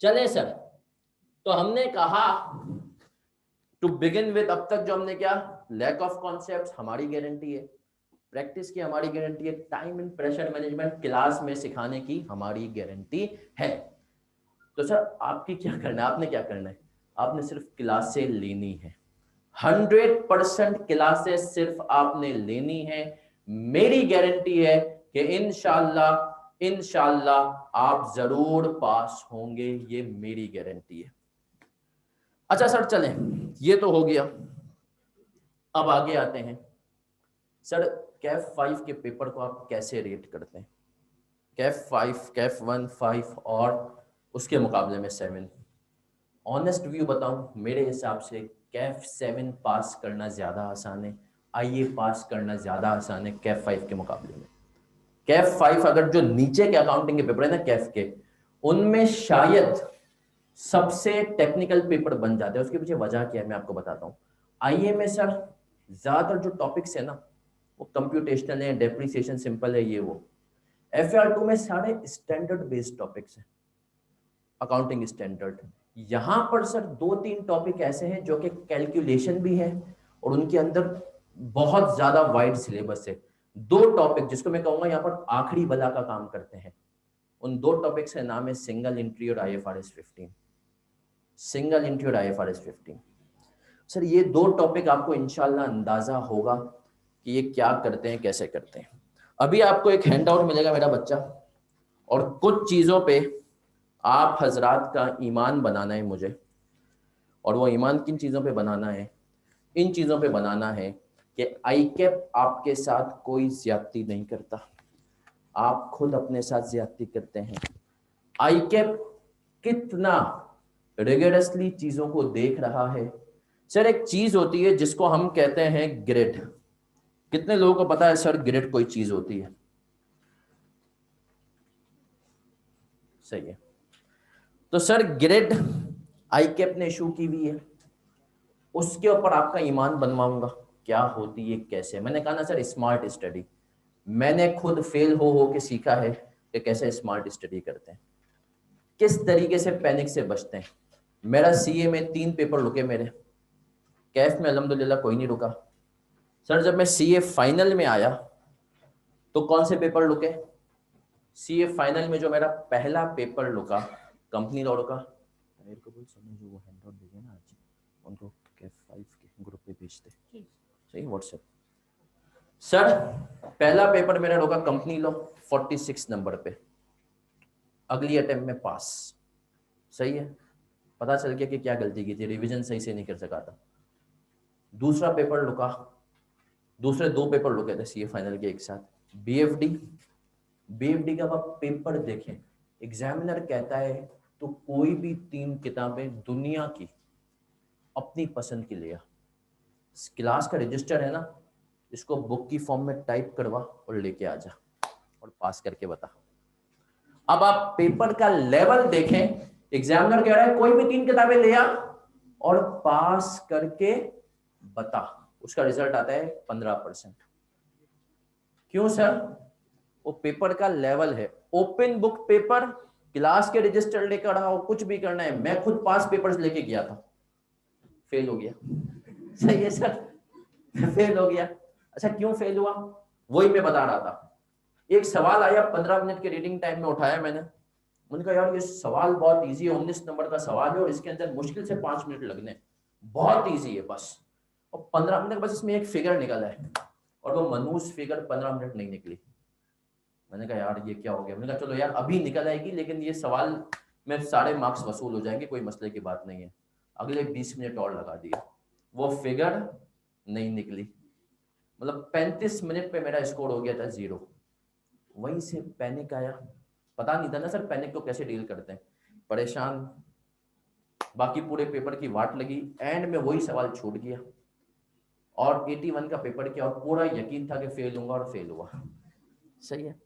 चले सर, तो हमने कहा टू बिगिन विद, अब तक जो हमने क्या, लैक ऑफ कॉन्सेप्ट्स हमारी गारंटी है, प्रैक्टिस की हमारी गारंटी है, time and pressure management class में सिखाने की हमारी गारंटी है। तो सर आपकी क्या करना है, आपने क्या करना है, आपने सिर्फ क्लासें लेनी है, 100% क्लासेस सिर्फ आपने लेनी है। मेरी गारंटी है कि इंशाल्लाह इंशाल्लाह आप जरूर पास होंगे, ये मेरी गारंटी है। अच्छा सर चलें, ये तो हो गया। अब आगे आते हैं सर, कैफ 5 के पेपर को आप कैसे रेट करते हैं? कैफ 5, कैफ 1, 5 और उसके मुकाबले में 7। ऑनेस्ट व्यू बताऊं, मेरे हिसाब से कैफ 7 पास करना ज़्यादा आसान है, आईए पास करना ज़्यादा आसान है कैफ 5 के मुकाबले में। कैफ 5 अगर जो नीचे के अकाउंटिंग के पेपर है ना कैफ के, उनमें शायद सबसे टेक्निकल पेपर बन जाते हैं। उसके पीछे वजह क्या है मैं आपको बताता हूँ। आईए में सर ज़्यादातर जो टॉपिक्स है ना वो कंप्यूटेशनल है, डेप्रिसिएशन सिंपल है, ये वो। FR2 में सारे स्टैंडर्ड बेस्ड टॉपिक्स हैं, अकाउंटिंग स्टैंडर्ड। यहां पर सर 2-3 टॉपिक ऐसे हैं जो कि कैलकुलेशन भी है और उनके अंदर बहुत ज्यादा वाइड सिलेबस है। 2 टॉपिक जिसको मैं कहूंगा यहाँ पर आखिरी बला का काम करते हैं, उन 2 टॉपिक्स का नाम है सिंगल एंट्री और IFRS 15। सिंगल एंट्री और IFRS 15 सर, ये 2 टॉपिक आपको इंशाल्लाह अंदाजा होगा कि ये क्या करते हैं, कैसे करते हैं। अभी आपको एक हैंडआउट मिलेगा मेरा बच्चा, और कुछ चीजों पे आप हजरात का ईमान बनाना है मुझे। और वो ईमान किन चीज़ों पे बनाना है? इन चीज़ों पे बनाना है कि आईकैप आपके साथ कोई ज्यादती नहीं करता, आप खुद अपने साथ ज्यादती करते हैं। आईकैप कितना रिगरसली चीज़ों को देख रहा है। सर एक चीज़ होती है जिसको हम कहते हैं ग्रिड। कितने लोगों को पता है सर ग्रिड कोई चीज़ होती है? सही है। तो सर ग्रिड आईकैप ने इशू की हुई है, उसके ऊपर आपका ईमान बनवाऊंगा क्या होती है, कैसे। मैंने कहा ना सर स्मार्ट स्टडी, मैंने खुद फेल हो के सीखा है कि कैसे स्मार्ट स्टडी करते हैं, किस तरीके से पैनिक से बचते हैं। मेरा सीए में 3 पेपर रुके मेरे, कैफ में अल्हम्दुलिल्लाह कोई नहीं रुका। सर जब मैं सीए फाइनल में आया तो कौन से पेपर रुके? सीए फाइनल में जो मेरा पहला पेपर रुका कंपनी लॉ रुका। मेरे को बोल समझ जो वो हैंडआउट भेजे ना आज उनको कैफ 5 के ग्रुप पे भेजते, सही व्हाट्सएप। सर पहला पेपर मेरा होगा कंपनी लॉ 46 नंबर पे, अगली अटेम्प्ट में पास। सही है, पता चल गया कि क्या गलती की थी, रिवीजन सही से नहीं कर सका था। दूसरा पेपर रुका, दूसरे 2 पेपर रुके थे सीए फाइनल के एक साथ। बीएफडी, बीएफडी का आप पेपर देखें, एग्जामिनर कहता है तो कोई भी 3 किताबें दुनिया की अपनी पसंद की लिया, क्लास का रजिस्टर है ना, इसको बुक की फॉर्म में टाइप करवा और लेके आ जा और पास करके बता। अब आप पेपर का लेवल देखें, एग्जामिनर कह रहा है कोई भी 3 किताबें ले आ और पास करके बता, उसका रिजल्ट आता है 15%। क्यों सर? वो पेपर का लेवल है, ओपन बुक पेपर, क्लास के रजिस्टर लेकर आओ, कुछ भी करना है। मैं खुद 5 पेपर्स लेके गया था, फेल हो गया। सही है सर, फेल हो गया। अच्छा क्यों फेल हुआ, वही मैं बता रहा था। एक सवाल आया 15 मिनट के रीडिंग टाइम में, उठाया मैंने कहा यार ये सवाल बहुत इजी है, 19 नंबर का सवाल है और इसके अंदर मुश्किल से 5 मिनट लगने, बहुत इजी है बस। और 15 मिनट बस इसमें एक फिगर निकला है और वो मनूस फिगर 15 मिनट नहीं निकली। मैंने कहा यार ये क्या हो गया। मैंने कहा चलो यार अभी निकल आएगी, लेकिन ये सवाल में सारे मार्क्स वसूल हो जाएंगे, कोई मसले की बात नहीं है। अगले 20 मिनट और लगा दिया, वो फिगर नहीं निकली। मतलब 35 मिनट पे मेरा स्कोर हो गया था 0। वहीं से पैनिक आया, पता नहीं था ना सर पैनिक को कैसे डील करते हैं, परेशान, बाकी पूरे पेपर की वाट लगी, एंड में वही सवाल छूट गया और 81 का पेपर किया और पूरा यकीन था कि फेल होगा और फेल हुआ। सही है।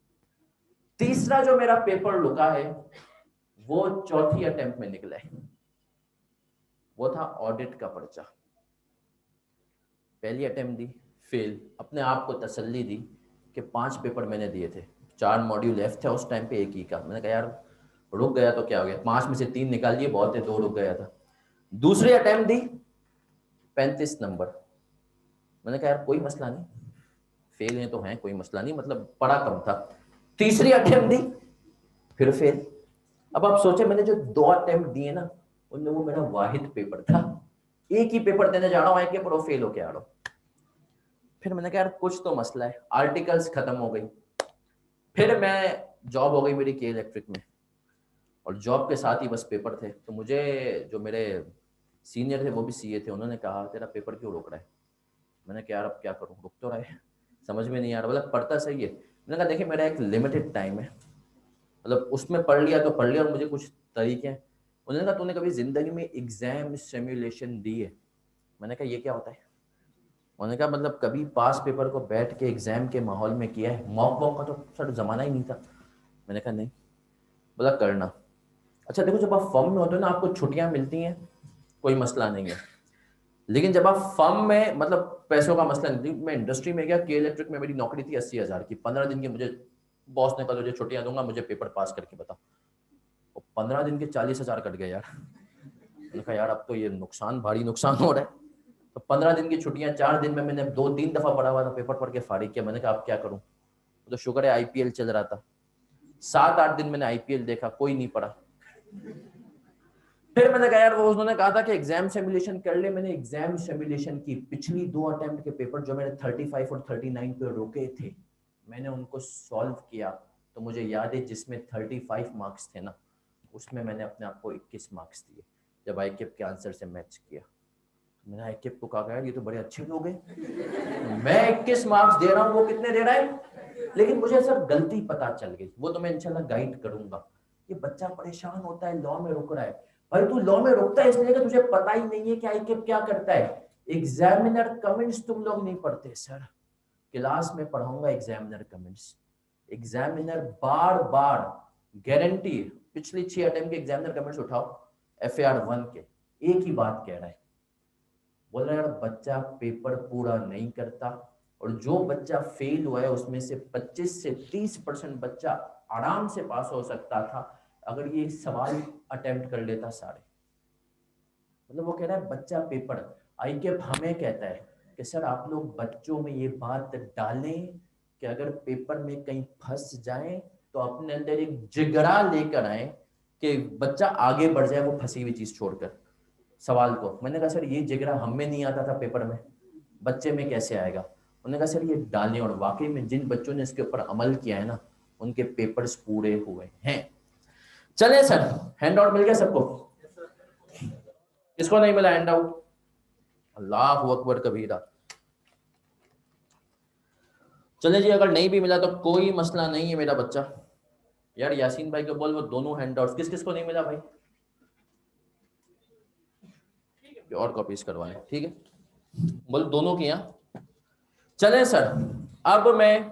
तीसरा जो मेरा पेपर रुका है वो चौथी अटेम्प्ट में निकला है, वो था ऑडिट का पर्चा। पहली अटेम्प्ट दी, फेल। अपने आप को तसल्ली दी कि 5 पेपर मैंने दिए थे, 4 मॉड्यूल एफ थे उस टाइम पे, एक ही का। मैंने कहा यार रुक गया तो क्या हो गया, 5 में से 3 निकाल लिए, बहुत है, 2 रुक गया था। दूसरी अटेम्प्ट दी, 35 नंबर। मैंने कहा यार कोई मसला नहीं, फेल है तो है, कोई मसला नहीं, मतलब पढ़ा कम था। तीसरी अटेम्प्ट दी, फिर फेल। अब आप सोचे, मैंने जो 2 अटेम्प्ट दिए ना, उनमें वो मेरा वाहिद पेपर था, एक ही पेपर देने जा रहा हूं, एक पेपर फेल होके आ रहा हूं। फिर मैंने कहा यार कुछ तो मसला है, आर्टिकल्स खत्म हो गई। फिर मैं, जॉब हो गई मेरी के इलेक्ट्रिक में, और जॉब के साथ ही बस पेपर थे। तो मुझे जो मेरे सीनियर थे वो भी सीए थे, उन्होंने कहा तेरा पेपर क्यों रुक रहा है। मैंने कहा यार अब क्या करूं, रुक तो रहा है, समझ में नहीं आ रहा, मतलब पढ़ता सही है। मैंने कहा देखिए मेरा एक लिमिटेड टाइम है, मतलब उसमें पढ़ लिया तो पढ़ लिया, और मुझे कुछ तरीके हैं। उन्होंने कहा तूने कभी जिंदगी में एग्जाम सिमुलेशन दी है। मैंने कहा ये क्या होता है। उन्होंने कहा मतलब कभी पास पेपर को बैठ के एग्जाम के माहौल में किया है, मॉक वॉक का तो सर जमाना ही नहीं था। मैंने कहा नहीं। बोला करना। अच्छा देखो, जब आप फर्म में होते हो ना, आपको छुट्टियां मिलती हैं, कोई मसला नहीं है। लेकिन जब आप फर्म में, मतलब पैसों का मसला नहीं। मैं इंडस्ट्री में गया, के इलेक्ट्रिक में मेरी नौकरी थी 80,000 की, 15 दिन की मुझे बॉस ने कहा तुझे छुट्टियां दूंगा, मुझे पेपर पास करके बता। और 15 दिन के 40,000 कट गए यार। मैंने कहा यार अब तो ये नुकसान, भारी नुकसान हो रहा है। तो 15 दिन की छुट्टियां, 4 दिन में मैंने 2-3 दफा पढ़ा हुआ था, पेपर पढ़ के फारिग किया। मैंने कहा अब क्या करूं, तो शुक्र है आईपीएल चल रहा था, 7-8 दिन मैंने आईपीएल देखा, कोई नहीं पढ़ा। फिर मैंने कहा यार, वो उन्होंने कहा था कि एग्जाम सिमुलेशन कर ले। मैंने एग्जाम सिमुलेशन की पिछली 2 अटेम्प्ट के पेपर जो मेरे 35 और 39 पे रुके थे, मैंने उनको सॉल्व किया। तो मुझे याद है जिसमें 35 मार्क्स थे ना, उसमें मैंने अपने आप को 21 मार्क्स दिए, जब आईकेप के आंसर से मैच किया। तो मैंने आईकेप को कहा यार ये तो बड़े अच्छे लोग हैं, मैं 21 मार्क्स दे रहा हूँ, वो कितने दे रहा है। लेकिन मुझे सर गलती पता चल गई, वो तो मैं इंशाल्लाह गाइड करूंगा। ये बच्चा परेशान होता है, लॉ में रुक रहा है। भाई तू लॉ में रुकता है इसलिए कि तुझे पता ही नहीं है कि आईकेप क्या करता है। एग्जामिनर कमेंट्स तुम लोग नहीं पढ़ते सर, क्लास में पढ़ाऊंगा एग्जामिनर कमेंट्स। एग्जामिनर बार बार, गारंटी, पिछली 6 अटेम्प्ट के एग्जामिनर कमेंट्स उठाओ, FAR 1 के, एक ही बात कह रहा है, बोल रहा है यार बच्चा पेपर पूरा नहीं करता, और जो बच्चा फेल हुआ है उसमें से 25 से 30% बच्चा आराम से पास हो सकता था अगर ये सवाल अटेम्प्ट कर लेता सारे। मतलब वो कह रहा है बच्चा पेपर, आईकेप हमें कहता है कि सर आप लोग बच्चों में ये बात डालें कि अगर पेपर में कहीं फंस जाए तो अपने अंदर एक जिगरा लेकर आए कि बच्चा आगे बढ़ जाए वो फंसी हुई चीज छोड़कर सवाल को। मैंने कहा सर ये जिगरा हम में नहीं आता था पेपर में, बच्चे में कैसे आएगा। उन्होंने कहा सर ये डालें, और वाकई में जिन बच्चों ने इसके ऊपर अमल किया है ना, उनके पेपर्स पूरे हुए हैं। चले सर, हैंड आउट मिल गया सबको, किसको नहीं मिला हैंड आउट। अल्लाह अकबर कबीरा। चले जी, अगर नहीं भी मिला तो कोई मसला नहीं है मेरा बच्चा। यार यासीन भाई को बोल वो दोनों हैंड आउट, किस किस को नहीं मिला भाई, और कॉपीज करवाएं, ठीक है, बोल दोनों की। यहाँ चले सर, अब मैं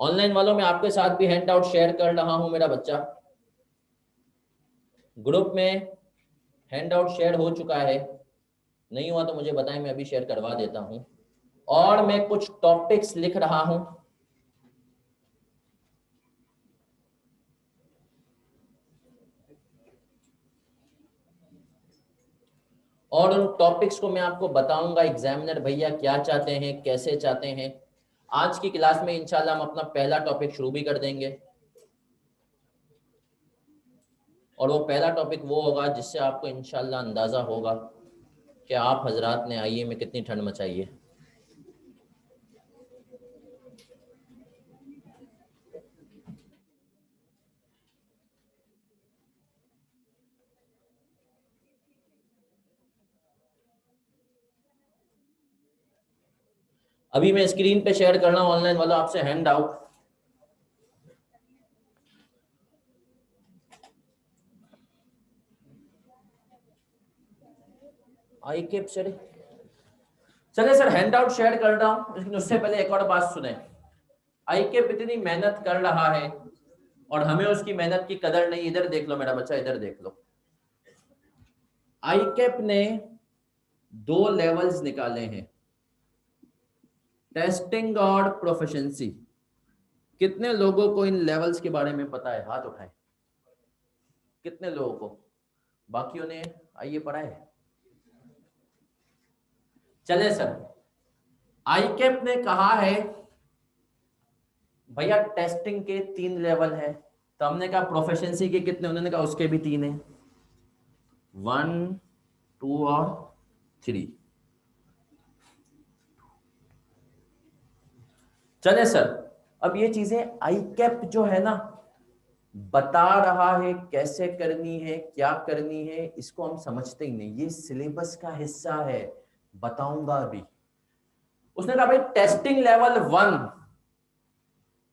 ऑनलाइन वालों में आपके साथ भी हैंड आउट शेयर कर रहा हूं मेरा बच्चा। ग्रुप में हैंड आउट शेयर हो चुका है, नहीं हुआ तो मुझे बताएं, मैं अभी शेयर करवा देता हूं। और मैं कुछ टॉपिक्स लिख रहा हूं, और उन टॉपिक्स को मैं आपको बताऊंगा एग्जामिनर भैया क्या चाहते हैं, कैसे चाहते हैं। आज की क्लास में इंशाल्लाह हम अपना पहला टॉपिक शुरू भी कर देंगे, और वो पहला टॉपिक वो होगा जिससे आपको इंशाल्लाह अंदाजा होगा कि आप हजरात ने आईए में कितनी ठंड मचाई है। अभी मैं स्क्रीन पे शेयर कर रहा हूं ऑनलाइन वाला आपसे हैंड आउट। आई केप सर, चले सर हैंड आउट शेयर कर रहा हूं, लेकिन उससे पहले एक और बात सुने। आई केप इतनी मेहनत कर रहा है और हमें उसकी मेहनत की कदर नहीं। इधर देख लो मेरा बच्चा, इधर देख लो। आई केप ने 2 लेवल्स निकाले हैं, टेस्टिंग और प्रोफिशिएंसी। कितने लोगों को इन लेवल्स के बारे में पता है, हाथ उठाएं। कितने लोगों को? बाकियों ने आइए पढ़ा है? चले सर, आईकेप ने कहा है भैया टेस्टिंग के 3 लेवल है, तो हमने कहा प्रोफिशिएंसी के कितने? उन्होंने कहा उसके भी 3 है, 1, 2 और 3। चले सर, अब ये चीजें आईकेप जो है ना बता रहा है कैसे करनी है, क्या करनी है, इसको हम समझते ही नहीं। ये सिलेबस का हिस्सा है, बताऊंगा अभी। उसने कहा भाई टेस्टिंग लेवल 1,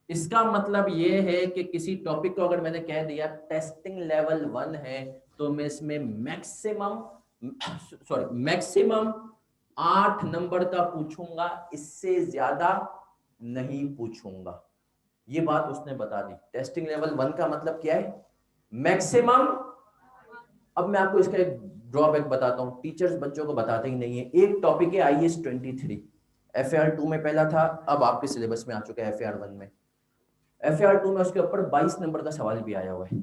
इसका मतलब ये है कि किसी टॉपिक को अगर मैंने कह दिया टेस्टिंग लेवल 1 है, तो मैं इसमें मैक्सिमम 8 नंबर का पूछूंगा, इससे ज्यादा नहीं पूछूंगा। ये बात उसने बता दी। टेस्टिंग लेवल 1 का मतलब क्या है? मैक्सिमम। अब मैं आपको इसका एक ड्रॉबैक बताता हूं, टीचर्स बच्चों को बताते ही नहीं है। एक टॉपिक है IAS 23, FAR 2 में पहला था, अब आपके सिलेबस में आ चुका है FAR 1 में। FAR 2 में उसके ऊपर 22 नंबर का सवाल भी आया हुआ है,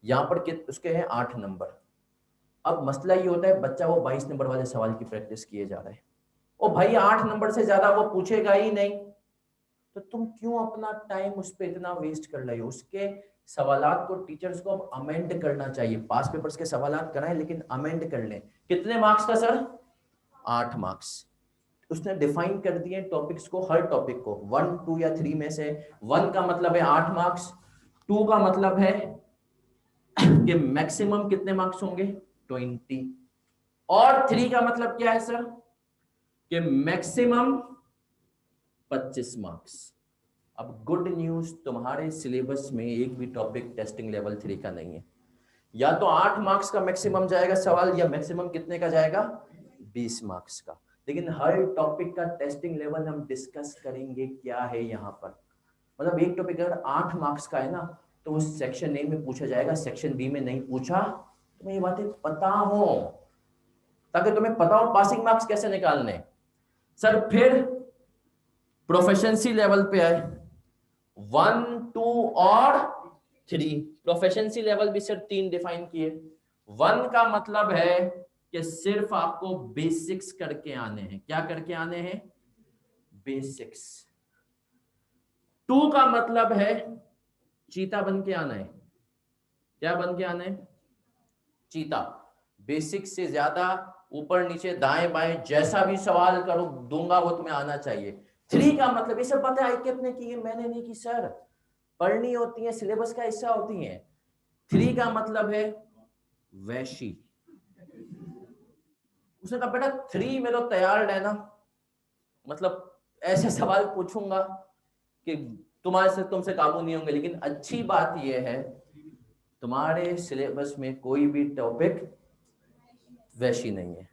यहाँ पर उसके हैं 8 नंबर। अब मसला ये होता है बच्चा वो 22 नंबर वाले सवाल की प्रैक्टिस किए जा रहा है, ओ भाई 8 नंबर से ज्यादा वो पूछेगा ही नहीं, तो तुम क्यों अपना टाइम उस पर इतना वेस्ट कर रहे हो? उसके सवालात को टीचर्स को अब अमेंड करना चाहिए। पास पेपर्स के सवालात कराएं लेकिन अमेंड कर लें। कितने मार्क्स का सर? 8 मार्क्स। उसने डिफाइन कर दिए टॉपिक्स को, हर टॉपिक को 1, 2 या 3 में से। 1 का मतलब है 8 मार्क्स, 2 का मतलब है कि मैक्सिमम कितने मार्क्स होंगे? 20, और 3 का मतलब क्या है सर? कि मैक्सिमम 25 मार्क्स। अब गुड न्यूज, तुम्हारे सिलेबस में एक भी टॉपिक टेस्टिंग लेवल 3 का नहीं है। या तो 8 मार्क्स का मैक्सिमम जाएगा सवाल, या मैक्सिमम कितने का जाएगा? 20 मार्क्स का। लेकिन हर टॉपिक का टेस्टिंग लेवल हम डिस्कस करेंगे क्या है यहाँ पर। मतलब एक टॉपिक अगर 8 मार्क्स का है ना, तो वो सेक्शन ए में पूछा जाएगा, सेक्शन बी में नहीं पूछा। तुम्हें ये बातें पता हो, ताकि तुम्हें पता हो पासिंग मार्क्स कैसे निकालने। सर फिर प्रोफिशिएंसी लेवल पे आए, 1, 2 और 3। प्रोफिशिएंसी लेवल भी सिर्फ 3 डिफाइन किए। 1 का मतलब है कि सिर्फ आपको बेसिक्स करके आने हैं। क्या करके आने हैं? बेसिक्स। 2 का मतलब है चीता बन के आना है। क्या बन के आना है? चीता। बेसिक से ज्यादा ऊपर नीचे दाएं बाएं जैसा भी सवाल करो दूंगा वो तुम्हें आना चाहिए। 3 का मतलब, ये सब बातें आईकेप ने की है, मैंने नहीं की सर, पढ़नी होती है, सिलेबस का हिस्सा होती है। 3 का मतलब है वैशी। उसने कहा बेटा 3 में तो तैयार रहना, मतलब ऐसे सवाल पूछूंगा कि तुम्हारे से तुमसे काबू नहीं होंगे। लेकिन अच्छी बात यह है तुम्हारे सिलेबस में कोई भी टॉपिक वैशी नहीं है,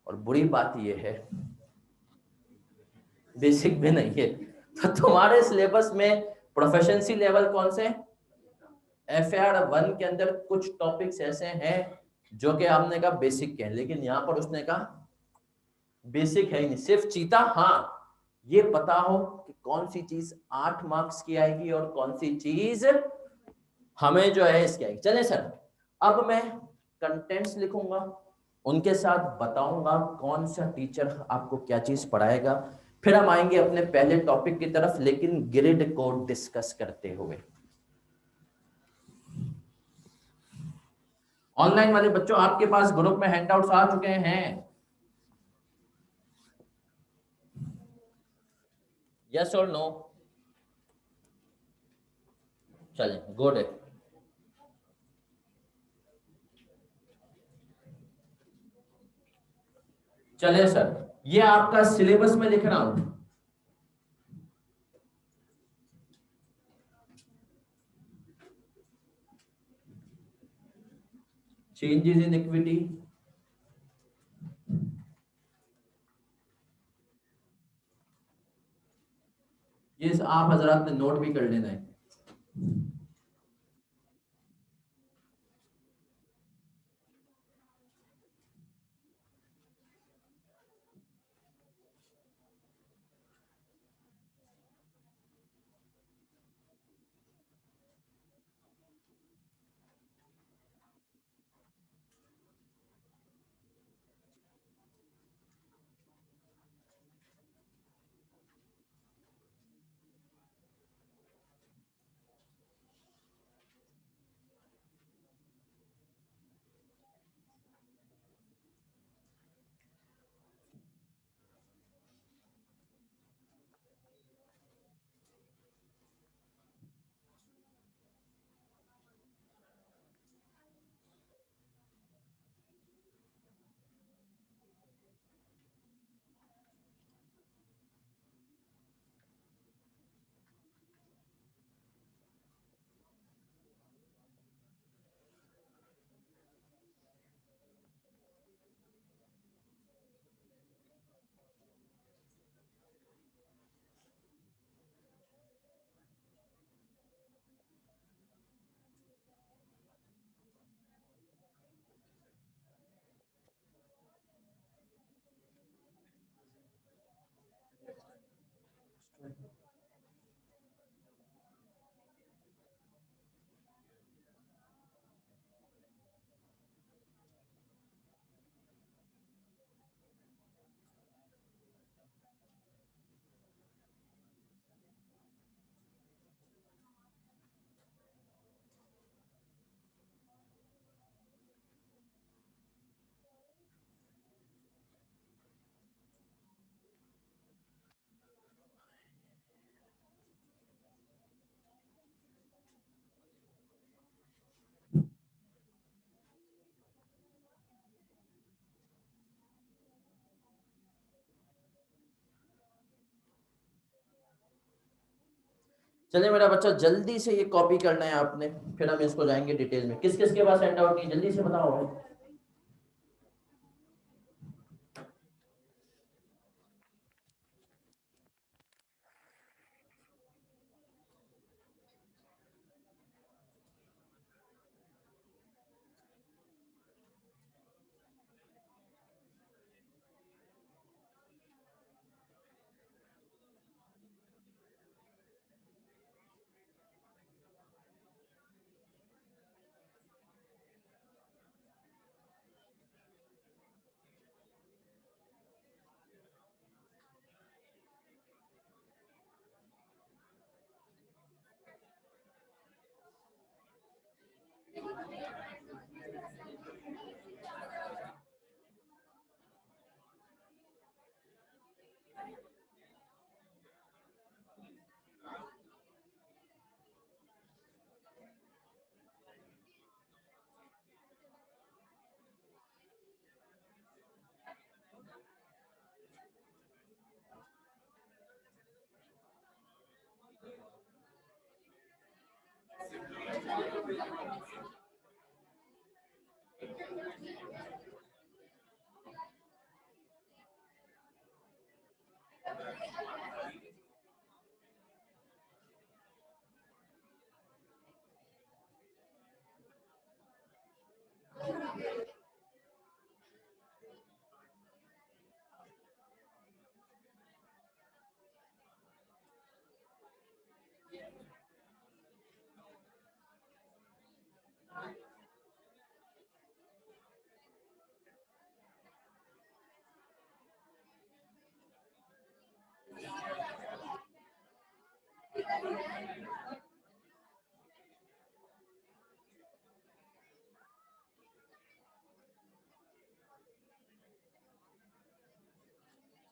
और बुरी बात यह है बेसिक भी नहीं है। तो तुम्हारे सिलेबस में प्रोफिशिएंसी लेवल कौन से? FAR 1 के अंदर कुछ टॉपिक्स ऐसे हैं जो कि हमने कहा बेसिक के हैं, लेकिन यहां पर उसने कहा बेसिक है ही नहीं, सिर्फ चीता। हाँ, ये पता हो कि कौन सी चीज 8 मार्क्स की आएगी और कौन सी चीज हमें जो है इसकी आएगी। चले सर, अब मैं कंटेंट्स लिखूंगा, उनके साथ बताऊंगा कौन सा टीचर आपको क्या चीज पढ़ाएगा। फिर हम आएंगे अपने पहले टॉपिक की तरफ, लेकिन ग्रिड को डिस्कस करते हुए। ऑनलाइन वाले बच्चों, आपके पास ग्रुप में हैंडआउट्स आ चुके हैं? यस और नो? चलें, गुड है। चले सर, ये आपका सिलेबस में लिख रहा हूं। चेंजेस इन इक्विटी, ये आप हजरात ने नोट भी कर लेना है। चलिए मेरा बच्चा, जल्दी से ये कॉपी करना है आपने, फिर हम इसको जाएंगे डिटेल में। किस किस के पास हैंड आउट नहीं, जल्दी से बताओ।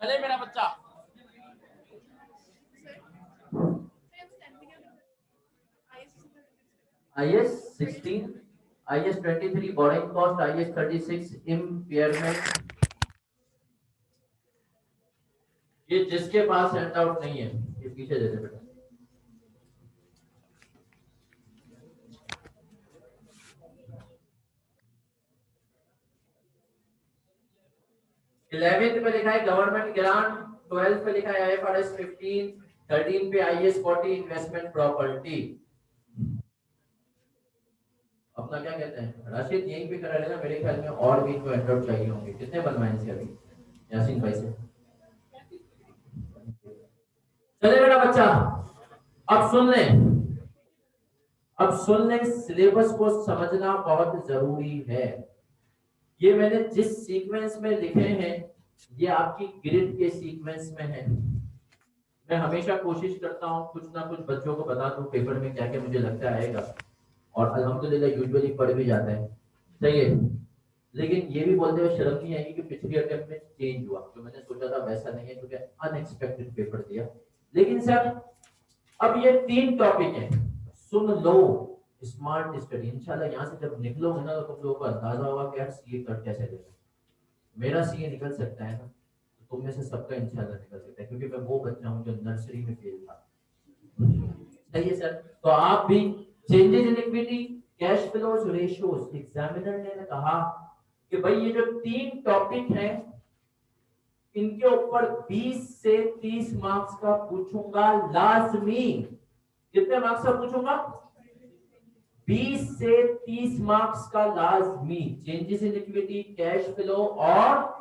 चले मेरा बच्चा, IS 16, IS 23 borrowing cost, IS 36 impairment। ये जिसके पास हैंड आउट नहीं है ये पीछे दे दे बेटा। इलेवेंथ पे लिखा है गवर्नमेंट ग्रांट, 12 पे लिखा है IFRS 15, 13 पे IS 40 इन्वेस्टमेंट प्रॉपर्टी। अपना क्या कहते हैं राशिद, यहीं पे करा लेना, मेरे ख्याल में और भी इनको हैंड आउट चाहिए होंगे। कितने बनवाए इनसे अभी यासीन भाई से? चले मेरा बच्चा, अब सुन ले, अब सुन ले, सिलेबस को समझना बहुत जरूरी है। ये मैंने जिस सीक्वेंस में लिखे हैं ये आपकी ग्रिड के सीक्वेंस में है। मैं हमेशा कोशिश करता हूँ कुछ ना कुछ बच्चों को बता दूं पेपर में क्या क्या मुझे लगता आएगा, और अल्हम्दुलिल्लाह यूजुअली पढ़ भी जाता है, सही है। लेकिन ये भी बोलते हुए शर्म नहीं आएगी कि पिछली अटेम्प्ट में चेंज हुआ, जो मैंने सोचा था वैसा नहीं है, क्योंकि अनएक्सपेक्टेड पेपर दिया। लेकिन सर अब ये 3 टॉपिक है, सुन लो, स्मार्ट स्टडी। इंशाल्लाह यहाँ से जब निकलोगे ना तो तुम लोगों को अंदाजा होगा कि यार सीए कर कैसे देगा। मेरा सीए निकल सकता है ना, तो तुम में से सबका इंशाल्लाह निकल सकता है, क्योंकि मैं वो बच्चा हूँ जो नर्सरी में फेल था। सही है सर। तो आप भी changes in equity, cash flows, ratios, examiner ने कहा कि भाई ये जो 3 टॉपिक हैं इनके ऊपर 20 से 30 मार्क्स का पूछूंगा लाजमी। कितने मार्क्स का पूछूंगा? 20 से 30 मार्क्स का लाजमी। Changes in equity, cash flow, और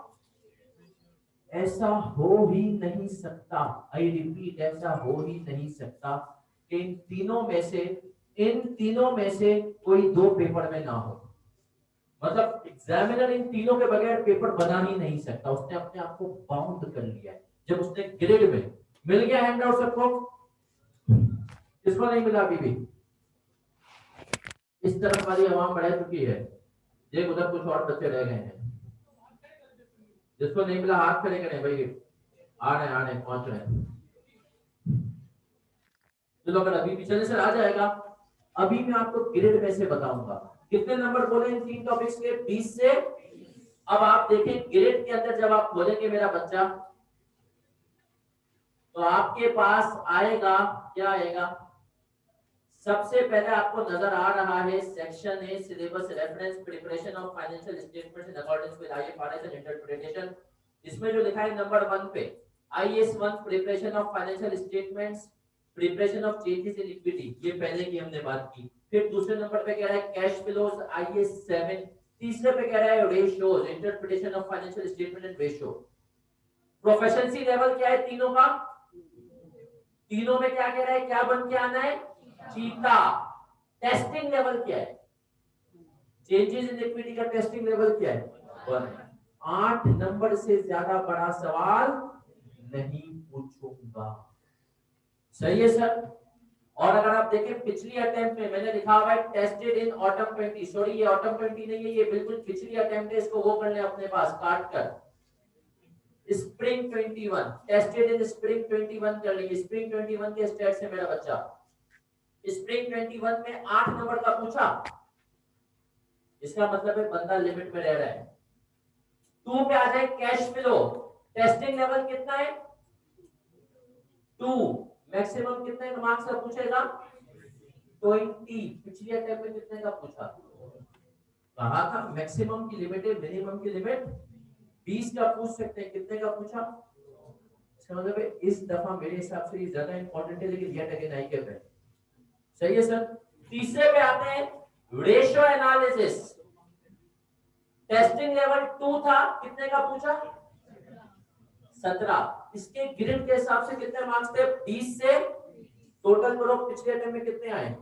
ऐसा हो ही नहीं सकता, आई रिपीट, ऐसा हो ही नहीं सकता कि इन तीनों में से कोई 2 पेपर में ना हो। मतलब एग्जामिनर इन तीनों के बगैर पेपर बना ही नहीं सकता, उसने अपने आप को बाउंड कर लिया है। जब उसने ग्रेड में मिल गया हैंड आउट सबको, किसको नहीं मिला अभी भी? इस तरफ वाली आवाम बढ़ चुकी है, देख उधर कुछ और बच्चे रह गए हैं। जिसको नहीं मिला हाथ खड़े करें भाई, आ रहे पहुंच रहे हैं। चलो अगर अभी भी चले सर आ जाएगा। अभी मैं आपको ग्रेड में से बताऊंगा कितने नंबर बोले इन 3 टॉपिक्स के, 20 से। अब आप देखें ग्रेड के अंदर जब आप बोलेंगे मेरा बच्चा, तो आपके पास आएगा क्या आएगा? सबसे पहले आपको नजर आ रहा है section A syllabus reference preparation of financial statements in accordance with IFRS and interpretation. इसमें जो लिखा है नंबर 1 पे IAS 1 preparation of financial statements preparation of changes in equity, ये पहले की हमने बात की। फिर दूसरे नंबर पे कह रहा है कैश फ्लोज IAS 7। तीसरे पे कह रहा है ratios interpretation of financial statement and ratio. Proficiency level क्या है तीनों का? तीनों में क्या कह रहा है, क्या बन के आना है? चीता। टेस्टिंग लेवल क्या है? चेंजेस इन इक्विटी का टेस्टिंग लेवल क्या है? 1। 8 नंबर से ज्यादा बड़ा सवाल नहीं पूछूंगा। सही है सर। और अगर आप देखें पिछली अटेम्प्ट में मैंने लिखा हुआ है टेस्टेड इन ऑटम 20। सॉरी ये ऑटम 20 नहीं है, ये बिल्कुल पिछली अटेम्प्ट है। इसको वो कर ले अपने पास काट कर। स्प्रिंग 21 टेस्टेड इन स्प्रिंग 21 कर लीजिए। स्प्रिंग 21 के स्टेट्स है मेरा बच्चा। स्प्रिंग 21 में 8 नंबर का पूछा, इसका मतलब है बंदा लिमिट में रह रहा है। 2 पे आ जाए कैश फ्लो, टेस्टिंग लेवल कितना है? 2। मैक्सिमम कितने का मार्क्स का पूछेगा? 20। पिछली अटेम्प्ट में कितने का पूछा? कहा था मैक्सिमम की लिमिट है, मिनिमम की लिमिट 20 का पूछ सकते हैं। कितने का पूछा? इसका मतलब है इस दफा मेरे हिसाब से ये ज्यादा इंपॉर्टेंट है, लेकिन येट अगेन आई के पे। सही है सर। तीसरे पे आते हैं रेशियो एनालिसिस। टेस्टिंग लेवल 2 था, कितने का पूछा? 17। इसके ग्रेड के हिसाब से कितने मार्क्स थे? 20 से टोटल करो। पिछले अटेम्प्ट में कितने आए?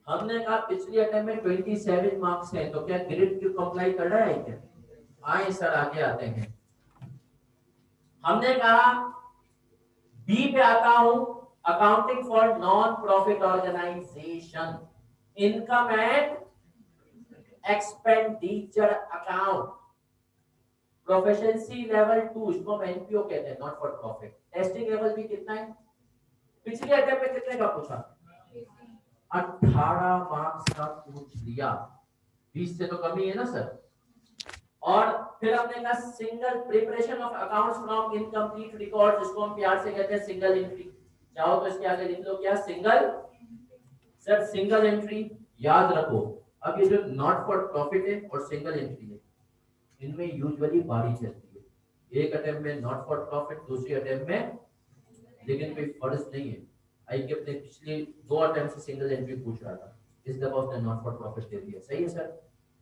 हमने कहा पिछली अटेम्प्ट में 27 मार्क्स हैं, तो क्या ग्रेड क्यों कंप्लाई कर रहा है क्या? आए सर आगे आते हैं। हमने कहा बी पे आता हूं, accounting for non profit organisation, income and expenditure account. Proficiency level 2, इसको हम एनपीओ कहते हैं, not for profit. Testing level भी कितना है? पिछले अटेम्प्ट में कितने का पूछा? 18 मार्क्स का पूछ लिया। 20 से तो कम ही है ना सर। और फिर हमने कहा single preparation of accounts from incomplete records, इसको हम प्यार से कहते हैं सिंगल एंट्री। चाहो तो इसके आगे लिख लो क्या? सिंगल। सर सिंगल एंट्री याद रखो। अब ये जो नॉट फॉर प्रॉफिट है और सिंगल एंट्री है, इनमें यूजुअली बारी चलती है। एक अटेम्प्ट में नॉट फॉर प्रॉफिट, दूसरी अटेम्प्ट में, लेकिन कोई फर्ज नहीं है। आई के अपने पिछले 2 अटेम्प्ट से सिंगल एंट्री पूछ रहा था, इस दफा उसने नॉट फॉर प्रॉफिट दे दिया। सही है सर,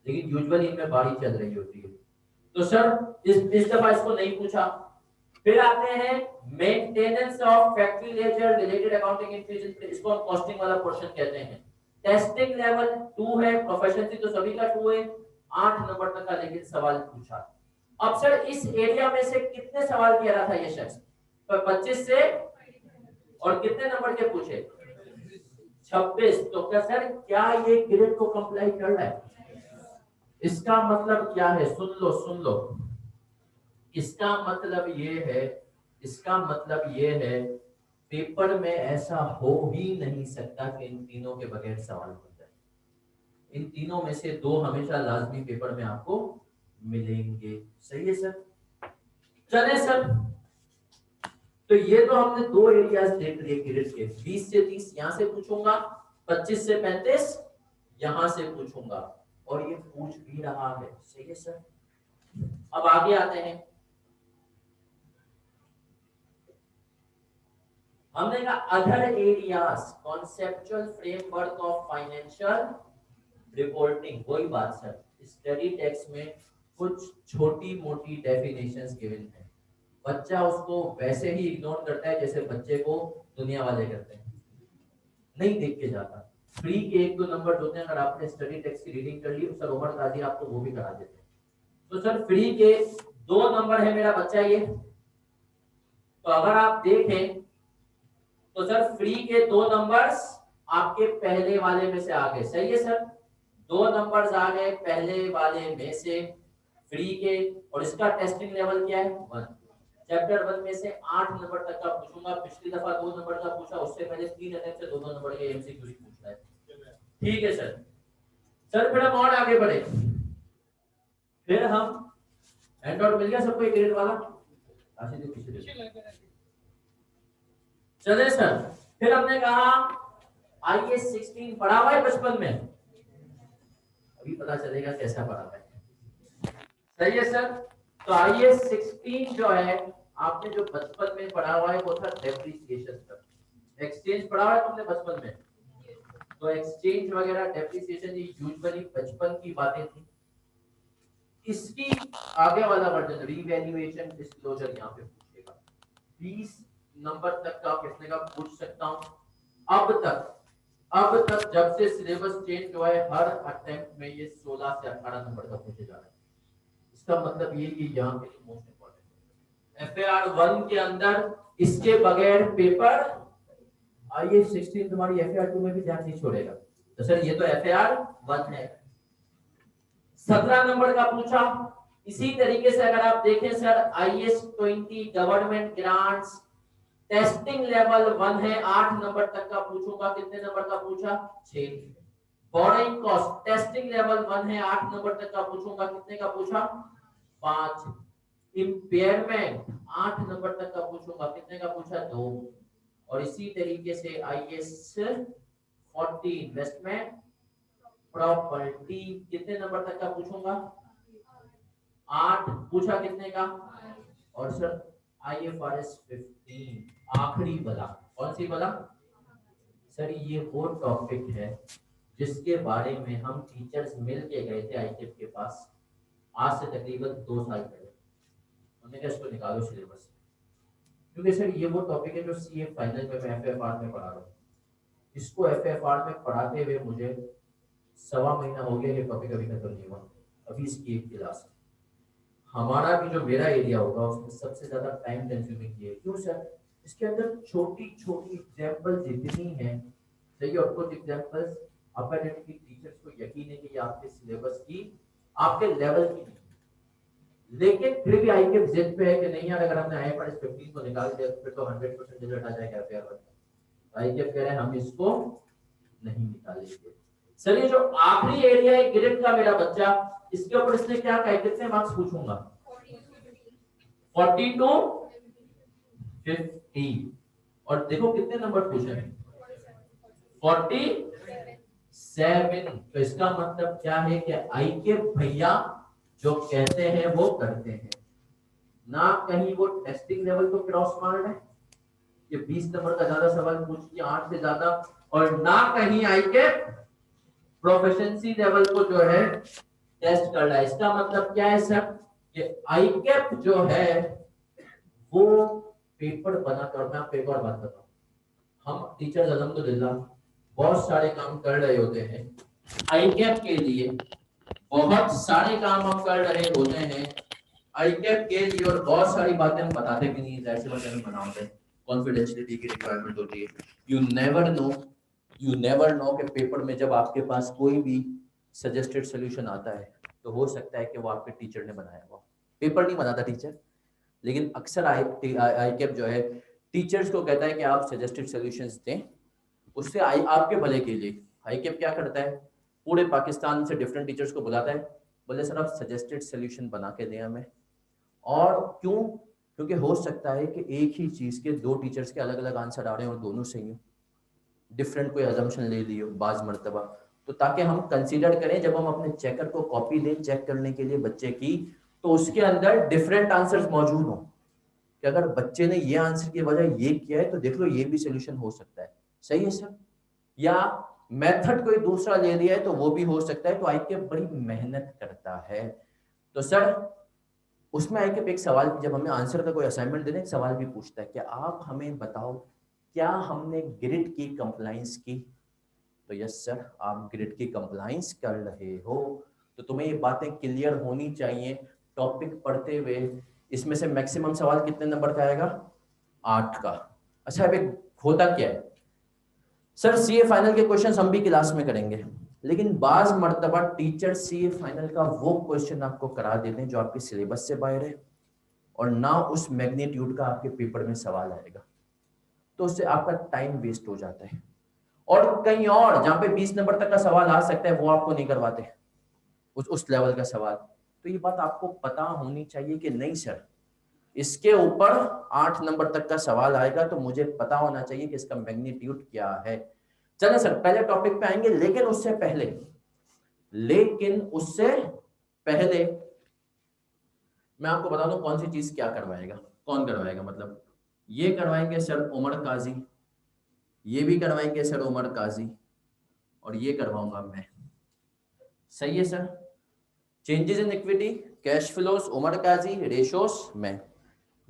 लेकिन यूजुअली इनमें बारी चल रही होती है। तो सर इस दफा इसको नहीं पूछा। फिर आते हैं maintenance of factory ledger related accounting entries, इसको हम कॉस्टिंग वाला पोर्शन कहते हैं। टेस्टिंग लेवल 2 है, प्रोफिशिएंसी तो सभी का 2 है। 8 नंबर तक का लेकिन सवाल पूछा। अब सर इस एरिया में से कितने सवाल किया रहा था ये शख्स? तो 25 से, और कितने नंबर के पूछे? 26। तो क्या सर क्या ये ग्रेड को कंप्लाई कर रहा है? इसका मतलब क्या है? सुन लो सुन लो। इसका मतलब ये है, इसका मतलब ये है पेपर में ऐसा हो ही नहीं सकता कि इन तीनों के बगैर सवाल बन जाए। इन तीनों में से 2 हमेशा लाजमी पेपर में आपको मिलेंगे। सही है सर। चले सर, तो ये तो हमने 2 एरियाज देख लिए ग्रेड के। 20 से 30 यहां से पूछूंगा, 25 से 35 यहां से पूछूंगा, और ये पूछ भी रहा है। सही है सर। अब आगे आते हैं। हमने कहा other areas conceptual framework of financial reporting. वही बात सर, स्टडी टेक्स्ट में कुछ छोटी मोटी डेफिनेशंस गिवन है, बच्चा उसको वैसे ही इग्नोर करता है जैसे बच्चे को दुनिया वाले करते हैं, नहीं देख के जाता। फ्री के 1-2 नंबर होते हैं, अगर आपने स्टडी टेक्स्ट की रीडिंग कर ली, सर उमर काजी आपको वो भी करा देते हैं। तो सर फ्री के 2 नंबर है मेरा बच्चा ये। तो अगर आप देखें तो सर फ्री के 2 नंबर्स आपके पहले वाले में से आ गए। सही है सर, 2 नंबर्स आ गए पहले वाले में से फ्री के, और इसका टेस्टिंग लेवल क्या है? 1। चैप्टर 1 में से 8 नंबर तक का पूछूंगा। पिछली दफा 2 नंबर का पूछा, उससे पहले 3 अटेम्प्ट से 2 नंबर के एमसीक्यू ही पूछ रहा है। ठीक है सर। सर फिर हम और आगे बढ़े। फिर हम हैंडआउट मिल गया सबको एक ग्रेड वाला? चले सर, फिर हमने कहा IS 16 पढ़ा हुआ है बचपन में, अभी पता चलेगा कैसा पढ़ा हुआ है। सही है सर। तो IS 16 जो है आपने जो बचपन में पढ़ा हुआ है वो था डेप्रिसिएशन सर। एक्सचेंज पढ़ा हुआ है तुमने बचपन में, तो एक्सचेंज वगैरह डेप्रिसिएशन ये यूजुअली बचपन की बातें थी। इसकी आगे वाला वर्जन रीवैल्यूएशन डिस्क्लोजर यहाँ पे पूछेगा, 20 नंबर तक का कितने का पूछ सकता हूँ। अब तक जब से सिलेबस चेंज हुआ है हर अटेम्प्ट में ये 16 से 18 नंबर का पूछे जा रहा है। इसका मतलब ये कि यहाँ पे मोस्ट इंपॉर्टेंट FAR 1 के अंदर इसके बगैर पेपर IS 16 तुम्हारी FAR 2 में भी ध्यान नहीं छोड़ेगा। तो सर ये तो FAR 1 है, 17 नंबर का पूछा। इसी तरीके से अगर आप देखें sir IS 20 government grants testing level 1 है, 8 नंबर तक का पूछूंगा। कितने नंबर का पूछा? 6। बोरोइंग कॉस्ट टेस्टिंग लेवल 1 है, 8 नंबर तक का पूछूंगा। कितने का पूछा? 5। इम्पेयरमेंट 8 नंबर तक का पूछूंगा। कितने का पूछा? 2। और इसी तरीके से IS 40 इन्वेस्टमेंट प्रॉपर्टी कितने नंबर तक का पूछूंगा? 8 पूछा। कितने का? और सर IFRS 15 आखिरी वाला कौन सी वाला? सर ये वो टॉपिक है जिसके बारे में हम टीचर्स मिल के गए थे ICAP के पास आज से तकरीबन 2 साल पहले। हमने कहा इसको निकालो सिलेबस, क्योंकि सर ये वो टॉपिक है जो CA फाइनल में मैं FFR में पढ़ा रहा हूँ। इसको FFR में पढ़ाते हुए मुझे 1.25 महीना हो गया, ये टॉपिक अभी खत्म नहीं हुआ। अभी इसकी एक क्लास हमारा भी जो मेरा एरिया होगा उसमें सबसे ज्यादा टाइम कंज्यूमिंग ये। क्यों सर? इसके अंदर छोटी छोटी एग्जांपल जितनी हैं, सही, और कुछ एग्जांपल्स अपेरेंट की टीचर्स को यकीन है कि ये आपके सिलेबस की आपके लेवल की नहीं, लेकिन फिर भी ICAP जिद पे है कि नहीं यार अगर हमने IFRS 15 को निकाल दिया तो फिर तो 100% रिजल्ट आ जाएगा FAR 1। ICAP कह रहे हैं हम इसको नहीं निकालेंगे। सर ये जो आखिरी एरिया है ग्रिड का मेरा बच्चा, इसके ऊपर इसने क्या कहा? कितने मार्क्स पूछूंगा? 40 to 50। और देखो कितने नंबर पूछे हैं? 47। तो इसका मतलब क्या है कि ICAP भैया जो कहते हैं वो करते हैं ना। कहीं वो टेस्टिंग लेवल को क्रॉस मार रहे हैं कि 20 नंबर का ज्यादा सवाल पूछ लिया 8 से ज्यादा, और ना कहीं ICAP प्रोफिशिएंसी लेवल को जो है टेस्ट कर रहा है। इसका मतलब क्या है सर कि ICAP जो है वो पेपर बनाकर, मैं आपको एक और बात बताऊं, हम टीचर्स अल्हम्दुलिल्लाह बहुत सारे काम कर रहे होते हैं ICAP के लिए, बहुत सारे काम हम कर रहे होते हैं ICAP के लिए, और बहुत सारी बातें हम बताते भी नहीं, ऐसे बातें हम बनाते हैं, कॉन्फिडेंशियलिटी की रिक्वायरमेंट होती है। यू नेवर नो कि पेपर में जब आपके पास कोई भी सजेस्टेड सोल्यूशन आता है तो हो सकता है कि वो आपके टीचर ने बनाया हो। पेपर नहीं बनाता टीचर, लेकिन अक्सर ICAP जो है टीचर्स को कहता है कि आप सजेस्टेड सोल्यूशंस दें, उससे आपके भले के लिए। ICAP क्या करता है? पूरे पाकिस्तान से डिफरेंट टीचर्स को बुलाता है, बोले सर आप सजेस्टेड सोल्यूशन बना के दें हमें। और क्यों? क्योंकि हो सकता है कि एक ही चीज के 2 टीचर्स के अलग अलग आंसर आ रहे हैं और दोनों सही हो, डिफरेंट कोई अजम्पशन ले लियो बाज मर्तबा, तो ताकि हम कंसीडर करें जब हम अपने चेकर को कॉपी दें चेक करने के लिए बच्चे की, तो उसके अंदर डिफरेंट आंसर्स मौजूद हो कि अगर बच्चे ने ये आंसर की वजह ये किया है तो देख लो ये भी सोल्यूशन हो सकता है। सही है सर? या मेथड कोई दूसरा ले लिया है तो वो भी हो सकता है। तो ICAP बड़ी मेहनत करता है। तो सर उसमें ICAP एक सवाल, जब हमें आंसर का कोई असाइनमेंट देने, एक सवाल भी पूछता है कि आप हमें बताओ क्या हमने ग्रिड की कंप्लाइंस की? तो यस सर, आप ग्रिड की कंप्लाइंस कर रहे हो तो तुम्हें ये बातें क्लियर होनी चाहिए टॉपिक पढ़ते हुए। इसमें से मैक्सिमम सवाल कितने नंबर का आएगा? 8 का। अच्छा अब होता क्या है सर, CA फाइनल के क्वेश्चंस हम भी क्लास में करेंगे, लेकिन बाज मर्तबा टीचर CA फाइनल का वो क्वेश्चन आपको करा देते हैं जो आपके सिलेबस से बाहर है और ना उस मैग्नीट्यूड का आपके पेपर में सवाल आएगा, तो उससे आपका टाइम वेस्ट हो जाता है। और कहीं और जहां पे 20 नंबर तक का सवाल आ सकता है वो आपको नहीं करवाते उस लेवल का सवाल। तो ये बात आपको पता होनी चाहिए कि नहीं सर इसके ऊपर 8 नंबर तक का सवाल आएगा तो मुझे पता होना चाहिए कि इसका मैग्नीट्यूड क्या है। चले सर पहले टॉपिक पे आएंगे, लेकिन उससे पहले मैं आपको बता दूं कौन सी चीज क्या करवाएगा, कौन करवाएगा, मतलब ये करवाएंगे सर उमर काजी, ये भी करवाएंगे सर उमर काजी, और ये करवाऊंगा मैं। सही है sir. Changes in equity, cash flows Umar Qazi, ratios मैं।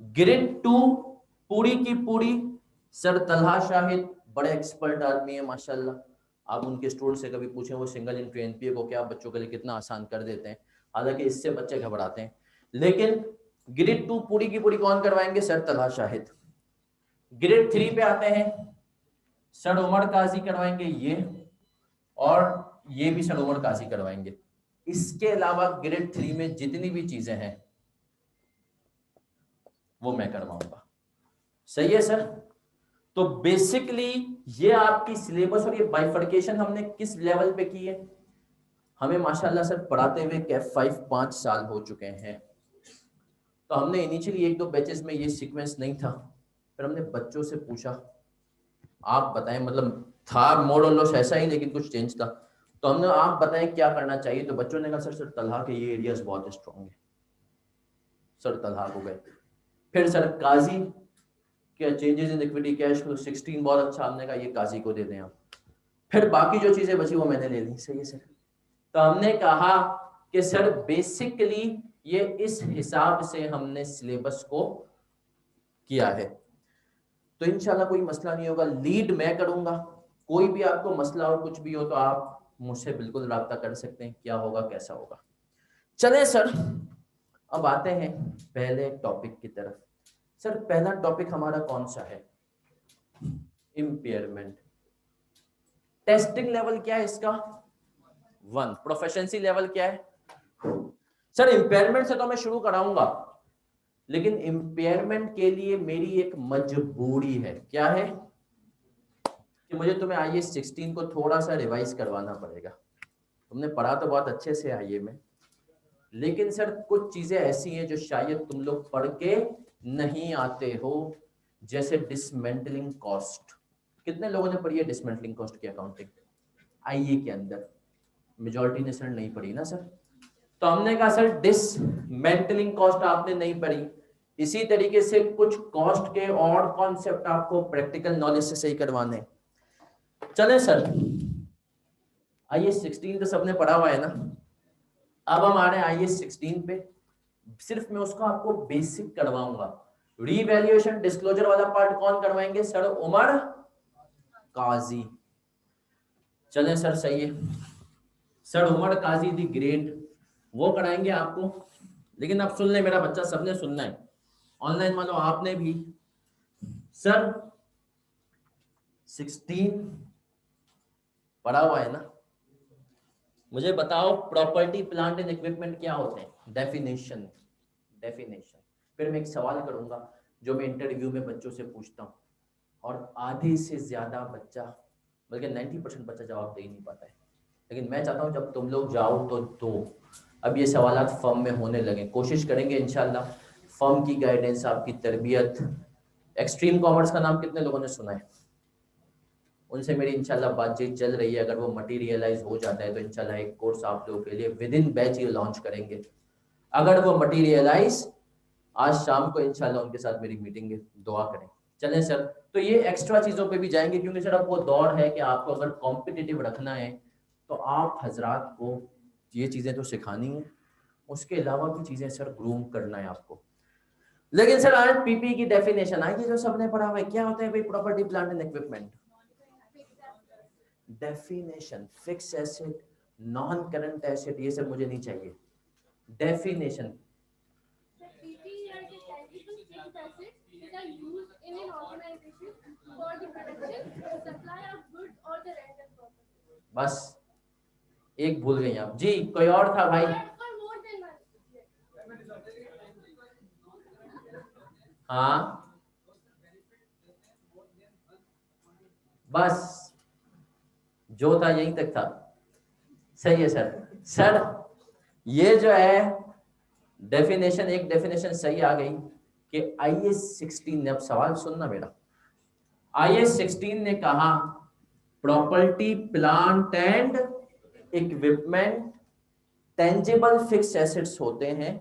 ग्रिड 2 पूरी की पूरी सर तलहा शाहिद, बड़े एक्सपर्ट आदमी है माशाल्लाह। आप उनके स्टूडेंट से कभी पूछें वो सिंगल इंट्री एनपीए को क्या बच्चों के लिए कितना आसान कर देते हैं, हालांकि इससे बच्चे घबराते हैं। लेकिन ग्रिड 2 पूरी की पूरी कौन करवाएंगे, सर तलहा शाहिद। ग्रिड 3 पे आते हैं, सर उमर काजी करवाएंगे ये, और ये भी सर उमर काजी करवाएंगे। इसके अलावा ग्रेड 3 में जितनी भी चीजें हैं वो मैं करवाऊंगा। सही है सर। तो बेसिकली ये आपकी सिलेबस और ये बाइफर्केशन हमने किस लेवल पे की है, हमें माशाल्लाह सर पढ़ाते हुए कैफ 5 5 साल हो चुके हैं। तो हमने इनिशियली 1-2 बैचेस में ये सीक्वेंस नहीं था, फिर हमने बच्चों से पूछा आप बताएं, मतलब था मोर और लेस ऐसा ही लेकिन कुछ चेंज था। तो हमने आप बताएं क्या करना चाहिए, तो बच्चों ने कहा सर तलहा के ये एरियाज बहुत स्ट्रॉन्ग है, सर तलहा को गए। फिर सर काजी क्या changes in equity cash flow 16 बहुत अच्छा, हमने कहा ये काजी को दे दें आप। फिर बाकी जो चीजें बची वो मैंने ले ली। सही है सर। तो हमने कहा कि सर बेसिकली ये इस हिसाब से हमने सिलेबस को किया है, तो इंशाल्लाह कोई मसला नहीं होगा। लीड मैं करूंगा, कोई भी आपको मसला और कुछ भी हो तो आप मुझसे बिल्कुल राब्ता कर सकते हैं, क्या होगा कैसा होगा। चले सर अब आते हैं पहले टॉपिक की तरफ। सर पहला टॉपिक हमारा कौन सा है, इम्पेयरमेंट। टेस्टिंग लेवल क्या है इसका, 1। प्रोफिशिएंसी लेवल क्या है सर, इम्पेयरमेंट से तो मैं शुरू कराऊंगा, लेकिन इम्पेयरमेंट के लिए मेरी एक मजबूरी है। क्या है कि मुझे तुम्हें IAS 16 को थोड़ा सा रिवाइज करवाना पड़ेगा। तुमने पढ़ा तो बहुत अच्छे से IAS में, लेकिन सर कुछ चीजें ऐसी हैं जो शायद तुम लोग पढ़ के नहीं आते हो, जैसे डिसमेंटलिंग कॉस्ट। कितने लोगों ने पढ़ी है डिसमेंटलिंग कॉस्ट की अकाउंटिंग IAS के अंदर? मेजॉरिटी ने सर नहीं पढ़ी ना सर। तो हमने कहा सर डिसमेंटलिंग कॉस्ट आपने नहीं पढ़ी, इसी तरीके से कुछ कॉस्ट के और कॉन्सेप्ट आपको प्रैक्टिकल नॉलेज से सही करवाने। चले सर IAS 16 तो सबने पढ़ा हुआ है ना, अब हम आ रहे हैं IAS 16 पे। सिर्फ मैं उसका आपको बेसिक करवाऊंगा। रीवैल्यूएशन डिस्क्लोजर वाला पार्ट कौन करवाएंगे, सर उमर काजी। चलें सर सही है, sir Umar Qazi the great वो कराएंगे आपको। लेकिन अब सुन ले मेरा बच्चा, सबने सुनना है, ऑनलाइन मान लो आपने भी। सर 16 पढ़ा हुआ है ना, मुझे बताओ प्रॉपर्टी प्लांट एंड इक्विपमेंट क्या होते हैं, डेफिनेशन। फिर मैं एक सवाल करूंगा जो मैं इंटरव्यू में बच्चों से पूछता हूँ, और आधे से ज्यादा बच्चा, बल्कि 90% बच्चा जवाब दे ही नहीं पाता है। लेकिन मैं चाहता हूँ जब तुम लोग जाओ तो दो। अब ये सवाल फर्म में होने लगे, कोशिश करेंगे इंशाल्लाह फर्म की गाइडेंस, आपकी तरबियत। एक्सट्रीम कॉमर्स का नाम कितने लोगों ने सुना है? उनसे मेरी इंशाल्लाह बातचीत चल रही है, अगर वो मटीरियलाइज हो जाता है तो इंशाल्लाह एक कोर्स आप लोगों के लिए with in batch he launch करेंगे। अगर वो मटीरियलाइज, आज शाम को इंशाल्लाह उनके साथ मेरी मीटिंग है, दुआ करें। चलें सर, तो ये एक्स्ट्रा चीज़ों पे भी जाएंगे, क्योंकि सर अब वो दौर है कि आपको अगर कॉम्पिटिटिव रखना है तो आप हजरात को ये चीज़ें तो सिखानी है, उसके अलावा भी चीज़ें सर ग्रूम करना है आपको। लेकिन सर आज पीपी की डेफिनेशन आई, जो सबने पढ़ा हुआ है, क्या होता है भाई property plant and equipment? Definition, fix asset, non current asset, ये सब मुझे नहीं चाहिए। डेफिनेशन बस, एक भूल गई आप जी, कोई और था भाई? हाँ बस, जो था यहीं तक था। सही है सर। सर ये जो है डेफिनेशन, एक डेफिनेशन सही आ गई कि IAS 16 ने, अब सवाल सुनना मेरा, IAS 16 ने कहा property plant and equipment tangible fixed assets होते हैं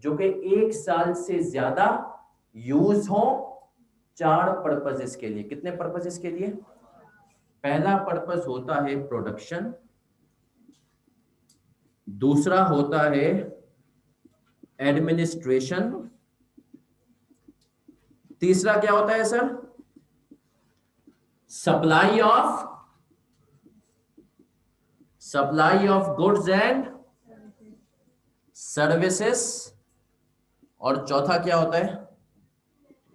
जो कि 1 साल से ज्यादा यूज हो 4 पर्पजेस के लिए। कितने पर्पजेस के लिए? पहला पर्पस होता है प्रोडक्शन, दूसरा होता है एडमिनिस्ट्रेशन, तीसरा क्या होता है sir? Supply of goods and services, और चौथा क्या होता है?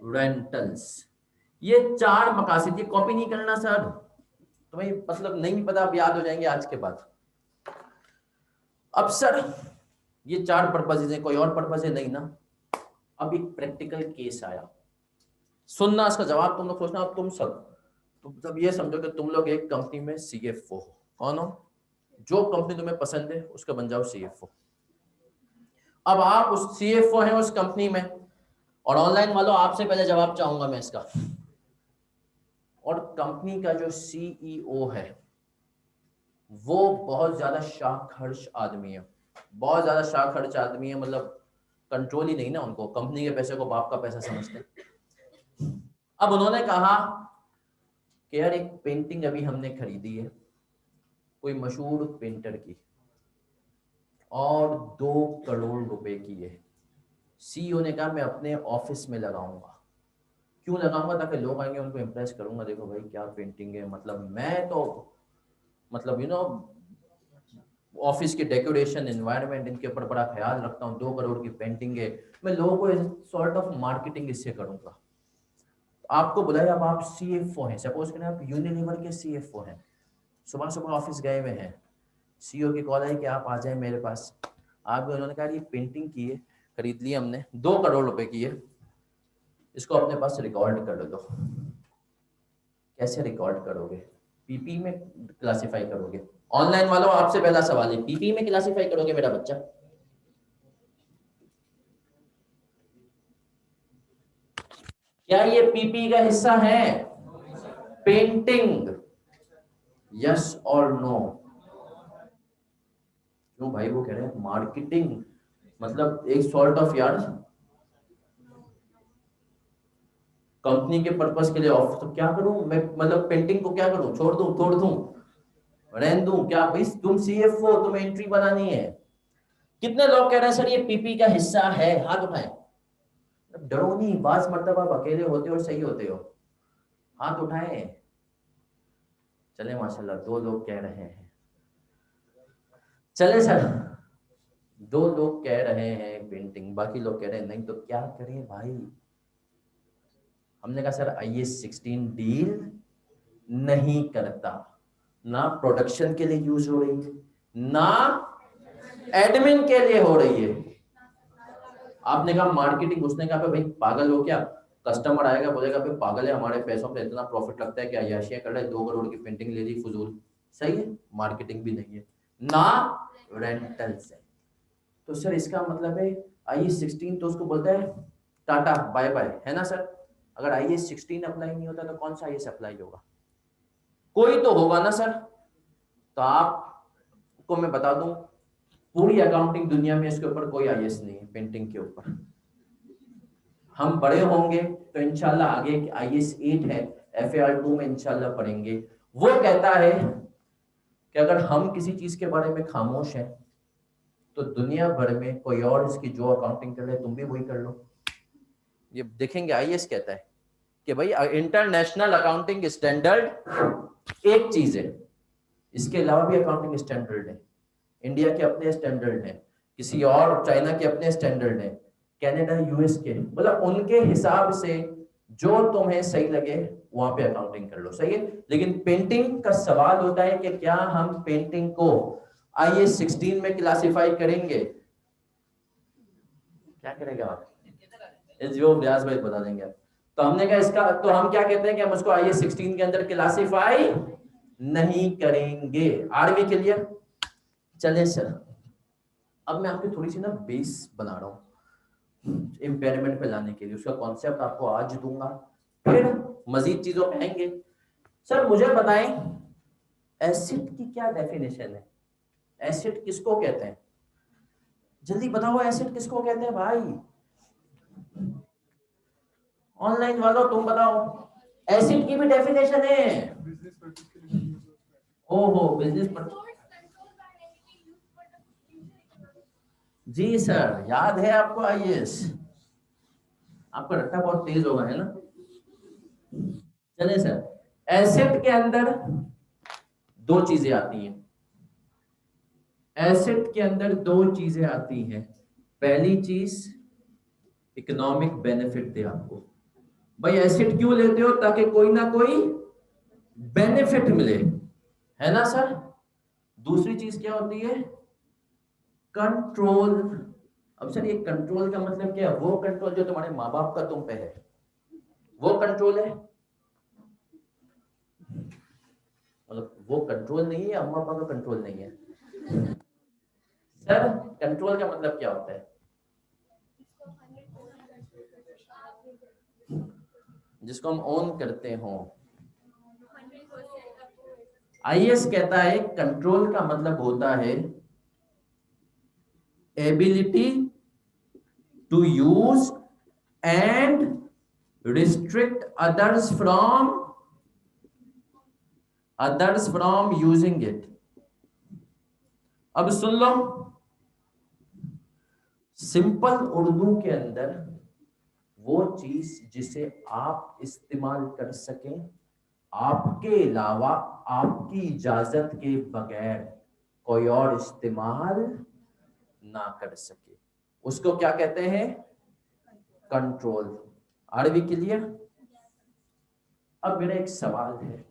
रेंटल्स। ये 4 मकासद। ये कॉपी नहीं करना सर, तुम्हें मतलब नहीं पता, अब याद हो जाएंगे आज के बाद। अब सर ये 4 पर्पसेज हैं, कोई और पर्पस है नहीं ना? अब एक प्रैक्टिकल केस आया, सुनना इसका जवाब तुम लोग सोचना। तुम सब ये समझो कि तुम लोग एक कंपनी में सीएफओ हो। कौन हो? जो कंपनी तुम्हें पसंद है उसका बन जाओ सीएफओ। अब आप उस सीएफओ हैं उस कंपनी में, और ऑनलाइन वालों आपसे पहले जवाब चाहूंगा मैं इसका। और कंपनी का जो सीईओ है वो बहुत ज्यादा शाखर्ष आदमी है, बहुत ज्यादा शाखर्ष आदमी है, मतलब कंट्रोल ही नहीं ना उनको, कंपनी के पैसे को बाप का पैसा समझते हैं। अब उन्होंने कहा कि यार एक पेंटिंग अभी हमने खरीदी है कोई मशहूर पेंटर की, और 2 करोड़ रुपए की है। सीईओ ने कहा मैं अपने ऑफिस में लगाऊंगा। क्यों लगाऊंगा? ताकि लोग आएंगे उनको इम्प्रेस करूंगा, देखो भाई क्या पेंटिंग है, मतलब मैं तो मतलब ऑफिस के डेकोरेशन एनवायरनमेंट इनके ऊपर बड़ा ख्याल रखता हूँ। 2 करोड़ की पेंटिंग है, मैं लोगों को सॉर्ट ऑफ मार्केटिंग इससे करूंगा। आपको बुलाया, अब आप सीएफओ हैं, सपोज करें आप यूनिलीवर के सीएफओ हैं, सुबह सुबह ऑफिस गए हुए हैं, सीईओ की कॉल आई कि आप आ जाए मेरे पास। आप भी, उन्होंने कहा ये पेंटिंग की है, खरीद ली हमने, 2 करोड़ रुपए की है, इसको अपने पास रिकॉर्ड कर दो। कैसे रिकॉर्ड करोगे? पीपी में क्लासिफाई करोगे? ऑनलाइन वालों आपसे पहला सवाल है, पीपी में क्लासिफाई करोगे मेरा बच्चा? क्या ये पीपी का हिस्सा है? पेंटिंग, यस और नो? क्यों भाई? वो कह रहे हैं मार्केटिंग, मतलब एक सॉर्ट ऑफ यार कंपनी के पर्पस के लिए ऑफ, तो क्या करूं मैं? मतलब पेंटिंग को क्या करूं? छोड़ दूं, तोड़ दूं, रहने दूं? क्या भाई तुम सीएफओ, तुम्हें एंट्री बनानी है। कितने लोग कह रहे हैं सर ये पीपी का हिस्सा है? हाथ उठाएं। डरो नहीं, बास मर्तबा आप अकेले होते हो और सही होते हो। हाथ उठाएं। चले माशाल्लाह, 2 लोग कह रहे हैं। चले सर, 2 लोग कह रहे हैं पेंटिंग, बाकी लोग कह रहे हैं नहीं, तो क्या करें भाई? हमने कहा सर IS-16 डील नहीं करता, ना प्रोडक्शन के लिए यूज हो रही है, ना एडमिन के लिए हो रही है। आपने कहा मार्केटिंग, उसने कहा भाई पागल हो क्या? कस्टमर आएगा बोलेगा भाई पागल है, हमारे पैसों पे इतना प्रॉफिट लगता है कि अय्याशियां कर रहे हैं, 2 करोड़ की पेंटिंग ले ली फजूल। सही है, मार्केटिंग भी नहीं है, ना रेंटल्स है। तो सर इसका मतलब है IS-16 तो उसको बोलता है टाटा बाय बाय, है ना सर? अगर IS-16 अप्लाई नहीं होता तो कौन सा IS अप्लाई होगा? कोई तो होगा ना सर। तो आपको मैं बता दूं, पूरी अकाउंटिंग दुनिया में इसके ऊपर कोई IS नहीं है पेंटिंग के ऊपर। हम बड़े होंगे तो इंशाल्लाह आगे IS-8 है, FAR 2 में इंशाल्लाह पढ़ेंगे। वो कहता है कि अगर हम किसी चीज के बारे में खामोश हैं तो दुनिया भर में कोई और इसकी जो अकाउंटिंग कर रहे तुम भी वही कर लो। ये देखेंगे IS कहता है कि भाई इंटरनेशनल अकाउंटिंग स्टैंडर्ड एक चीज है, इसके अलावा भी अकाउंटिंग स्टैंडर्ड है। इंडिया के अपने स्टैंडर्ड हैं, किसी और चाइना के अपने स्टैंडर्ड हैं, कनाडा US के, मतलब उनके हिसाब से जो तुम्हें सही लगे वहां पे अकाउंटिंग कर लो। सही है, लेकिन पेंटिंग का सवाल होता है कि क्या हम पेंटिंग को IS-16 में क्लासिफाई करेंगे? क्या करेगा आप? जो ब्याज भाई बता देंगे आप। तो हमने कहा इसका, तो हम क्या कहते हैं कि हम उसको IS-16 के अंदर क्लासिफाई नहीं करेंगे। आर्मी के लिए चले सर, अब मैं आपकी थोड़ी सी ना बेस बना रहा हूँ इम्पेयरमेंट पे लाने के लिए, उसका कॉन्सेप्ट आपको आज दूंगा, फिर मजीद चीजों पे आएंगे। सर मुझे बताएं एसिड की क्या डेफिनेशन है? एसिड किसको कहते हैं? जल्दी बताओ, एसिड किसको कहते हैं भाई? ऑनलाइन वालों तुम बताओ, एसिड की भी डेफिनेशन है। ओहो, बिजनेस पर। जी सर, याद है आपको आईएएस? आपका रट्टा बहुत तेज होगा, है ना? चलिए सर, एसिड के अंदर दो चीजें आती हैं। एसिड के अंदर दो चीजें आती हैं। पहली चीज, इकोनॉमिक बेनिफिट दे आपको। भाई एसिड क्यों लेते हो? ताकि कोई ना कोई बेनिफिट मिले, है ना सर? दूसरी चीज क्या होती है? कंट्रोल। अब सर, ये कंट्रोल का मतलब क्या है? वो कंट्रोल जो तुम्हारे माँ बाप का तुम पे है, वो कंट्रोल है? मतलब वो कंट्रोल नहीं है, अम्मा पापा का कंट्रोल नहीं है? सर, कंट्रोल का मतलब क्या होता है? जिसको हम ओन करते हो। आईएएस कहता है कंट्रोल का मतलब होता है ability to use and restrict others from using it. अब सुन लो, सिंपल उर्दू के अंदर वो चीज जिसे आप इस्तेमाल कर सकें, आपके अलावा आपकी इजाजत के बगैर कोई और इस्तेमाल ना कर सके, उसको क्या कहते हैं? कंट्रोल। Are we clear? अब मेरा एक सवाल है।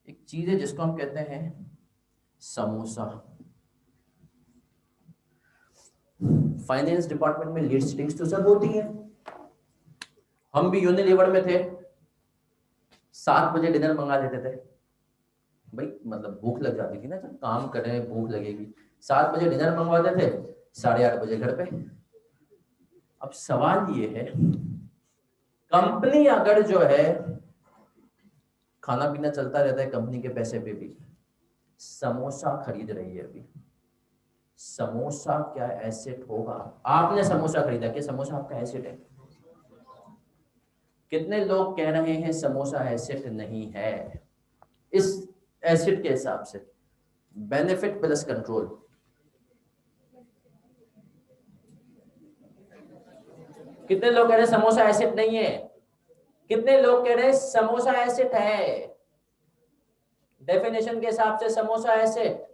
एक चीज है जिसको हम कहते हैं समोसा। फाइनेंस डिपार्टमेंट में लिस्टिंग्स तो सब होती है। हम भी यूनिलीवर में थे, 7 बजे डिनर मंगा लेते थे। भाई मतलब भूख लग जाती थी ना, जब काम कर रहे हैं भूख लगेगी। 7 बजे डिनर मंगवाते थे, 8:30 बजे घर पे। अब सवाल ये है, कंपनी अगर जो है, खाना पीना चलता रहता है कंपनी के पैसे पे भी, समोसा खरीद रही है अभी। समोसा क्या एसेट होगा? आपने समोसा खरीदा, क्या समोसा आपका एसेट है? कितने लोग कह रहे हैं समोसा एसेट नहीं है? इस एसेट के हिसाब से बेनिफिट प्लस कंट्रोल। कितने लोग कह रहे हैं समोसा एसेट नहीं है? कितने लोग कह रहे हैं समोसा एसेट है? डेफिनेशन के हिसाब से समोसा एसेट।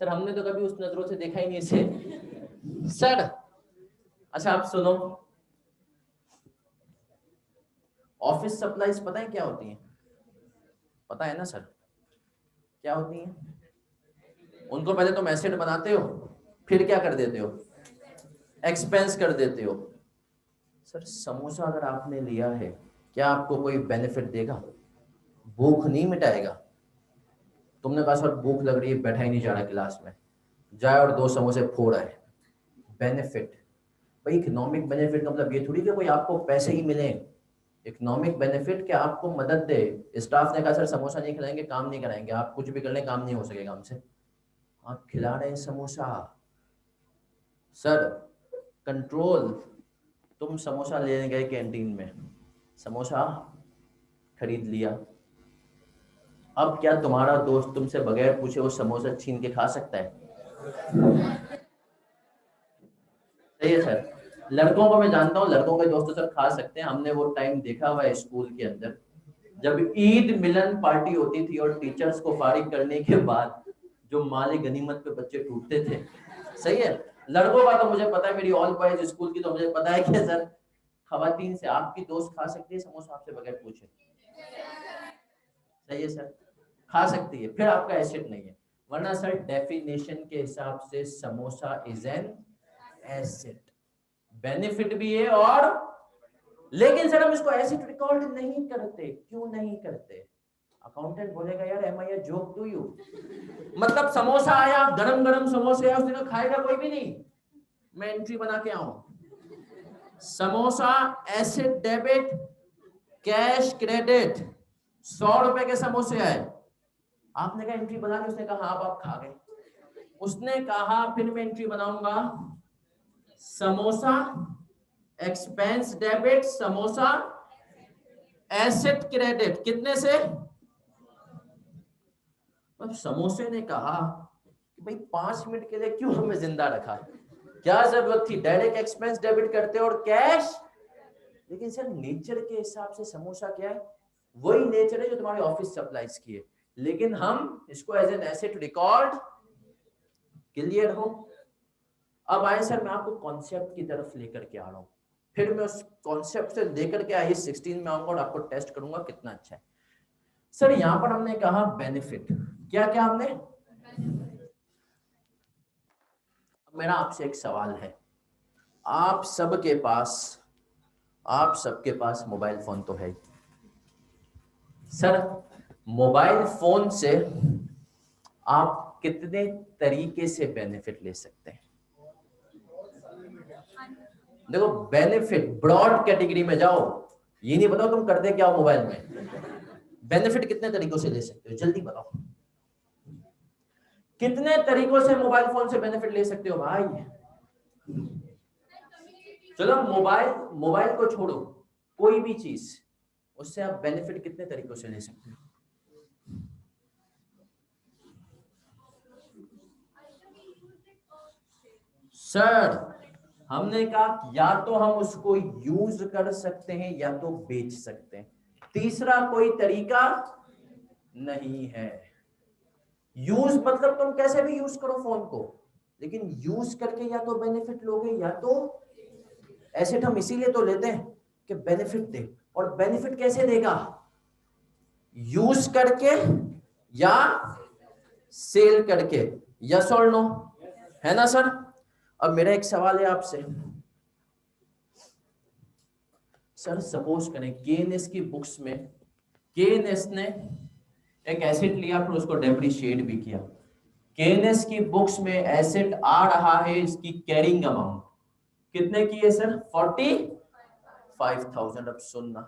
सर हमने तो कभी उस नजरों से देखा ही नहीं इसे। सर अच्छा आप सुनो, ऑफिस सप्लाईज पता है क्या होती हैं? पता है ना सर, क्या होती हैं? उनको पहले तुम एसेट बनाते हो, फिर क्या कर देते हो? एक्सपेंस कर देते हो। सर समोसा अगर आपने लिया है, क्या आपको कोई बेनिफिट देगा? भूख नहीं मिटाएगा। तुमने कहा सर भूख लग रही है, बैठा ही नहीं जा रहा क्लास में, जाए और 2 समोसे फोड़ा है। बेनिफिट। भाई इकोनॉमिक बेनिफिट का मतलब ये थोड़ी कि कोई आपको पैसे ही मिले। इकोनॉमिक बेनिफिट क्या आपको मदद दे। स्टाफ ने कहा सर समोसा नहीं खिलाएंगे, काम नहीं कराएंगे, आप कुछ भी कर लें काम नहीं हो सकेगा हमसे। आप खिला रहे हैं समोसा। Sir control. तुम समोसा लेने गए कैंटीन में, समोसा खरीद लिया। अब क्या तुम्हारा दोस्त तुमसे बगैर पूछे वो समोसा छीन के खा सकता है? सही है सर। लड़कों को मैं जानता हूँ, लड़कों के दोस्त तो सर खा सकते हैं। हमने वो टाइम देखा हुआ है स्कूल के अंदर, जब ईद मिलन पार्टी होती थी और टीचर्स को फारिग करने के बाद जो माले गनीमत पे बच्चे टूटते थे। सही है। लड़कों का तो मुझे पता है, मेरी ऑल बॉयज स्कूल की तो मुझे पता है कि सर खवातीन से आपकी दोस्त खा सकती है समोसा आपसे बगैर पूछे? सही है सर, खा सकती है, फिर आपका एसिड नहीं है। वरना सर डेफिनेशन के हिसाब से samosa is an acid, benefit भी है और, लेकिन सर हम इसको एसिड रिकॉर्ड नहीं करते। क्यों नहीं करते? अकाउंटेंट बोलेगा यार am I joke to you. मतलब समोसा आया, गरम गरम समोसे आया, उस दिन खाएगा कोई भी नहीं, मैं एंट्री बना के आऊं। Samosa acid debit, cash credit, 100 रुपए के समोसे आए, आपने कहा एंट्री बना ली, उसने कहा हाँ, आप खा गए। उसने कहा फिर मैं एंट्री बनाऊंगा, samosa expense debit, samosa asset credit, कितने से? अब समोसे ने कहा कि भाई 5 मिनट के लिए क्यों हमें जिंदा रखा, क्या जरूरत थी, डायरेक्ट एक्सपेंस डेबिट करते और कैश। लेकिन सर नेचर के हिसाब से समोसा क्या है, वही नेचर है जो तुम्हारे ऑफिस सप्लाईज की है, लेकिन हम इसको as an asset record. Clear हो? अब आए सर मैं आपको कॉन्सेप्ट की तरफ लेकर के आ रहा हूं, फिर मैं उस कॉन्सेप्ट से लेकर के आई 16 में आऊंगा और आपको टेस्ट करूंगा कितना अच्छा है। सर यहां पर हमने कहा बेनिफिट, क्या क्या हमने। मेरा आपसे एक सवाल है, आप सबके पास मोबाइल फोन तो है। सर मोबाइल फोन से आप कितने तरीके से बेनिफिट ले सकते हैं? देखो बेनिफिट ब्रॉड कैटेगरी में जाओ, ये नहीं बताओ तुम करते क्या हो मोबाइल में, बेनिफिट कितने तरीकों से ले सकते हो, जल्दी बताओ कितने तरीकों से मोबाइल फोन से बेनिफिट ले सकते हो भाई। चलो मोबाइल को छोड़ो, कोई भी चीज, उससे आप बेनिफिट कितने तरीकों से ले सकते हो? सर हमने कहा या तो हम उसको यूज कर सकते हैं या तो बेच सकते हैं, तीसरा कोई तरीका नहीं है। यूज मतलब तुम कैसे भी यूज करो फोन को, लेकिन यूज करके या तो बेनिफिट लोगे या तो एसेट। हम इसीलिए तो लेते हैं कि बेनिफिट दे, और बेनिफिट कैसे देगा, यूज करके या सेल करके, यस और नो, है ना सर। अब मेरा एक सवाल है आपसे, सर सपोज करें केएनएस की बुक्स में केएनएस ने एक एसेट लिया फिर उसको डेप्रिशिएट भी किया, केएनएस की बुक्स में एसेट आ रहा है इसकी कैरिंग अमाउंट कितने की है सर, 45,000। अब सुनना,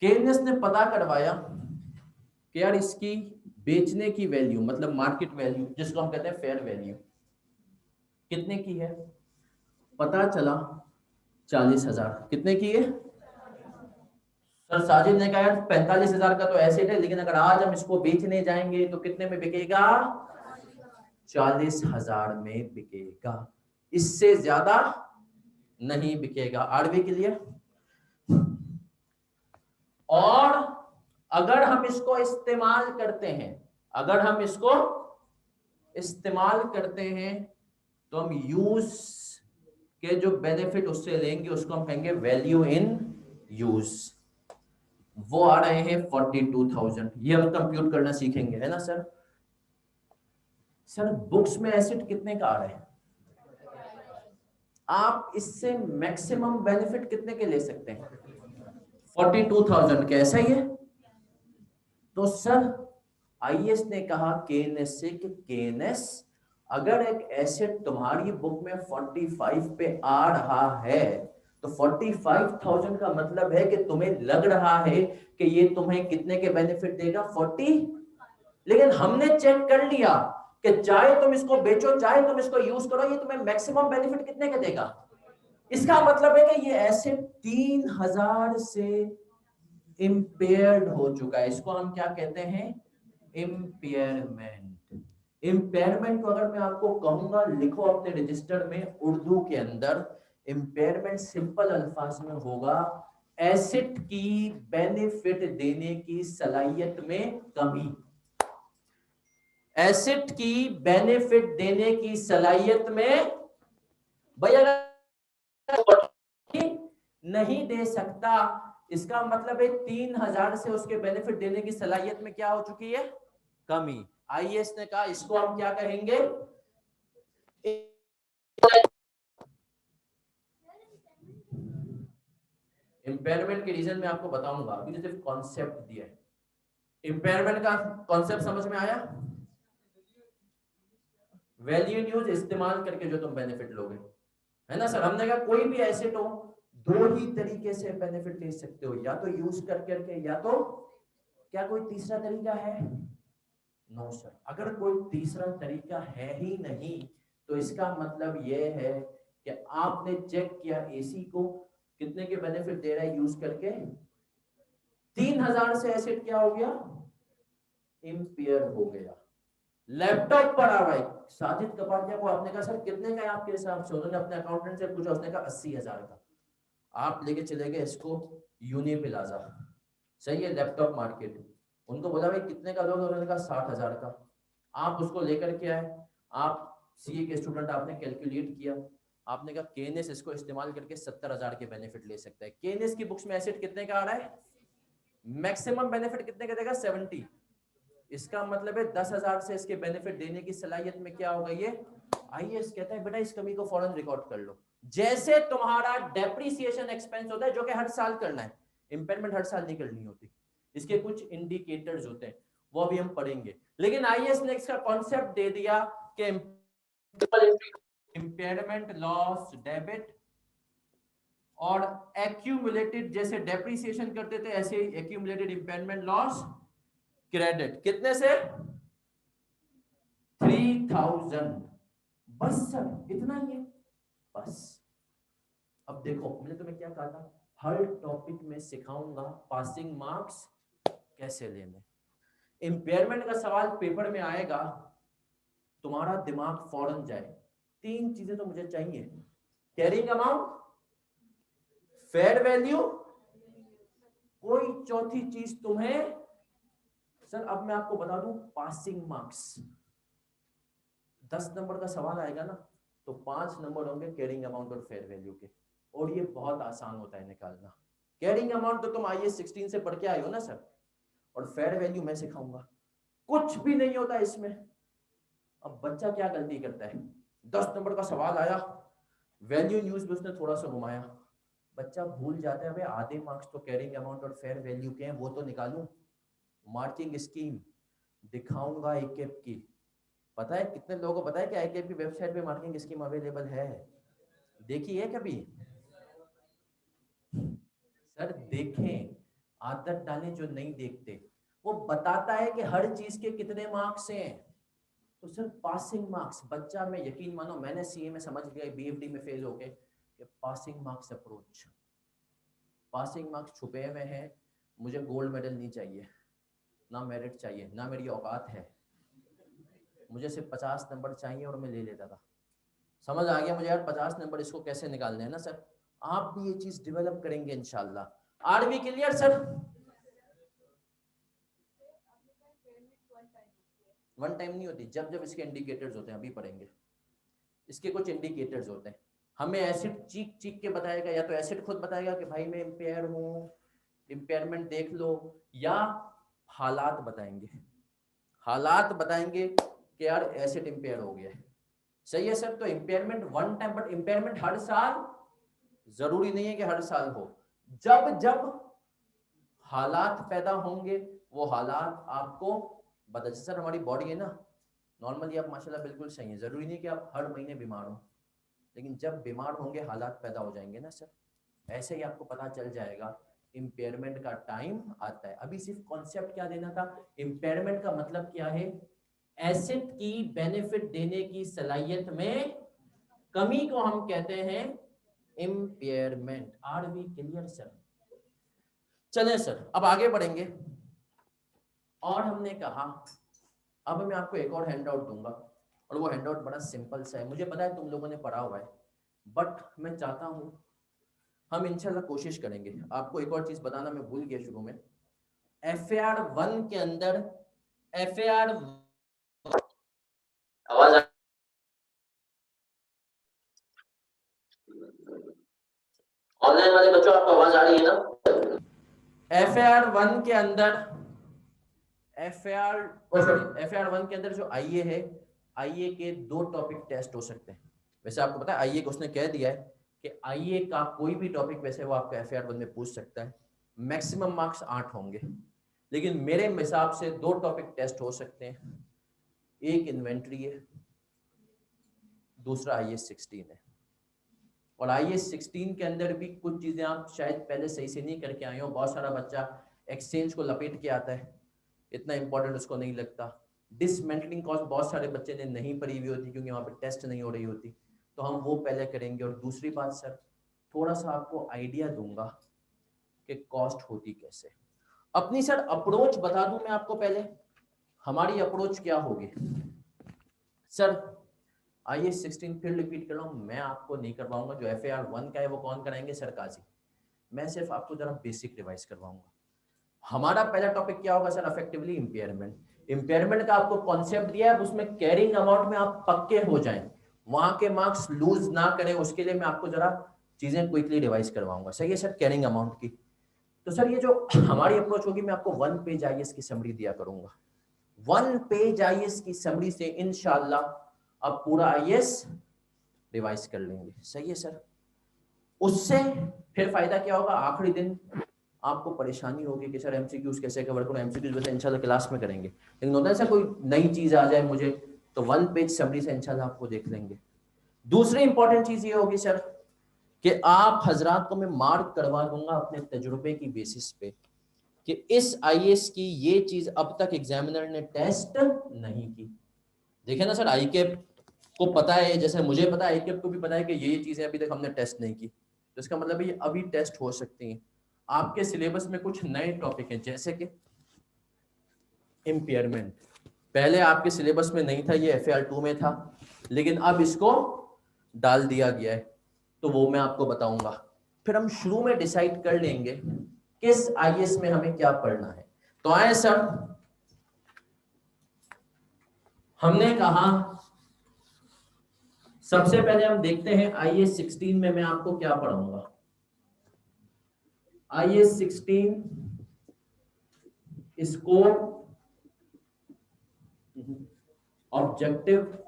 केएनएस ने पता करवाया कि यार इसकी बेचने की वैल्यू मतलब मार्केट वैल्यू जिसको हम कहते हैं फेयर वैल्यू कितने की है, पता चला 40,000। कितने की है सर? साजिद ने कहा यार 45,000 का तो एसेट है, लेकिन अगर आज हम इसको बेचने जाएंगे तो कितने में बिकेगा, 40,000 में बिकेगा, इससे ज्यादा नहीं बिकेगा। आरबी के लिए, और अगर हम इसको इस्तेमाल करते हैं, अगर हम इसको इस्तेमाल करते हैं तो हम यूज के जो बेनिफिट उससे लेंगे उसको हम कहेंगे वैल्यू इन यूज, वो आ रहे हैं 42,000। ये हम कंप्यूट करना सीखेंगे, है ना सर। सर बुक्स में एसेट कितने का आ रहे हैं, आप इससे मैक्सिमम बेनिफिट कितने के ले सकते हैं, 42,000 के, ऐसा ही है। तो सर आईएएस ने कहा केएनएस से कि केएनएस अगर एक एसेट तुम्हारी बुक में 45 पे आ रहा है तो 45,000 का मतलब है कि तुम्हें लग रहा है कि ये तुम्हें कितने के बेनिफिट देगा, 40। लेकिन हमने चेक कर लिया कि चाहे तुम इसको बेचो चाहे तुम इसको यूज करो, ये तुम्हें मैक्सिमम बेनिफिट कितने का देगा। इसका मतलब है कि ये एसेट 3,000 से इम्पेयर्ड हो चुका है। इसको हम क्या कहते हैं, इम्पेयरमेंट। इम्पेयरमेंट को अगर मैं आपको कहूंगा लिखो अपने रजिस्टर में उर्दू के अंदर, इम्पेयरमेंट सिंपल अल्फाज में होगा एसेट की बेनिफिट देने की सलाहियत में कमी। एसेट की बेनिफिट देने की सलाहियत में, भाई अगर नहीं दे सकता इसका मतलब है 3,000 से उसके बेनिफिट देने की सलाहियत में क्या हो चुकी है, कमी। आईएएस ने कहा इसको हम क्या कहेंगे, इंपेयरमेंट के रीजन में आपको बताऊंगा, अभी सिर्फ कॉन्सेप्ट दिया है। इंपेयरमेंट का कॉन्सेप्ट समझ में आया, वैल्यू इन यूज इस्तेमाल करके जो तुम बेनिफिट लोगे, है ना सर। हमने कहा कोई भी एसेट हो दो ही तरीके से बेनिफिट ले सकते हो, या तो यूज कर करके, या तो क्या कोई तीसरा तरीका है? No sir. अगर कोई तीसरा तरीका है ही नहीं तो इसका मतलब यह है कि आपने चेक किया एसी को कितने के बेनिफिट दे रहा है यूज करके, 3000 से एसिड क्या हो गया? इंपेयर हो गया। लैपटॉप पड़ा हुआ है, साजिद कपाटिया को आपने कहा सर कितने का है आपके हिसाब से, उन्होंने अपने अकाउंटेंट से पूछा, उसने कहा 80,000 का। आप लेके चले गए इसको यूनि प्लाजा, सही है, लैपटॉप मार्केट, उनको बोला भाई कितने का लोगे, उन्होंने कहा 60,000 का। आप उसको लेकर के आए, आप सीए के स्टूडेंट, आपने कैलकुलेट किया, आपने कहा केएनएस इसको इस्तेमाल करके 70,000 के बेनिफिट ले सकता है। केएनएस की बुक्स में एसिड कितने का आ रहा है? मैक्सिमम बेनिफिट कितने का देगा? 70। इसका मतलब है 10,000 से इसके बेनिफिट देने की सलाहियत में क्या होगा ये? आईएएस कहता है बेटा इस कमी को फौरन रिकॉर्ड कर लो। जैसे तुम्हारा डेप्रिसिएशन एक्सपेंस होता है जो कि हर साल करना है, इंपेयरमेंट हर साल नहीं करनी होती, इसके कुछ इंडिकेटर्स होते हैं, वो अभी हम पढ़ेंगे। लेकिन आईएएस ने इसका कॉन्सेप्ट दे दिया कि इंपेयरमेंट लॉस डेबिट और एक्यूमुलेटेड, जैसे डेप्रिसिएशन करते थे ऐसे एक्यूमुलेटेड इंपेयरमेंट लॉस क्रेडिट, कितने से? 3000। बस सर इतना ही है बस। अब देखो मैंने तुम्हें क्या कहा था, हर टॉपिक में सिखाऊंगा पासिंग मार्क्स कैसे लेने। इंपेयरमेंट का सवाल पेपर में आएगा, तुम्हारा दिमाग फौरन जाए, तीन चीजें तो मुझे चाहिए, कैरिंग अमाउंट, फेयर वैल्यू, कोई चौथी चीज तुम्हें। सर अब मैं आपको बता दूं, पासिंग मार्क्स 10 नंबर का सवाल आएगा ना, तो 5 नंबर होंगे कैरिंग अमाउंट और फेयर वैल्यू के, और ये बहुत आसान होता है निकालना। कैरिंग अमाउंट तो तुम आईएएस 16 से पढ़ के आए हो ना सर, और फेयर वैल्यू मैं सिखाऊंगा, कुछ भी नहीं होता इसमें। अब बच्चा क्या गलती करता है, 10 नंबर का सवाल आया, वैल्यू न्यूज में उसने थोड़ा सा घुमाया, बच्चा भूल जाता है भाई आधे मार्क्स तो कैरिंग अमाउंट और फेयर वैल्यू के हैं, वो तो निकालूं। मार्किंग स्कीम दिखाऊंगा आईकेप की, पता है कितने लोगों को पता है कि आईकेप की वेबसाइट पे मार्किंग स्कीम अवेलेबल है? देखी है कभी? सर देखें, आदत डालें जो नहीं देखते। वो बताता है कि हर चीज के कितने मार्क्स हैं। तो सर पासिंग मार्क्स, बच्चा में यकीन मानो मैंने सीए में समझ लिया, बीएफडी में फेल हो गए कि passing marks approach, passing marks छुपे हुए हैं, मुझे गोल्ड मेडल नहीं चाहिए, ना मेरिट चाहिए, ना मेरी औकात है, मुझे सिर्फ 50 नंबर चाहिए और मैं ले लेता था। समझ आ गया मुझे यार 50 नंबर इसको कैसे निकालने हैं ना सर। आप भी ये चीज डेवलप करेंगे इंशाल्लाह। Are we clear sir? One time नहीं होती, जब जब इसके इंडिकेटर्स होते हैं, अभी पढ़ेंगे। इसके कुछ इंडिकेटर्स होते हैं, हमें एसिड चीख चीख के बताएगा, या तो एसिड खुद बताएगा कि भाई मैं इंपेयर हूँ, इंपेयरमेंट देख लो, या हालात बताएंगे, हालात बताएंगे कि यार एसिड इंपेयर हो गया है। सही है सर? तो impairment one time, but impairment हर साल जरूरी नहीं है कि हर साल हो, जब जब हालात पैदा होंगे वो हालात आपको बता। सर हमारी बॉडी है ना, नॉर्मली आप माशाल्लाह बिल्कुल सही है, जरूरी नहीं कि आप हर महीने बीमार हो, लेकिन जब बीमार होंगे हालात पैदा हो जाएंगे ना सर, ऐसे ही आपको पता चल जाएगा इम्पेयरमेंट का टाइम आता है। अभी सिर्फ कॉन्सेप्ट क्या देना था, इम्पेयरमेंट का मतलब क्या है, एसेट की बेनिफिट देने की सलाहियत में कमी को हम कहते हैं impairment. Are we clear sir? चलें सर अब आगे बढ़ेंगे, और हमने कहा अब मैं आपको एक और हैंड आउट दूंगा, और वो हैंड आउट बड़ा सिंपल सा है, मुझे पता है तुम लोगों ने पढ़ा हुआ है, बट मैं चाहता हूं हम इंशाल्लाह कोशिश करेंगे। आपको एक और चीज बताना मैं भूल गया शुरू में, FAR 1 के अंदर, FAR आवाज ऑनलाइन वाले बच्चों आपको आवाज आ रही है ना? FAR 1 के अंदर, FAR 1 के अंदर जो आईए है, आईए के 2 टॉपिक टेस्ट हो सकते हैं। वैसे आपको पता है आईए को उसने कह दिया है कि आईए का कोई भी टॉपिक वैसे वो आपका FAR 1 में पूछ सकता है, मैक्सिमम मार्क्स 8 होंगे, लेकिन मेरे हिसाब से 2 टॉपिक टेस्ट हो सकते हैं, एक इन्वेंट्री है, दूसरा IAS 16 है। और IAS 16 के अंदर भी कुछ चीजें आप शायद पहले सही से नहीं करके आए हो। बहुत सारा बच्चा एक्सचेंज को लपेट के आता है, इतना इंपॉर्टेंट उसको नहीं लगता। डिसमेंटलिंग कॉस्ट बहुत सारे बच्चे ने नहीं पढ़ी हुई होती क्योंकि वहाँ पे टेस्ट नहीं हो रही होती, तो हम वो पहले करेंगे। और दूसरी बात सर, थोड़ा सा आपको आइडिया दूंगा कि कॉस्ट होती कैसे। अपनी सर अप्रोच बता दूं मैं आपको पहले, हमारी अप्रोच क्या होगी सर। IAS 16 फिर रिपीट कर रहा हूँ, मैं आपको नहीं करवाऊंगा। जो FAR 1 का है वो कौन कराएंगे? सर काजी। मैं सिर्फ आपको जरा बेसिक रिवाइज करवाऊंगा। हमारा पहला टॉपिक क्या होगा सर? Effectively impairment. इंपेयरमेंट का आपको कॉन्सेप्ट दिया है, उसमें कैरिंग अमाउंट में आप पक्के हो जाएं, वहां के मार्क्स लूज ना करें, उसके लिए मैं आपको जरा चीजें क्विकली रिवाइज करवाऊंगा। सही है सर? कैरिंग अमाउंट की तो सर ये जो हमारी अप्रोच होगी, मैं आपको 1 पेज IAS की समरी दिया करूंगा। 1 पेज IAS की समरी से इंशाल्लाह अब पूरा IAS रिवाइज कर लेंगे। सही है सर? उससे फिर फायदा क्या होगा? आखिरी दिन आपको परेशानी होगी कि सर MCQs कैसे कवर करूं। MCQs वैसे इंशाल्लाह क्लास में करेंगे, लेकिन होता है सर कोई नई चीज आ जाए मुझे, तो 1 पेज समरी से इंशाल्लाह आपको देख लेंगे। दूसरी इंपॉर्टेंट चीज ये होगी सर कि आप हजरात को मैं मार्क करवा दूंगा अपने तजुर्बे की बेसिस पे कि इस IAS की ये चीज अब तक एग्जामिनर ने टेस्ट नहीं की। देखे ना सर, ICAP को पता है, जैसे मुझे पता है, ICAP को भी पता है कि ये चीजें अभी तक हमने टेस्ट नहीं की, तो इसका मतलब ये अभी टेस्ट हो सकती हैं। आपके सिलेबस में कुछ नए टॉपिक हैं, जैसे कि इम्पेयरमेंट। पहले आपके सिलेबस में नहीं था, ये FAR 2 में था, लेकिन अब इसको डाल दिया गया है, तो वो मैं आपको बताऊंगा। फिर हम शुरू में डिसाइड कर लेंगे किस IAS में हमें क्या पढ़ना है। तो आए सर, हमने कहा सबसे पहले हम देखते हैं IAS 16 में मैं आपको क्या पढ़ाऊंगा। IAS 16 scope, objective,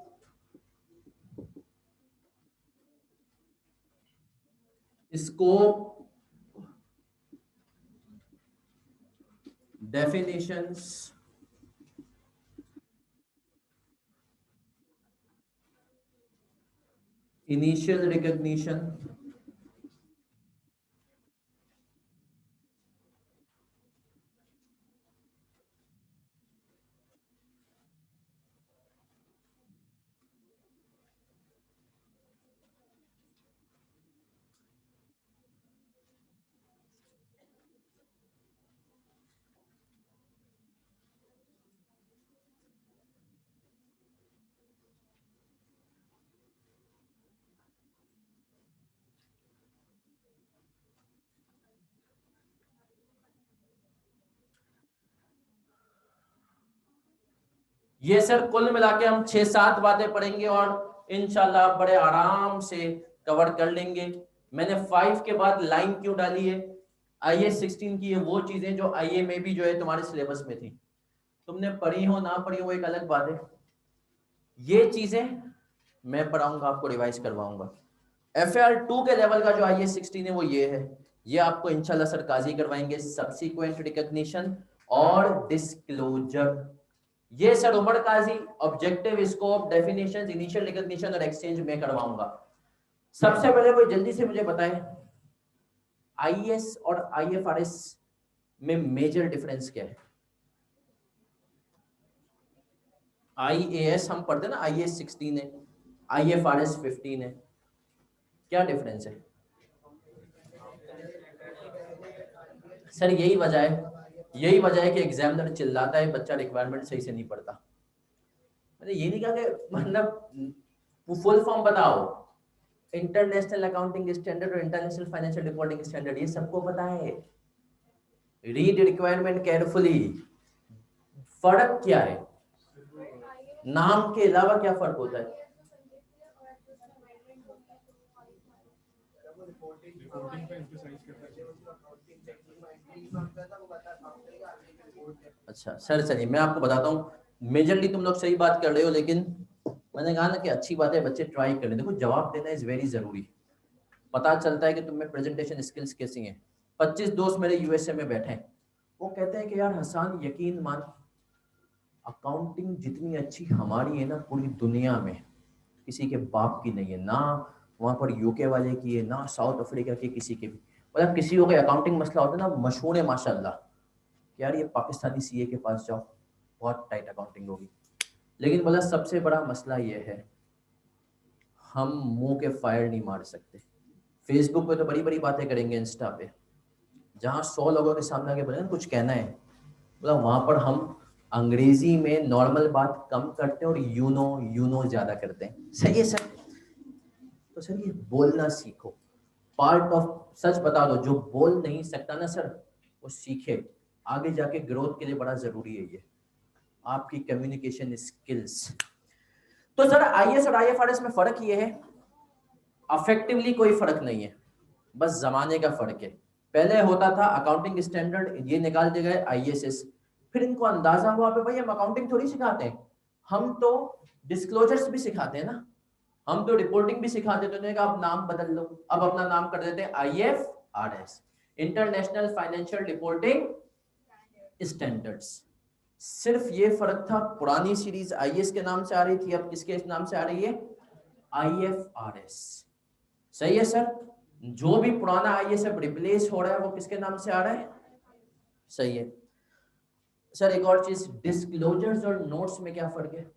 scope, definitions, initial recognition, ये सर कुल मिला के हम 6-7 बातें पढ़ेंगे और इंशाल्लाह बड़े आराम से कवर कर लेंगे। मैंने 5 के बाद लाइन क्यों डाली है? IAS 16 की ये वो चीजें जो IA में भी जो है तुम्हारे सिलेबस में थी, तुमने पढ़ी हो ना पढ़ी हो वो एक अलग बात है। ये चीजें मैं पढ़ाऊंगा, आपको रिवाइज करवाऊंगा। FAR 2 के लेवल का जो IAS 16 है वो ये है। ये आपको इंशाल्लाह सर काजी करवाएंगे, सब्सिक्वेंट रिकॉग्निशन और डिस्क्लोजर। ये sir Umar Qazi objective, scope, definition, initial recognition और एक्सचेंज में करवाऊंगा। सबसे पहले वो जल्दी से मुझे बताएं, IAS और IFRS में मेजर डिफरेंस क्या है? IAS हम पढ़ते ना, IAS 16 है, IFRS 15 है, क्या डिफरेंस है सर? यही वजह है कि एग्जामिनर चिल्लाता है, बच्चा रिक्वायरमेंट सही से नहीं पढ़ता। मैंने ये नहीं कहा कि मतलब फुल फॉर्म बताओ, इंटरनेशनल अकाउंटिंग स्टैंडर्ड और इंटरनेशनल फाइनेंशियल रिपोर्टिंग स्टैंडर्ड ये सबको पता है। Read requirement carefully. फर्क क्या है? नाम के अलावा क्या फर्क होता है? अच्छा सर, चलिए मैं आपको बताता हूँ। मेजरली तुम लोग सही बात कर रहे हो, लेकिन मैंने कहा ना कि अच्छी बात है बच्चे ट्राई करें। देखो जवाब देना इज वेरी जरूरी। पता चलता है कि तुम में प्रेजेंटेशन स्किल्स कैसी हैं। 25 दोस्त मेरे USA में बैठे हैं, वो कहते हैं कि यार हसन यकीन मान, अकाउंटिंग जितनी अच्छी हमारी है ना पूरी दुनिया में किसी के बाप की नहीं है ना। वहां पर यूके वाले की है ना, साउथ अफ्रीका के किसी के भी, मतलब किसी को कोई अकाउंटिंग मसला होता है ना, मशहूर है माशाल्लाह कि यार ये पाकिस्तानी सीए के पास जाओ, बहुत टाइट अकाउंटिंग होगी। लेकिन मतलब सबसे बड़ा मसला ये है, हम मुंह के फायर नहीं मार सकते। फेसबुक पे तो बड़ी बड़ी बातें करेंगे, इंस्टा पे जहाँ 100 लोगों के सामने आके बोले ना कुछ कहना है, मतलब वहां पर हम अंग्रेजी में नॉर्मल बात कम करते हैं और यू नो ज्यादा करते हैं। सही है सर? तो सर ये बोलना सीखो, पार्ट ऑफ, सच बता दो, जो बोल नहीं सकता ना सर वो सीखे, आगे जाके ग्रोथ के लिए बड़ा जरूरी है ये, आपकी कम्युनिकेशन स्किल्स। तो सर आईएएस और आईएफआरएस में फर्क ये है, अफेक्टिवली कोई फर्क नहीं है, बस जमाने का फर्क है। पहले होता था अकाउंटिंग स्टैंडर्ड, ये निकाल दिए गए आईएएस, फिर इनको अंदाजा हुआ पे भाई हम अकाउंटिंग थोड़ी सिखाते हैं, हम तो डिस्क्लोजर्स भी सिखाते हैं ना, हम तो रिपोर्टिंग भी सिखाते थे। उन्होंने कहा आप नाम बदल लो, अब अपना नाम कर देते हैं IFRS, international financial reporting standards. सिर्फ ये फर्क था, पुरानी सीरीज आईएएस के नाम से आ रही थी, अब किसके नाम से आ रही है? आईएफआरएस। सही है सर? जो भी पुराना आईएएस अब रिप्लेस हो रहा है वो किसके नाम से आ रहा है? सही है सर। एक और चीज, डिस्क्लोजर्स और नोट्स में क्या फर्क है?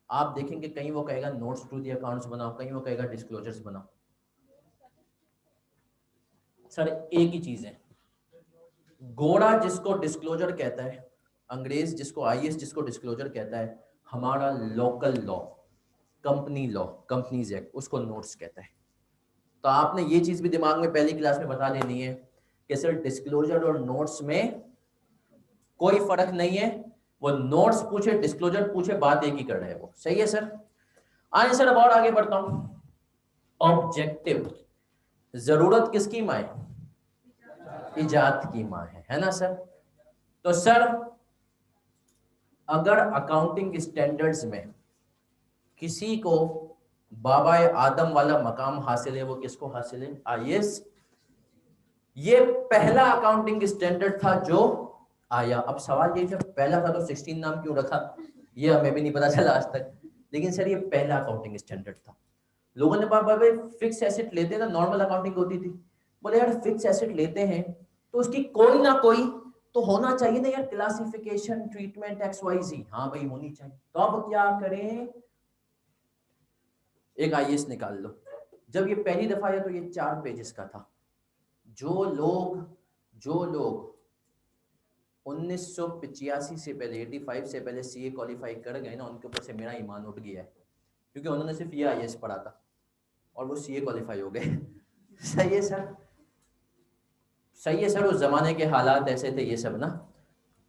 आप देखेंगे कहीं वो कहेगा नोट्स टू दी अकाउंट्स बनाओ, कहीं वो कहेगा डिस्क्लोजर्स बनाओ। सर एक ही चीज है, गोरा जिसको डिस्क्लोजर कहता है, अंग्रेज जिसको आईएएस जिसको डिस्क्लोजर कहता है, हमारा local law, company law, companies act, उसको नोट्स कहता है। तो आपने ये चीज भी दिमाग में पहली क्लास में बता देनी है कि सर डिस्क्लोजर और नोट्स में कोई फर्क नहीं है, वो नोट्स पूछे डिस्क्लोजर पूछे बात एक ही कर रहे हैं वो। सही है सर? आइए सर अब और आगे बढ़ता हूं। ऑब्जेक्टिव, जरूरत किसकी मां है? इजाद की मां है ना सर? तो सर अगर अकाउंटिंग स्टैंडर्ड्स में किसी को बाबा आदम वाला मकाम हासिल है, वो किसको हासिल है? आईएएस। ये पहला अकाउंटिंग स्टैंडर्ड था जो आया। अब सवाल ये, जब पहला था तो 16 नाम क्यों रखा, ये हमें भी नहीं पता चला आज तक। लेकिन सर ये पहला अकाउंटिंग स्टैंडर्ड था। लोगों ने कहा भाई फिक्स एसेट लेते हैं ना, नॉर्मल अकाउंटिंग होती थी, बोले यार फिक्स एसेट लेते हैं तो उसकी कोई ना कोई तो होना चाहिए ना यार, क्लासिफिकेशन, ट्रीटमेंट, एक्स वाई जी, हाँ भाई होनी चाहिए। तो अब क्या करें, एक आईएएस निकाल लो। जब ये पहली दफा आया तो ये 4 पेजेस का था। जो लोग 1985 से पहले, 85 से पहले सीए क्वालिफाई कर गए ना, उनके ऊपर से मेरा ईमान उठ गया है, क्योंकि उन्होंने सिर्फ ये आईएएस पढ़ा था और वो सीए क्वालिफाई हो गए। सही है सर? सही है सर, उस जमाने के हालात ऐसे थे ये सब ना।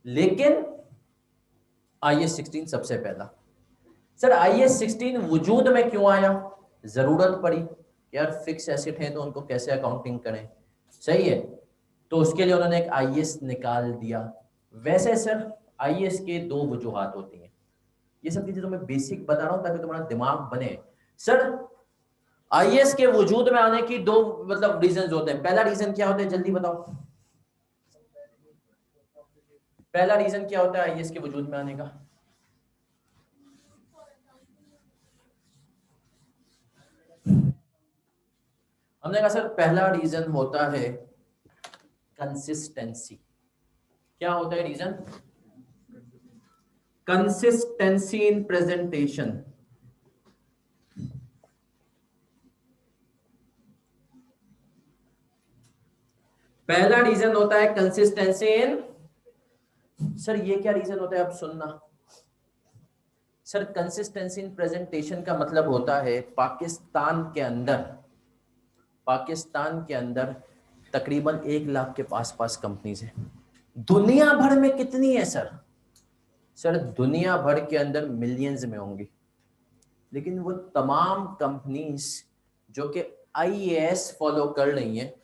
लेकिन आईएएस 16 सबसे पहला। सर आईएएस 16 वजूद में क्यों आया? जरूरत पड़ी यार, फिक्स एसेट है तो उनको कैसे अकाउंटिंग करें। सही है? तो उसके लिए उन्होंने एक आईएएस निकाल दिया। वैसे सर आईएएस के 2 वजूहात होती हैं, ये सब चीजें तो मैं बेसिक बता रहा हूं ताकि तुम्हारा दिमाग बने। सर आईएएस के वजूद में आने की 2 मतलब रीजन होते हैं। पहला रीजन क्या होता है, जल्दी बताओ, पहला रीजन क्या होता है आईएएस के वजूद में आने का? हमने कहा सर पहला रीजन होता है कंसिस्टेंसी। क्या होता है रीजन? Consistency in presentation. पहला रीजन होता है कंसिस्टेंसी इन, सर ये क्या रीजन होता है, अब सुनना। सर कंसिस्टेंसी इन प्रेजेंटेशन का मतलब होता है पाकिस्तान के अंदर तकरीबन 1 लाख के पास कंपनीज है। दुनिया भर में कितनी है सर? सर दुनिया भर के अंदर मिलियंस में होंगी। लेकिन वो तमाम कंपनीज जो कि आईएएस फॉलो कर रही हैं,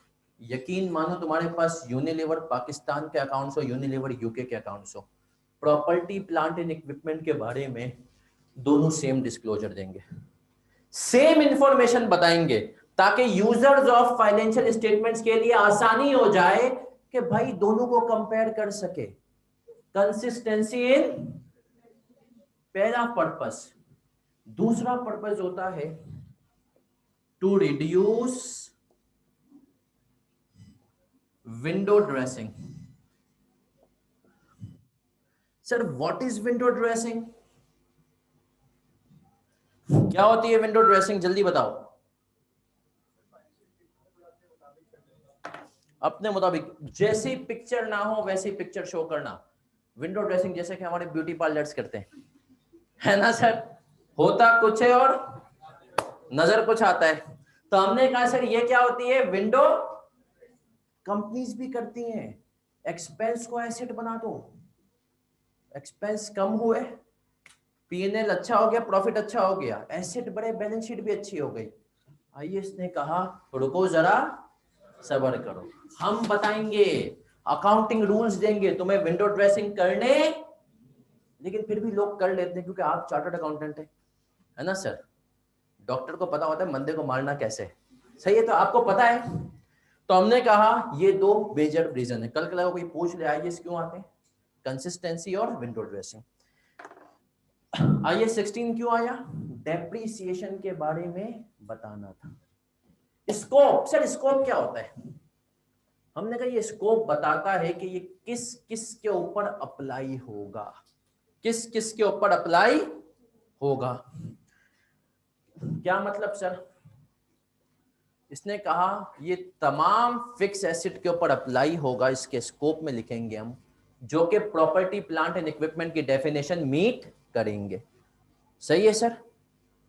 यकीन मानो तुम्हारे पास यूनिलीवर पाकिस्तान के अकाउंट्स हो, यूनिलीवर यूके के अकाउंट्स हो, प्रॉपर्टी प्लांट एंड इक्विपमेंट के बारे में दोनों सेम डिस्क्लोजर देंगे, सेम इंफॉर्मेशन बताएंगे, ताकि यूजर्स ऑफ फाइनेंशियल स्टेटमेंट्स के लिए आसानी हो जाए कि भाई दोनों को कंपेयर कर सके। कंसिस्टेंसी इन, पहला पर्पस दूसरा पर्पस होता है to reduce window dressing. Sir what is window dressing? क्या होती है विंडो ड्रेसिंग, जल्दी बताओ। अपने मुताबिक, जैसी पिक्चर ना हो वैसी पिक्चर शो करना। विंडो ड्रेसिंग जैसे कि हमारे ब्यूटी पार्लर्स करते हैं, है ना सर? होता कुछ है और नजर कुछ आता है। तो हमने कहा सर ये क्या होती है? विंडो कंपनीज भी करती हैं। एक्सपेंस को एसेट बना दो, एक्सपेंस कम हुए, पीएनएल अच्छा हो गया, प्रॉफिट अच्छा हो गया, एसेट बढ़े, बैलेंस शीट भी अच्छी हो गई। आईएएस ने कहा रुको जरा, सब्र करो, हम बताएंगे, अकाउंटिंग रूल्स देंगे तुम्हें विंडो ड्रेसिंग करने। लेकिन फिर भी लोग कर लेते हैं क्योंकि आप चार्टर्ड अकाउंटेंट है ना सर? डॉक्टर को पता होता है मंदे को मारना कैसे, सही है? तो आपको पता है। तो हमने कहा ये दो मेजर रीजन है। कल कोई पूछ ले आईएएस क्यों आते हैं, कंसिस्टेंसी और विंडो ड्रेसिंग। आईएएस 16 क्यों आया? डेप्रीसिएशन के बारे में बताना था। स्कोप, सर स्कोप क्या होता है? हमने कहा ये स्कोप बताता है कि ये किस किस के ऊपर अप्लाई होगा, किस किस के ऊपर अप्लाई होगा। क्या मतलब सर? इसने कहा ये तमाम फिक्स एसेट के ऊपर अप्लाई होगा, इसके स्कोप में लिखेंगे हम, जो कि प्रॉपर्टी प्लांट एंड इक्विपमेंट की डेफिनेशन मीट करेंगे। सही है सर?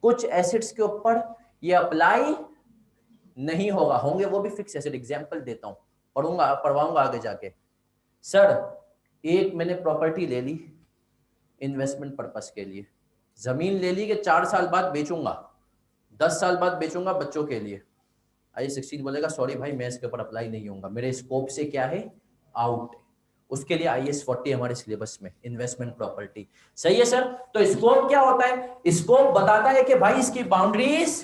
कुछ एसेट्स के ऊपर ये अप्लाई नहीं होगा, होंगे वो भी फिक्स एसेट। एग्जांपल देता हूं, पढ़वाऊंगा आगे जाके। सर एक मैंने प्रॉपर्टी ले ली इन्वेस्टमेंट पर्पस के लिए, जमीन ले ली कि 4 साल बाद बेचूंगा, 10 साल बाद बेचूंगा बच्चों के लिए। आई 16 बोलेगा सॉरी भाई मैं इसके ऊपर अप्लाई नहीं होऊंगा, मेरे स्कोप से क्या है, आउट है। उसके लिए आईएएस 40 हमारे सिलेबस में, इन्वेस्टमेंट प्रॉपर्टी। सही है सर? तो स्कोप क्या होता है? स्कोप बताता है कि भाई इसकी बाउंड्रीज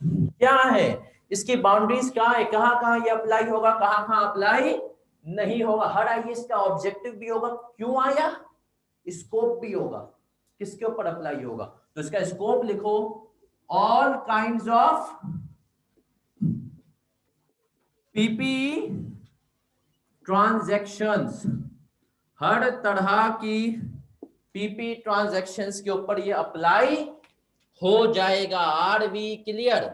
क्या है, इसकी बाउंड्रीज कहां है, कहां कहां ये अप्लाई होगा, कहां कहां अप्लाई नहीं होगा। हर आईएएस का ऑब्जेक्टिव भी होगा क्यों आया, स्कोप भी होगा किसके ऊपर अप्लाई होगा। तो इसका स्कोप लिखो, all kinds of PP transactions, हर तरह की पीपी ट्रांजैक्शंस के ऊपर ये अप्लाई हो जाएगा। Are we clear?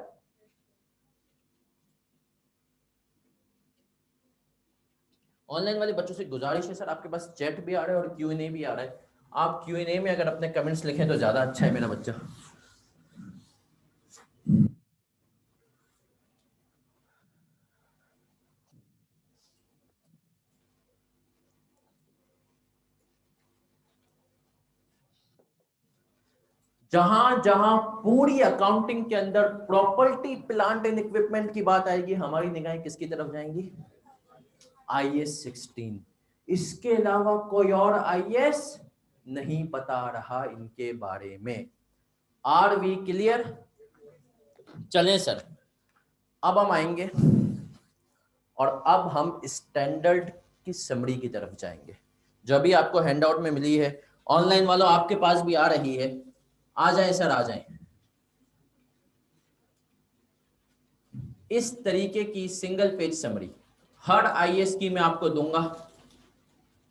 ऑनलाइन वाले बच्चों से गुजारिश है सर, आपके पास चैट भी आ रहा है और क्यूएनए भी आ रहा है, आप क्यूएनए में अगर अपने कमेंट्स लिखें तो ज्यादा अच्छा है मेरा बच्चा। जहां जहां पूरी अकाउंटिंग के अंदर प्रॉपर्टी प्लांट एंड इक्विपमेंट की बात आएगी, हमारी निगाहें किसकी तरफ जाएंगी? आईएएस 16। इसके अलावा कोई और आईएएस नहीं बता रहा इनके बारे में। Are we clear? चलें सर, अब हम आएंगे और अब हम स्टैंडर्ड की समरी की तरफ जाएंगे, जो अभी आपको हैंडआउट में मिली है। ऑनलाइन वालों आपके पास भी आ रही है, आ जाएं सर आ जाएं। इस तरीके की सिंगल पेज समरी हर आईएएस की मैं आपको दूंगा,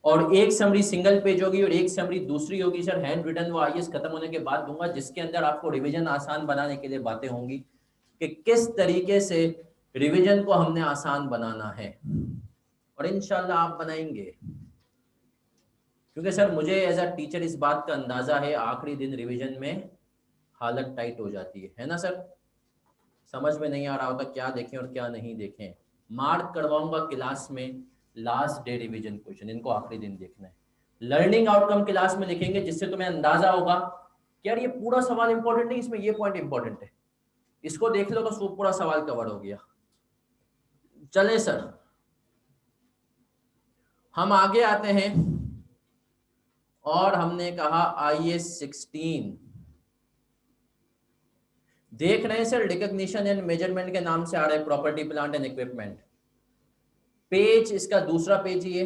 और एक समरी सिंगल पेज होगी और एक समरी दूसरी होगी सर हैंड रिटन, वो आईएएस खत्म होने के बाद दूंगा, जिसके अंदर आपको रिवीजन आसान बनाने के लिए बातें होंगी कि किस तरीके से रिवीजन को हमने आसान बनाना है, और इंशाल्लाह आप बनाएंगे। क्योंकि सर मुझे एज अ टीचर इस बात का अंदाजा है, आखिरी दिन रिवीजन में हालत टाइट हो जाती है ना सर? समझ में नहीं आ रहा होता क्या देखें और क्या नहीं देखें। मार्क करवाऊंगा क्लास में, लास्ट डे रिवीजन क्वेश्चन, इनको आखिरी दिन देखना है। लर्निंग आउटकम क्लास में लिखेंगे, जिससे तुम्हें अंदाजा होगा कि यार ये पूरा सवाल इंपॉर्टेंट नहीं, इसमें ये पॉइंट इंपॉर्टेंट है, इसको देख लो तो पूरा सवाल कवर हो गया। चले सर, हम आगे आते हैं और हमने कहा आईएएस 16 देख रहे हैं सर, रिकॉग्निशन एंड मेजरमेंट के नाम से आ रहा है property plant and equipment. Page इसका दूसरा पेज ही है,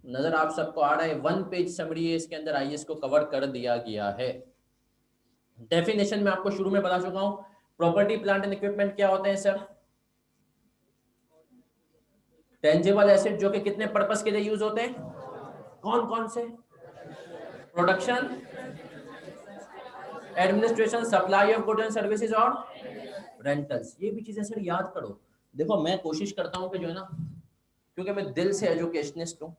नजर आप सबको आ रहा है, 1 पेज समरी है, इसके अंदर आईएएस को कवर कर दिया गया है। डेफिनेशन में आपको शुरू में बता चुका हूं। प्रॉपर्टी प्लांट एंड इक्विपमेंट क्या होते हैं सर? टेंजिबल एसेट जो कि कितने पर्पस के लिए यूज होते हैं? कौन कौन से? Production, administration, supply of goods and services और रेंटल्स। ये भी चीजें सर याद करो। देखो मैं कोशिश करता हूं कि जो है ना, क्योंकि मैं दिल से एजुकेशनिस्ट हूँ,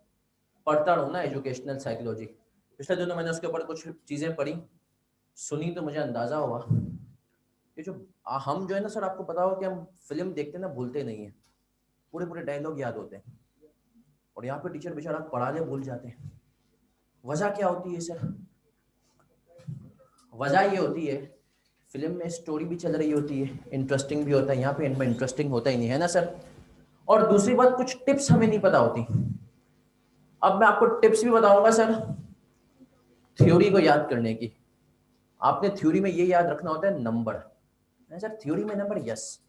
पढ़ता रहूँ ना एजुकेशनल साइकोलॉजी। पिछले दिनों मैंने उसके ऊपर कुछ चीजें पढ़ी, सुनी, तो मुझे अंदाजा हुआ कि जो हम जो है ना सर, आपको पता होगा कि हम फिल्म देखते ना भूलते नहीं है, पूरे पूरे डायलॉग याद होते हैं, और यहाँ पे टीचर बेचारा पढ़ाने भूल जाते हैं। वजह क्या होती है सर? वजह ये होती है, फिल्म में स्टोरी भी चल रही होती है, इंटरेस्टिंग भी होता है, यहाँ पे इनमें इंटरेस्टिंग होता ही नहीं है ना सर। और दूसरी बात, कुछ टिप्स हमें नहीं पता होती। अब मैं आपको टिप्स भी बताऊंगा सर थ्योरी को याद करने की। आपने थ्योरी में ये याद रखना होता है नंबर। सर थ्योरी में नंबर, यस।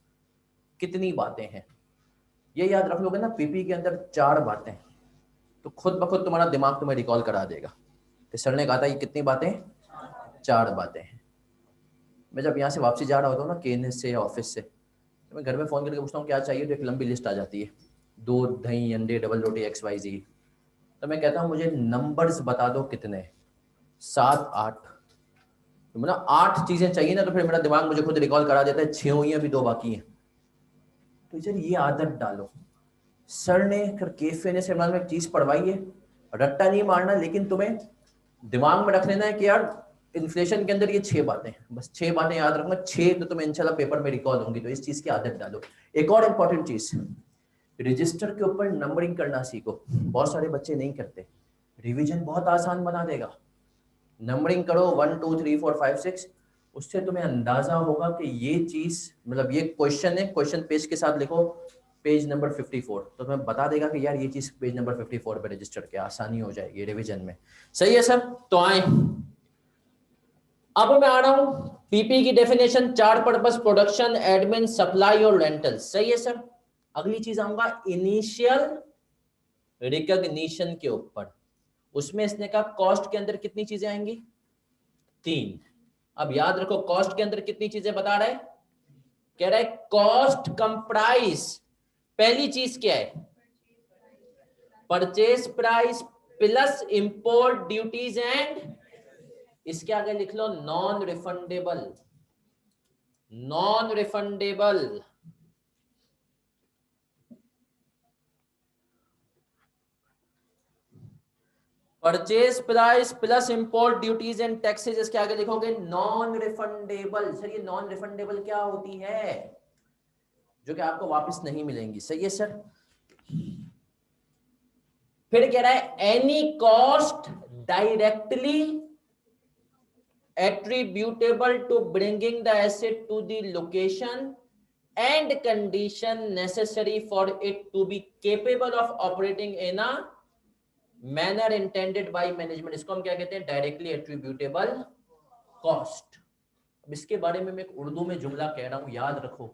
कितनी बातें हैं ये याद रख लोगे ना, पीपी के अंदर 4 बातें, तो खुद ब खुद तुम्हारा दिमाग तुम्हें रिकॉल करा देगा कि सर ने कहा था ये कितनी बातें, 4 बातें हैं। मैं जब यहाँ से वापसी जा रहा होता हूँ ना केएनएस से या ऑफिस से, तो मैं घर में फोन करके पूछता हूँ क्या चाहिए, तो एक लंबी लिस्ट आ जाती है, दूध, दही, अंडे, डबल रोटी, XYZ। तो मैं कहता हूँ मुझे नंबर्स बता दो कितने, 7 8। तो मतलब 8 चीजें चाहिए ना, तो फिर मेरा दिमाग मुझे खुद रिकॉल करा देता है 6 हुई हैं, अभी 2 बाकी हैं। तो सर ये आदत डालो। सर ने फिर कैफे ने सेमिनार में एक चीज पढ़वाई है, रट्टा नहीं मारना, लेकिन तुम्हें दिमाग में रख लेना है कि यार इन्फ्लेशन के अंदर ये 6 बातें, बस 6 बातें याद रखना, 6 तो तुम्हें इंशाल्लाह पेपर में रिकॉल होंगी। तो इस चीज की आदत डालो। एक और इंपॉर्टेंट चीज, रजिस्टर के ऊपर नंबरिंग करना सीखो। बहुत सारे बच्चे नहीं करते, रिवीजन बहुत आसान बना देगा। नंबरिंग करो 1 2 3 4 5 6, उससे तुम्हें अंदाजा होगा कि ये चीज, मतलब ये क्वेश्चन है, क्वेश्चन पेज के साथ लिखो पेज नंबर 54, तो तुम्हें बता देगा कि यार ये चीज पेज नंबर 54 पे रजिस्टर किया, आसानी हो जाएगी रिवीजन में। सही है सर? तो आए, अब मैं आ रहा हूं पीपी की definition, 4 purpose, production, admin, supply और रेंटल। सही है सर? अगली चीज आऊंगा इनिशियल रिकॉग्निशन के ऊपर। उसमें इसने कहा कॉस्ट के अंदर कितनी चीजें आएंगी? 3। अब याद रखो कॉस्ट के अंदर कितनी चीजें बता रहा है? कह रहा है कॉस्ट कंप्राइज, पहली चीज क्या है? Purchase price plus import duties and, इसके आगे लिख लो non refundable. Non refundable purchase price plus import duties and taxes, इसके आगे लिखोगे नॉन रिफंडेबल। सर ये नॉन रिफंडेबल क्या होती है? जो कि आपको वापस नहीं मिलेंगी। सही है सर? फिर कह रहा है any cost directly attributable to bringing the asset to the location and condition necessary for it to be capable of operating in a manner intended by management, इसको हम क्या कहते हैं? Directly attributable cost. अब इसके बारे में मैं एक उर्दू में जुमला कह रहा हूं, याद रखो,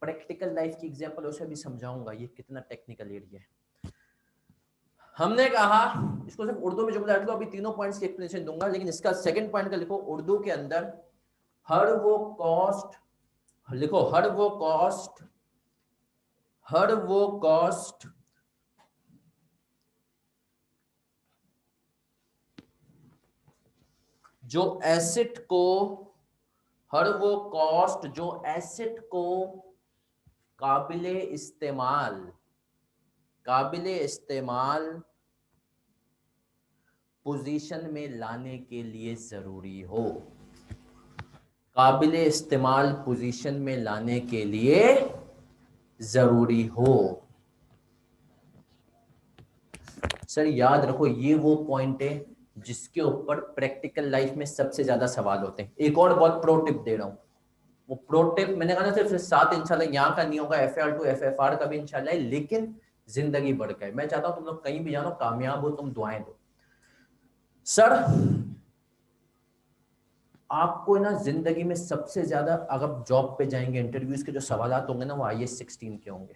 प्रैक्टिकल लाइफ की एग्जांपल उसे भी समझाऊंगा ये कितना टेक्निकल एरिया है। हमने कहा, इसको सिर्फ उर्दू में जुमला रख लो, अभी तीनों पॉइंट्स की एक्सप्लेनेशन दूंगा, लेकिन इसका सेकंड पॉइंट का लिखो उर्दू के अंदर, हर वो कॉस्ट, लिखो हर वो कॉस्ट, हर वो कॉस्ट जो एसेट को, हर वो कॉस्ट जो एसेट को काबिले इस्तेमाल, काबिले इस्तेमाल पोजीशन में लाने के लिए जरूरी हो, काबिले इस्तेमाल पोजीशन में लाने के लिए जरूरी हो। सर याद रखो ये वो पॉइंट है जिसके ऊपर प्रैक्टिकल लाइफ में सबसे ज्यादा सवाल होते हैं। एक और बहुत प्रो टिप दे रहा हूं, वो प्रो टिप मैंने कहा ना सिर्फ 7 इंशाल्लाह यहाँ का नहीं होगा, FAR टू FFR का भी इंशाल्लाह है, लेकिन जिंदगी बढ़ गए। मैं चाहता हूं तुम लोग कहीं भी जानो कामयाब हो, तुम दुआएं दो। सर आपको ना जिंदगी में सबसे ज्यादा, अगर जॉब पे जाएंगे इंटरव्यूज के जो सवाल होंगे ना, वो IAS 16 के होंगे,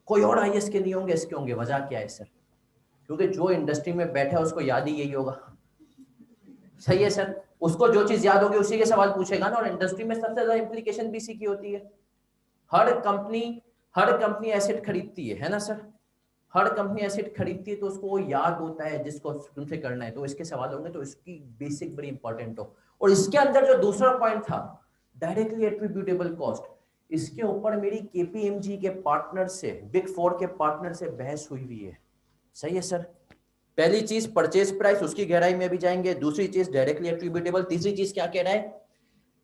कोई और IAS के नहीं होंगे। इसके होंगे, वजह क्या है सर? क्योंकि जो इंडस्ट्री में बैठा है उसको याद ही यही होगा। सही है सर, उसको जो चीज याद होगी उसी के सवाल पूछेगा ना, और इंडस्ट्री में सबसे ज्यादा इंप्लीकेशन भी इसी की होती है। हर कंपनी एसेट खरीदती है ना सर, हर कंपनी एसेट खरीदती है तो उसको वो याद होता है जिसको तुमसे करना है, तो इसके सवाल होंगे तो इसकी बेसिक बड़ी इंपॉर्टेंट हो। और इसके अंदर जो दूसरा पॉइंट था डायरेक्टली एट्रीब्यूटेबल कॉस्ट, इसके ऊपर मेरी केपीएमजी के पार्टनर से, बिग फोर के पार्टनर से बहस हुई हुई है। सही है सर, पहली चीज परचेज प्राइस, उसकी गहराई में भी जाएंगे। दूसरी चीज डायरेक्टली एट्रीब्यूटेबल। तीसरी चीज क्या कह रहा है,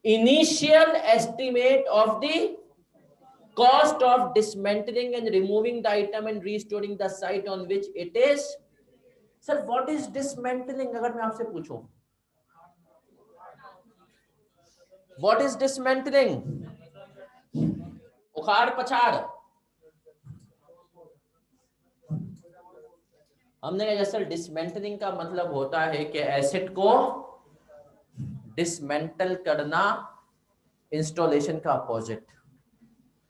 initial estimate of the cost of dismantling and removing the item and restoring the site on which it is। sir what is dismantling, अगर मैं आपसे पूछूं what is dismantling, उखाड़ पछाड़। हमने कहा सर डिसमेंटलिंग का मतलब होता है कि एसेट को डिसमेंटल करना, इंस्टॉलेशन का अपोजिट,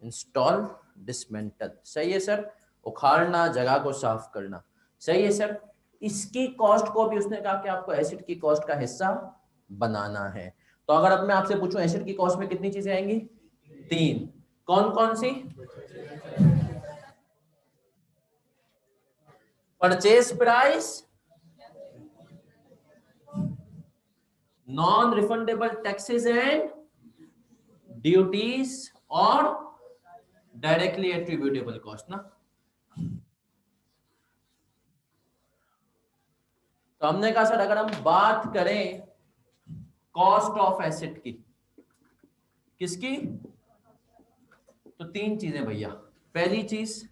इंस्टॉल डिसमेंटल। सही है सर, उखाड़ना, जगह को साफ करना। सही है सर, इसकी कॉस्ट को भी उसने कहा कि आपको एसिड की कॉस्ट का हिस्सा बनाना है। तो अगर अब मैं आपसे पूछूं एसिड की कॉस्ट में कितनी चीजें आएंगी, 3। कौन कौन सी, purchase price, non refundable taxes and duties, और डायरेक्टली एट्रीब्यूटेबल कॉस्ट ना। तो हमने कहा सर अगर हम बात करें कॉस्ट ऑफ एसेट की, किसकी, तो 3 चीजें भैया। पहली चीज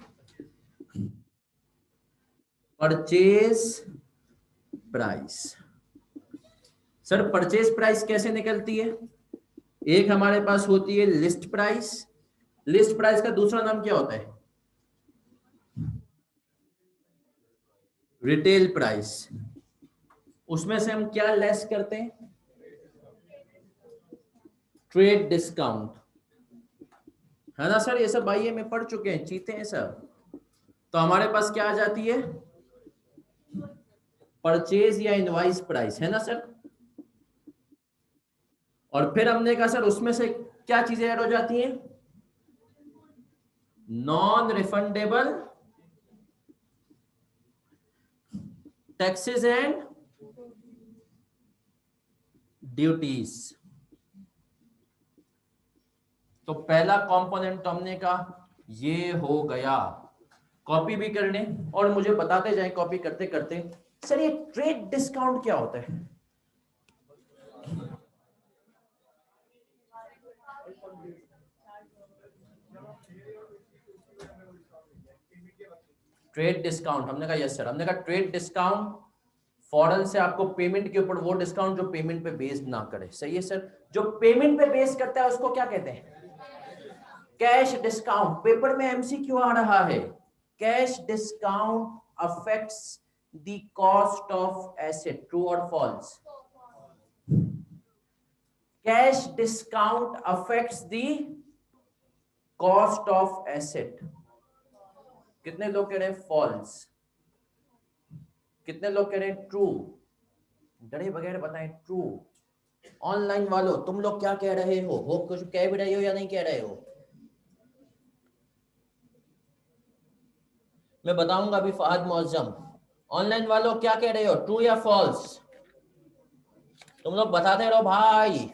purchase price. Sir purchase price कैसे निकलती है, एक हमारे पास होती है लिस्ट प्राइस, लिस्ट प्राइस का दूसरा नाम क्या होता है, रिटेल प्राइस। उसमें से हम क्या लेस करते हैं, ट्रेड डिस्काउंट, है ना सर, ये सब आइए में पढ़ चुके हैं, चीते हैं सब। तो हमारे पास क्या आ जाती है, परचेज या इनवाइस प्राइस, है ना सर। और फिर हमने कहा सर उसमें से क्या चीजें ऐड हो जाती हैं, non refundable taxes and duties. तो पहला कंपोनेंट तो हमने कहा ये हो गया, कॉपी भी कर लें और मुझे बताते जाएं कॉपी करते करते। सर ये ट्रेड डिस्काउंट क्या होता है, ट्रेड डिस्काउंट, हमने कहा यस सर, हमने कहा ट्रेड डिस्काउंट फॉरन से आपको पेमेंट के ऊपर वो डिस्काउंट जो पेमेंट पे बेस ना करे। सही है सर, जो पेमेंट पे बेस करता है उसको क्या कहते हैं, कैश डिस्काउंट। पेपर में एमसीक्यू आ रहा है, cash discount affects the cost of asset, true और false, cash discount affects the cost of asset. कितने लोग कह रहे हैं फॉल्स, कितने लोग कह रहे हैं ट्रू, डरे बगैर बताएं ट्रू। ऑनलाइन वालों तुम लोग क्या कह रहे हो कुछ कह भी रहे हो या नहीं कह रहे हो, मैं बताऊंगा अभी फहद मुअज्जम। ऑनलाइन वालों क्या कह रहे हो, ट्रू या फॉल्स, तुम लोग बताते रहो भाई।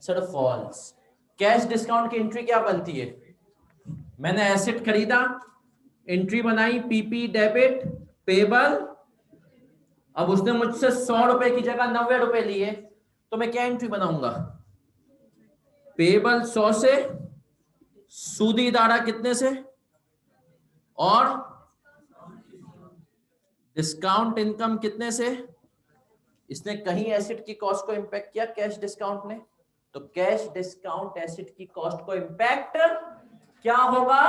Sir false. कैश डिस्काउंट की एंट्री क्या बनती है, मैंने एसेट खरीदा, एंट्री बनाई पीपी डेबिट पेबल, अब उसने मुझसे 100 रुपए की जगह 90 रुपए लिए, तो मैं क्या एंट्री बनाऊंगा, पेबल 100 से, सूदी इदारा कितने से, और डिस्काउंट इनकम कितने से। इसने कहीं एसेट की कॉस्ट को इंपैक्ट किया कैश डिस्काउंट ने, तो कैश डिस्काउंट एसेट की कॉस्ट को इंपैक्ट क्या होगा,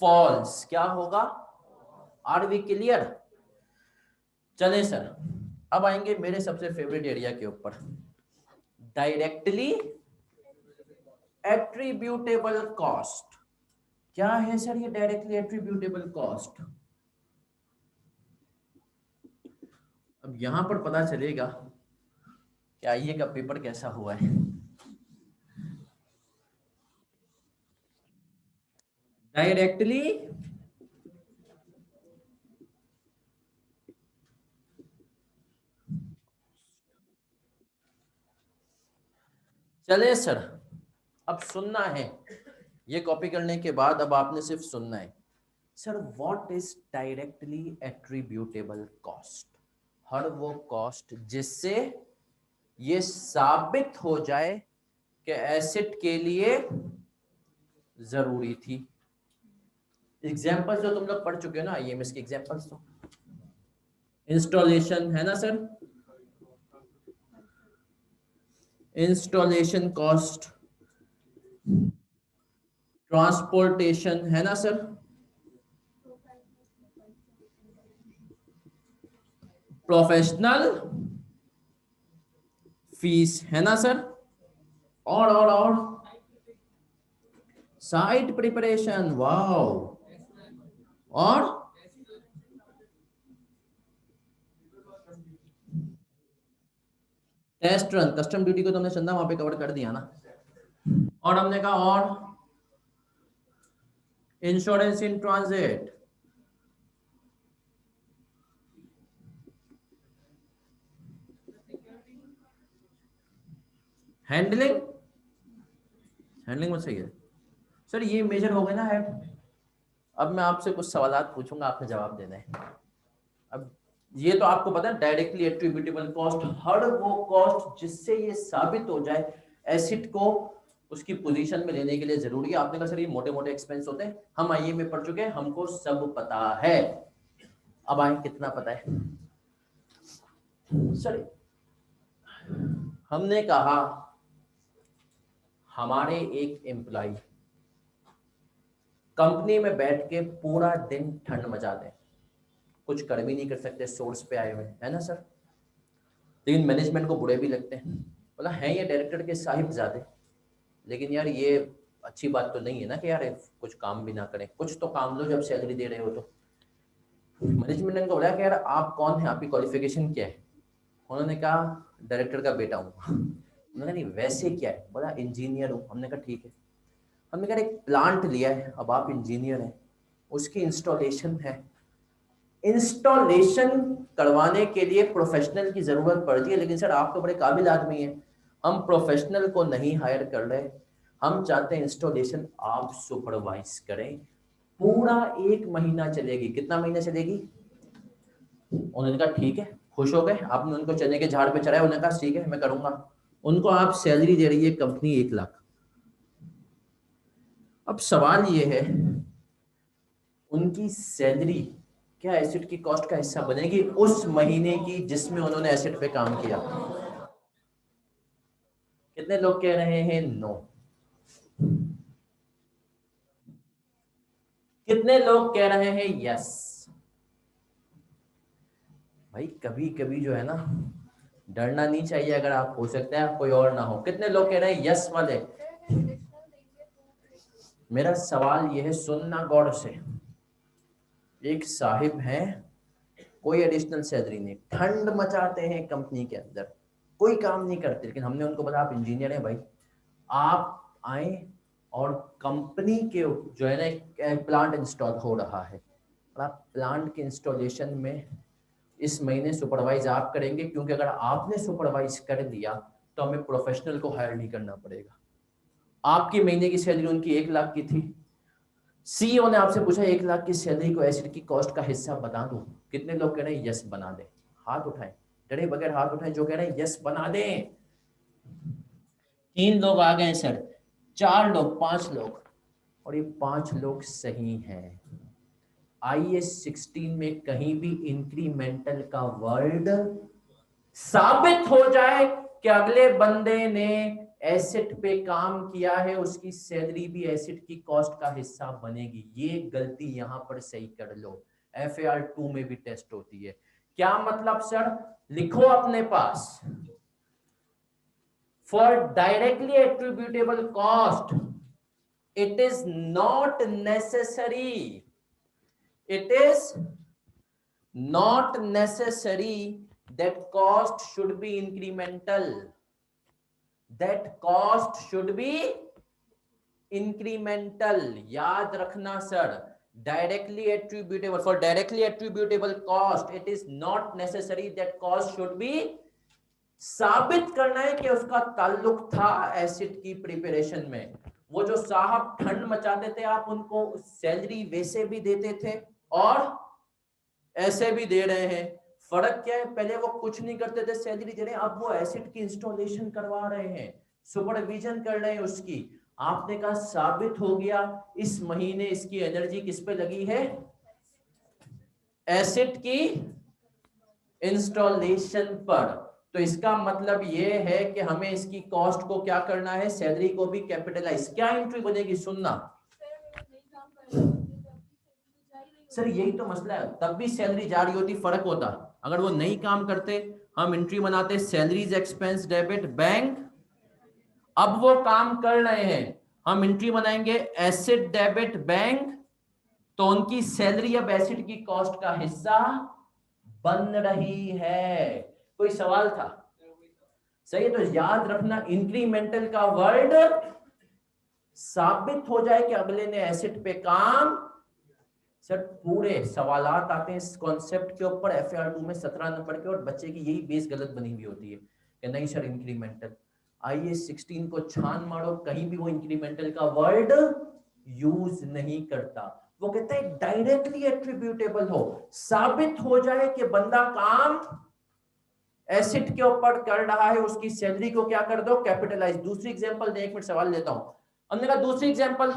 फॉल्स। क्या होगा, आर वी क्लियर। चले सर अब आएंगे मेरे सबसे फेवरेट एरिया के ऊपर, डायरेक्टली एट्रीब्यूटेबल कॉस्ट। क्या है सर ये डायरेक्टली एट्रीब्यूटेबल कॉस्ट? अब यहां पर पता चलेगा कि आईए का पेपर कैसा हुआ है। डायरेक्टली चले सर, अब सुनना है, ये कॉपी करने के बाद अब आपने सिर्फ सुनना है। Sir what is directly attributable cost? हर वो कॉस्ट जिससे ये साबित हो जाए कि एसेट के लिए जरूरी थी। एग्जाम्पल्स जो तुम लोग पढ़ चुके हो ना, आईएमएस के एग्जाम्पल्स, तो इंस्टॉलेशन है ना सर, इंस्टॉलेशन कॉस्ट, ट्रांसपोर्टेशन है ना सर, प्रोफेशनल फीस है ना सर, और साइट प्रिपरेशन, वाओ, और टेस्ट रन, कस्टम ड्यूटी को तुमने चंदा वहां पे कवर कर दिया ना। और हमने कहा और insurance in transit, handling, handling में सही है सर, ये मेजर हो गए ना हेड। अब मैं आपसे कुछ सवालात पूछूंगा, आपने जवाब देना है। अब ये तो आपको पता है डायरेक्टली एट्रीब्यूटेबल कॉस्ट, हर वो कॉस्ट जिससे ये साबित हो जाए एसिड को उसकी पोजीशन में लेने के लिए जरूरी है। आपने कहा सर ये मोटे मोटे एक्सपेंस होते हैं, हम आईए में पढ़ चुके हैं, हमको सब पता है। अब आए कितना पता है सर? हमने कहा हमारे एक एम्प्लॉय कंपनी में बैठ के पूरा दिन ठंड मचा दे, कुछ कर भी नहीं कर सकते, सोर्स पे आए हुए है ना सर, लेकिन मैनेजमेंट को बुरे भी लगते हैं, बोला है ये डायरेक्टर के साहिबजादे, लेकिन यार ये अच्छी बात तो नहीं है ना कि यार कुछ काम भी ना करें, कुछ तो काम लो जब सैलरी दे रहे हो तो। मैनेजमेंट ने उनको बोला कि यार आप कौन है, आपकी क्वालिफिकेशन क्या है? उन्होंने कहा डायरेक्टर का बेटा हूँ। उन्होंने कहा नहीं वैसे क्या है, बोला इंजीनियर हूँ। हमने कहा ठीक है। हमने कहा एक प्लांट लिया है, अब आप इंजीनियर हैं, उसकी इंस्टॉलेशन है, इंस्टॉलेशन करवाने के लिए प्रोफेशनल की जरूरत पड़ती है, लेकिन सर आप तो बड़े काबिल आदमी हैं, हम प्रोफेशनल को नहीं हायर कर रहे, हम चाहते हैं इंस्टॉलेशन आप सुपरवाइज करें, पूरा 1 महीना चलेगी। कितना महीना चलेगी? उन्होंने कहा ठीक है, खुश हो गए। आपने उनको चने के झाड़ पे चढ़ाया, उन्होंने कहा ठीक है मैं करूंगा। उनको आप सैलरी दे रही है कंपनी 1 लाख। अब सवाल ये है उनकी सैलरी क्या एसिड की कॉस्ट का हिस्सा बनेगी उस महीने की जिसमें उन्होंने एसिड पे काम किया? कितने लोग कह रहे हैं नो? कितने लोग कह रहे हैं यस? भाई कभी कभी जो है ना, डरना नहीं चाहिए, अगर आप हो सकता है कोई और ना हो। कितने लोग कह रहे हैं यस वाले? मेरा सवाल यह है, सुनना गौर से, एक साहिब हैं, कोई एडिशनल सैलरी नहीं, ठंड मचाते हैं कंपनी के अंदर, कोई काम नहीं करते, लेकिन हमने उनको बोला आप इंजीनियर हैं भाई, आप आए और कंपनी के जो है ना एक प्लांट इंस्टॉल हो रहा है, और आप प्लांट के इंस्टॉलेशन में इस महीने सुपरवाइज आप करेंगे, क्योंकि अगर आपने सुपरवाइज कर दिया तो हमें प्रोफेशनल को हायर नहीं करना पड़ेगा। आपकी महीने की सैलरी उनकी 1 लाख की थी, सीईओ ने आपसे पूछा 1 लाख की सैलरी को एसिड की कॉस्ट का हिस्सा बना दूं? कितने लोग कह रहे हैं यस बना दे? हाथ उठाएं, डरे बगैर हाथ उठाएं जो कह रहे हैं यस बना दें। 3 लोग आ गए सर, 4 लोग, 5 लोग, और ये 5 लोग सही हैं। IS-16 में कहीं भी इंक्रीमेंटल का वर्ड साबित हो जाए कि अगले बंदे ने एसिड पे काम किया है, उसकी सैलरी भी एसिड की कॉस्ट का हिस्सा बनेगी। ये गलती यहां पर सही कर लो, FAR 2 में भी टेस्ट होती है। क्या मतलब सर? लिखो अपने पास, for directly attributable cost It is not necessary. It is not necessary that cost should be incremental. That cost should be incremental. याद रखना sir, directly attributable, for directly attributable cost, it is not necessary that cost should be, साबित करना है कि उसका ताल्लुक था acid की प्रिपरेशन में। वो जो साहब ठंड मचाते थे, आप उनको सैलरी वैसे भी देते थे और ऐसे भी दे रहे हैं। फर्क क्या है, पहले वो कुछ नहीं करते थे, सैलरी दे रहे हैं, अब वो एसिड की इंस्टॉलेशन करवा रहे हैं, सुपरविजन कर रहे हैं उसकी। आपने कहा साबित हो गया, इस महीने इसकी एनर्जी किस पे लगी है, एसिड की इंस्टॉलेशन पर। तो इसका मतलब ये है कि हमें इसकी कॉस्ट को क्या करना है, सैलरी को भी कैपिटलाइज। क्या एंट्री बनेगी, सुनना सर, यही तो मसला है, तब भी सैलरी जा रही होती, फर्क होता। अगर वो नहीं काम करते, हम एंट्री बनाते सैलरीज एक्सपेंस डेबिट बैंक। अब वो काम कर रहे हैं, हम एंट्री बनाएंगे एसिड डेबिट बैंक। तो उनकी सैलरी अब एसिड की कॉस्ट का हिस्सा बन रही है। कोई सवाल था? सही है। तो याद रखना, इंक्रीमेंटल का वर्ड साबित हो जाए कि अगले ने एसिड पे काम। सर पूरे सवालात आते हैं इस कॉन्सेप्ट के ऊपर FAR 2 में 17 नंबर के, और बच्चे की यही बेस गलत बनी हुई होती है कि नहीं सर इंक्रीमेंटल। आइए 16 को छान मारो, कहीं भी वो इंक्रीमेंटल का वर्ड यूज नहीं करता। वो कहते हैं डायरेक्टली एट्रीब्यूटेबल हो, साबित हो जाए कि बंदा काम एसिड के ऊपर कर रहा है, उसकी सैलरी को क्या कर दो, कैपिटलाइज। दूसरी एग्जांपल दे, एक मिनट सवाल लेता हूं। हमने कहा दूसरी एग्जांपल,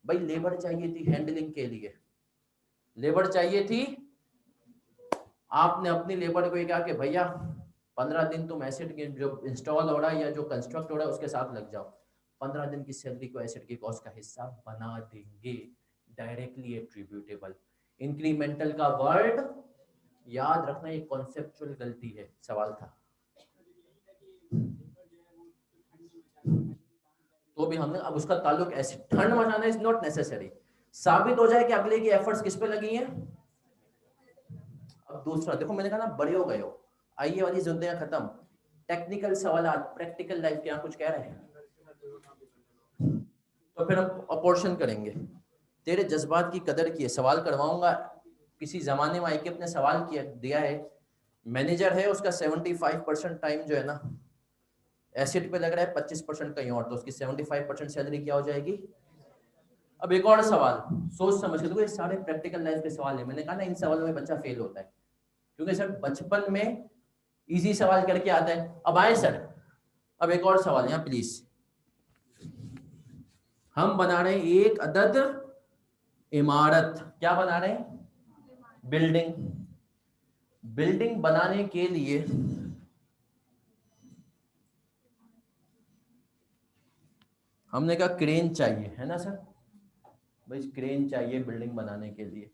भाई लेबर चाहिए थी हैंडलिंग के लिए, लेबर चाहिए थी। आपने अपनी लेबर को कहा कि भैया 15 दिन तुम एसिड के जो इंस्टॉल हो रहा है या जो कंस्ट्रक्ट हो रहा है उसके साथ लग जाओ, 15 दिन की सैलरी को एसिड की कॉस्ट का हिस्सा बना देंगे। Directly attributable. इंक्रीमेंटल का वर्ड याद रखना, ये कॉन्सेप्चुअल गलती है, सवाल था। तो भी हमने अब उसका ताल्लुक एसिड, ठंड मचाना इज नॉट नेसेसरी, साबित हो जाए कि अगले की एफर्ट्स किस पे लगी हैं। अब दूसरा देखो, मैंने कहा ना बड़े हो गए हो, आइए वाली जिंदगियां खत्म, टेक्निकल सवाल, प्रैक्टिकल लाइफ के यहाँ कुछ कह रहे हैं। तो फिर हम अपोर्शन करेंगे। तेरे जज्बात की कदर की है, सवाल करवाऊंगा। किसी जमाने में आईकेप ने सवाल किया दिया है, मैनेजर है उसका 75% टाइम जो है ना एसिड पे लग रहा है, 25% कहीं और, तो उसकी 75% सैलरी क्या हो जाएगी। अब एक और सवाल सोच समझ के, देखो ये सारे प्रैक्टिकल लाइफ के सवाल है। मैंने कहा ना इन सवालों में बच्चा फेल होता है, क्योंकि सर बचपन में इजी सवाल करके आता है। अब आए सर, अब एक और सवाल यहाँ प्लीज। हम बना रहे हैं एक अदद इमारत, क्या बना रहे हैं, बिल्डिंग। बिल्डिंग बनाने के लिए हमने कहा क्रेन चाहिए, है ना सर, भाई क्रेन चाहिए बिल्डिंग बनाने के लिए।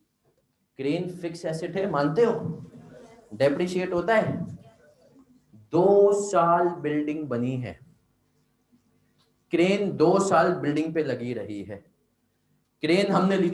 क्रेन फिक्स एसेट है, मानते हो, डेप्रिशिएट होता है। 2 साल बिल्डिंग बनी है, क्रेन 2 साल बिल्डिंग पे लगी रही है। क्रेन हमने ली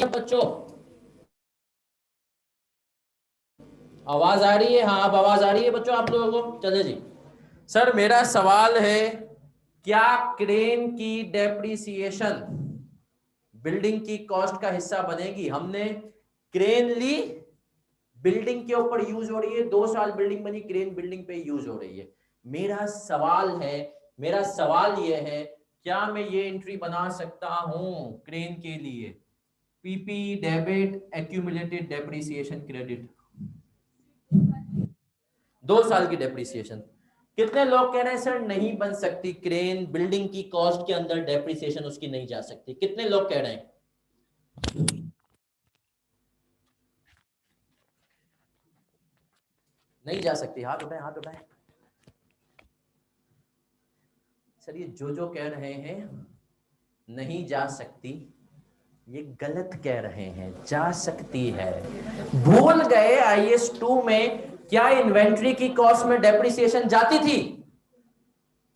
बच्चों, आवाज आ रही है? हाँ अब आवाज आ रही है बच्चों आप लोगों को, चले जी। सर मेरा सवाल है, क्या क्रेन की डेप्रिसिएशन बिल्डिंग की कॉस्ट का हिस्सा बनेगी? हमने क्रेन ली, बिल्डिंग के ऊपर यूज हो रही है, 2 साल बिल्डिंग बनी, क्रेन बिल्डिंग पे यूज हो रही है। मेरा सवाल यह है, क्या मैं ये एंट्री बना सकता हूं क्रेन के लिए? PP debit accumulated depreciation credit, 2 साल की डेप्रिसिएशन। कितने लोग कह रहे हैं सर नहीं बन सकती क्रेन, बिल्डिंग की कॉस्ट के अंदर डेप्रिसिएशन उसकी नहीं जा सकती? कितने लोग कह रहे हैं? नहीं जा सकती, हाथ उठाएं, हाथ उठाएं। सर ये जो कह रहे हैं नहीं जा सकती, ये गलत कह रहे हैं, जा सकती है। भूल गए आईएस 2 में क्या इन्वेंट्री की कॉस्ट में डेप्रिसिएशन जाती थी?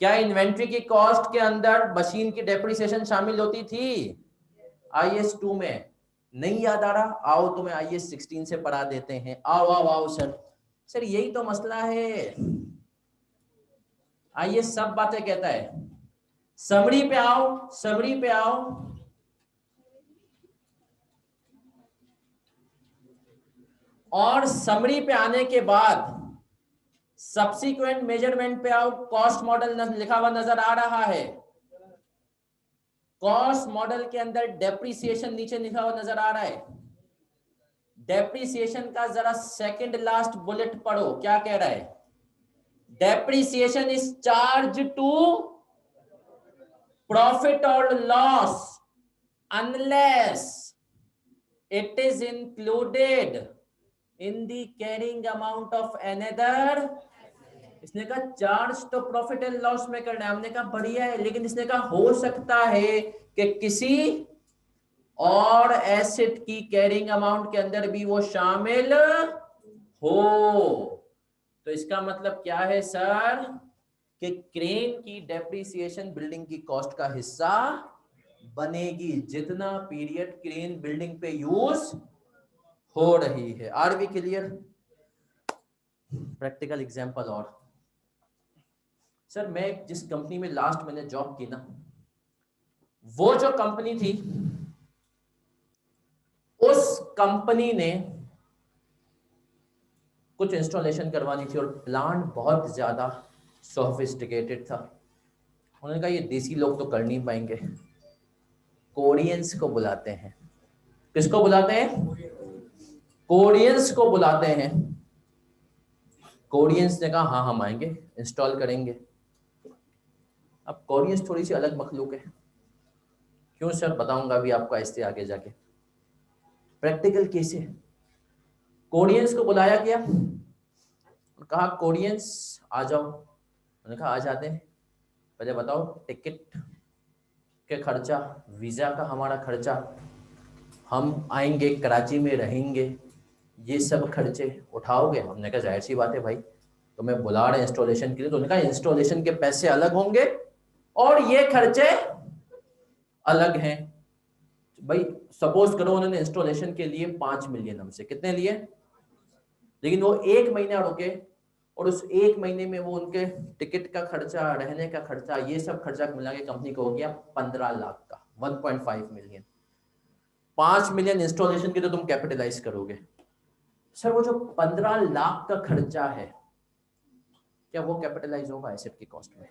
क्या इन्वेंट्री की कॉस्ट के अंदर मशीन की डेप्रिसिएशन शामिल होती थी आईएस 2 में? नहीं याद आ रहा? आओ तुम्हें आईएस 16 से पढ़ा देते हैं। आओ आओ आओ सर। सर यही तो मसला है, आईएस सब बातें कहता है। समरी पे आओ, समरी पे आओ। और समरी पे आने के बाद सब्सिक्वेंट मेजरमेंट पे आओ। कॉस्ट मॉडल लिखा हुआ नजर आ रहा है? कॉस्ट मॉडल के अंदर डेप्रिसिएशन नीचे लिखा हुआ नजर आ रहा है। डेप्रिसिएशन का जरा सेकंड लास्ट बुलेट पढ़ो, क्या कह रहा है? Depreciation is charge to profit और loss unless it is included in the carrying amount of another. इसने कहा चार्ज तो प्रॉफिट एंड लॉस में करना है, हमने कहा बढ़िया है, लेकिन इसने कहा हो सकता है कि किसी और एसेट की कैरिंग अमाउंट के अंदर भी वो शामिल हो। तो इसका मतलब क्या है सर, कि क्रेन की डेप्रिसिएशन बिल्डिंग की कॉस्ट का हिस्सा बनेगी जितना पीरियड क्रेन बिल्डिंग पे यूज हो रही है। Are we clear? Practical example और, सर मैं जिस कंपनी में लास्ट मैंने जॉब की ना, वो जो कंपनी थी, उस कंपनी ने कुछ इंस्टॉलेशन करवानी थी और प्लांट बहुत ज्यादा सोफिस्टिकेटेड था। उन्होंने कहा ये देसी लोग तो कर नहीं पाएंगे, कोरियंस को बुलाते हैं। किसको बुलाते हैं? कोरियंस को बुलाते हैं। कोरियंस ने कहा हाँ हम आएंगे, इंस्टॉल करेंगे। अब कोरियंस थोड़ी सी अलग मखलूक है। क्यों सर? बताऊंगा अभी आपको ऐसे आगे जाके। प्रैक्टिकल केस है। कोरियंस को बुलाया गया, कहा कोरियंस आ जाओ। उन्होंने कहा आ जाते हैं, पहले बताओ टिकट के खर्चा, वीजा का हमारा खर्चा, हम आएंगे कराची में रहेंगे, ये सब खर्चे उठाओगे? हमने कहा जाहिर सी बात है भाई, तो मैं बुला रहे इंस्टॉलेशन के लिए। तो उन्होंने कहा इंस्टॉलेशन के पैसे अलग होंगे और ये खर्चे अलग हैं। भाई सपोज करो उन्होंने इंस्टॉलेशन के लिए 5 मिलियन हमसे, कितने लिए? लेकिन वो 1 महीना रुके और उस 1 महीने में वो उनके टिकट का खर्चा, रहने का खर्चा, ये सब खर्चा मिला के कंपनी को हो गया 15 लाख का, 1.5 मिलियन। 5 मिलियन इंस्टॉलेशन के तो तुम कैपिटलाइज करोगे। सर वो जो 15 लाख का खर्चा है, क्या वो कैपिटलाइज होगा एसेट की कॉस्ट में?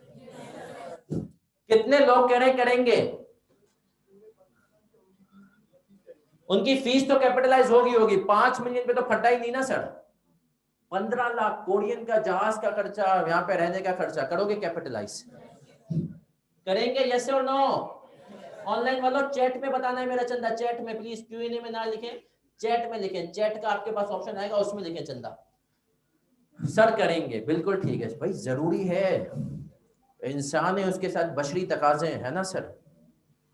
कितने लोग कह रहे करेंगे? उनकी फीस तो कैपिटलाइज होगी होगी, 5 मिलियन पे तो फटा ही नहीं ना सर। 15 लाख कोरियन का जहाज का खर्चा, यहाँ पे रहने का खर्चा, करोगे कैपिटलाइज? करेंगे? यस और नो? ऑनलाइन वालों चैट में बताना है मेरा चंदा, चैट में प्लीज, क्यूएनए में ना लिखें, चैट में लिखें। चैट का आपके पास ऑप्शन आएगा, उसमें लिखें चंदा। सर करेंगे, बिल्कुल ठीक है भाई, जरूरी है, इंसान है, उसके साथ बशरी तकाजे है ना सर।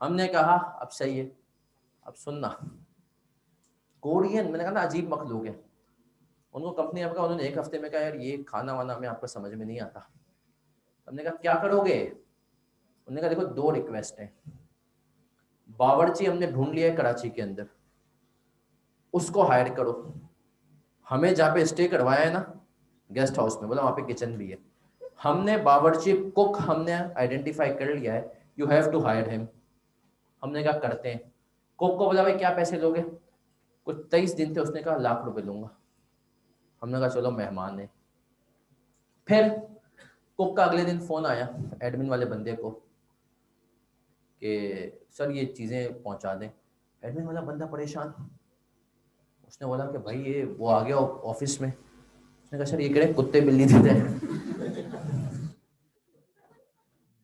हमने कहा अब सही है, अब सुनना, कोरियन मैंने कहा ना अजीब मखलूक है। उनको कंपनी आपका, उन्होंने 1 हफ्ते में कहा यार ये खाना वाना में आपको समझ में नहीं आता। हमने कहा क्या करोगे? उन्होंने कहा देखो 2 रिक्वेस्ट है, बावर्ची हमने ढूंढ लिया है कराची के अंदर, उसको हायर करो। हमें जहाँ पे स्टे करवाया है ना गेस्ट हाउस में, बोला वहाँ पे किचन भी है, हमने बावर्ची कुक हमने आइडेंटिफाई कर लिया है, you have to hire him. हमने कहा करते हैं। कुक को बोला भाई क्या पैसे लोगे, कुछ 23 दिन थे, उसने कहा ₹1,00,000 लूंगा। हमने कहा चलो मेहमान है। फिर कुक का अगले दिन फोन आया एडमिन वाले बंदे को कि सर ये चीजें पहुंचा दें। एडमिन वाला बंदा परेशान, उसने बोला कि भाई ये वो आ गया ऑफिस में। उसने कहा सर ये कह कुत्ते बिल्ली देते हैं।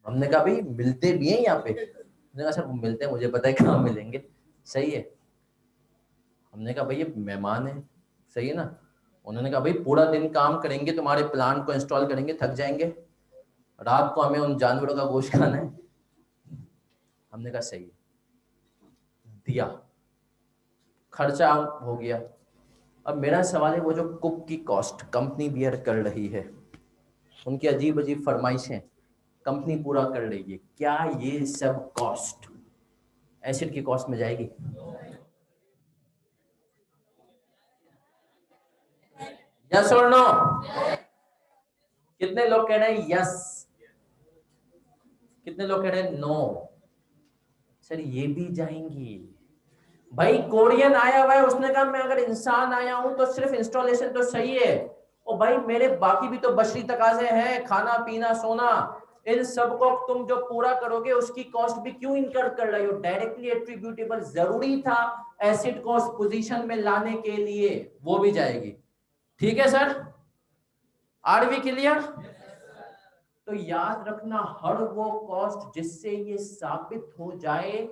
हमने कहा भाई मिलते भी हैं यहाँ पे। उसने कहा सर वो मिलते हैं, मुझे पता है कहाँ मिलेंगे। सही है। हमने कहा भाई ये मेहमान है, सही है ना। उन्होंने कहा भाई पूरा दिन काम करेंगे, तुम्हारे प्लान को इंस्टॉल करेंगे, थक जाएंगे, रात को हमें उन जानवरों का गोश्त खाना है। हमने कहा सही है, दिया, खर्चा हो गया। अब मेरा सवाल है वो जो कुक की कॉस्ट कंपनी बियर कर रही है, उनकी अजीब अजीब फरमाइशें कंपनी पूरा कर रही है, क्या ये सब कॉस्ट एसिड की कॉस्ट में जाएगी? यस और नो? कितने लोग कह रहे हैं यस, कितने लोग कह रहे हैं नो? सर ये भी जाएंगी। भाई कोरियन आया हुआ है, उसने कहा मैं अगर इंसान आया हूं तो सिर्फ इंस्टॉलेशन तो सही है, और भाई मेरे बाकी भी तो बशरी तकाजे हैं, खाना पीना सोना, इन सब को तुम जो पूरा करोगे उसकी कॉस्ट भी क्यों इनकर कर रहे हो? डायरेक्टली एट्रीब्यूटेबल जरूरी था एसिड को उस पोजीशन में लाने के लिए, वो भी जाएगी। ठीक है सर, आर वी क्लियर? तो याद रखना हर वो कॉस्ट जिससे ये साबित हो जाए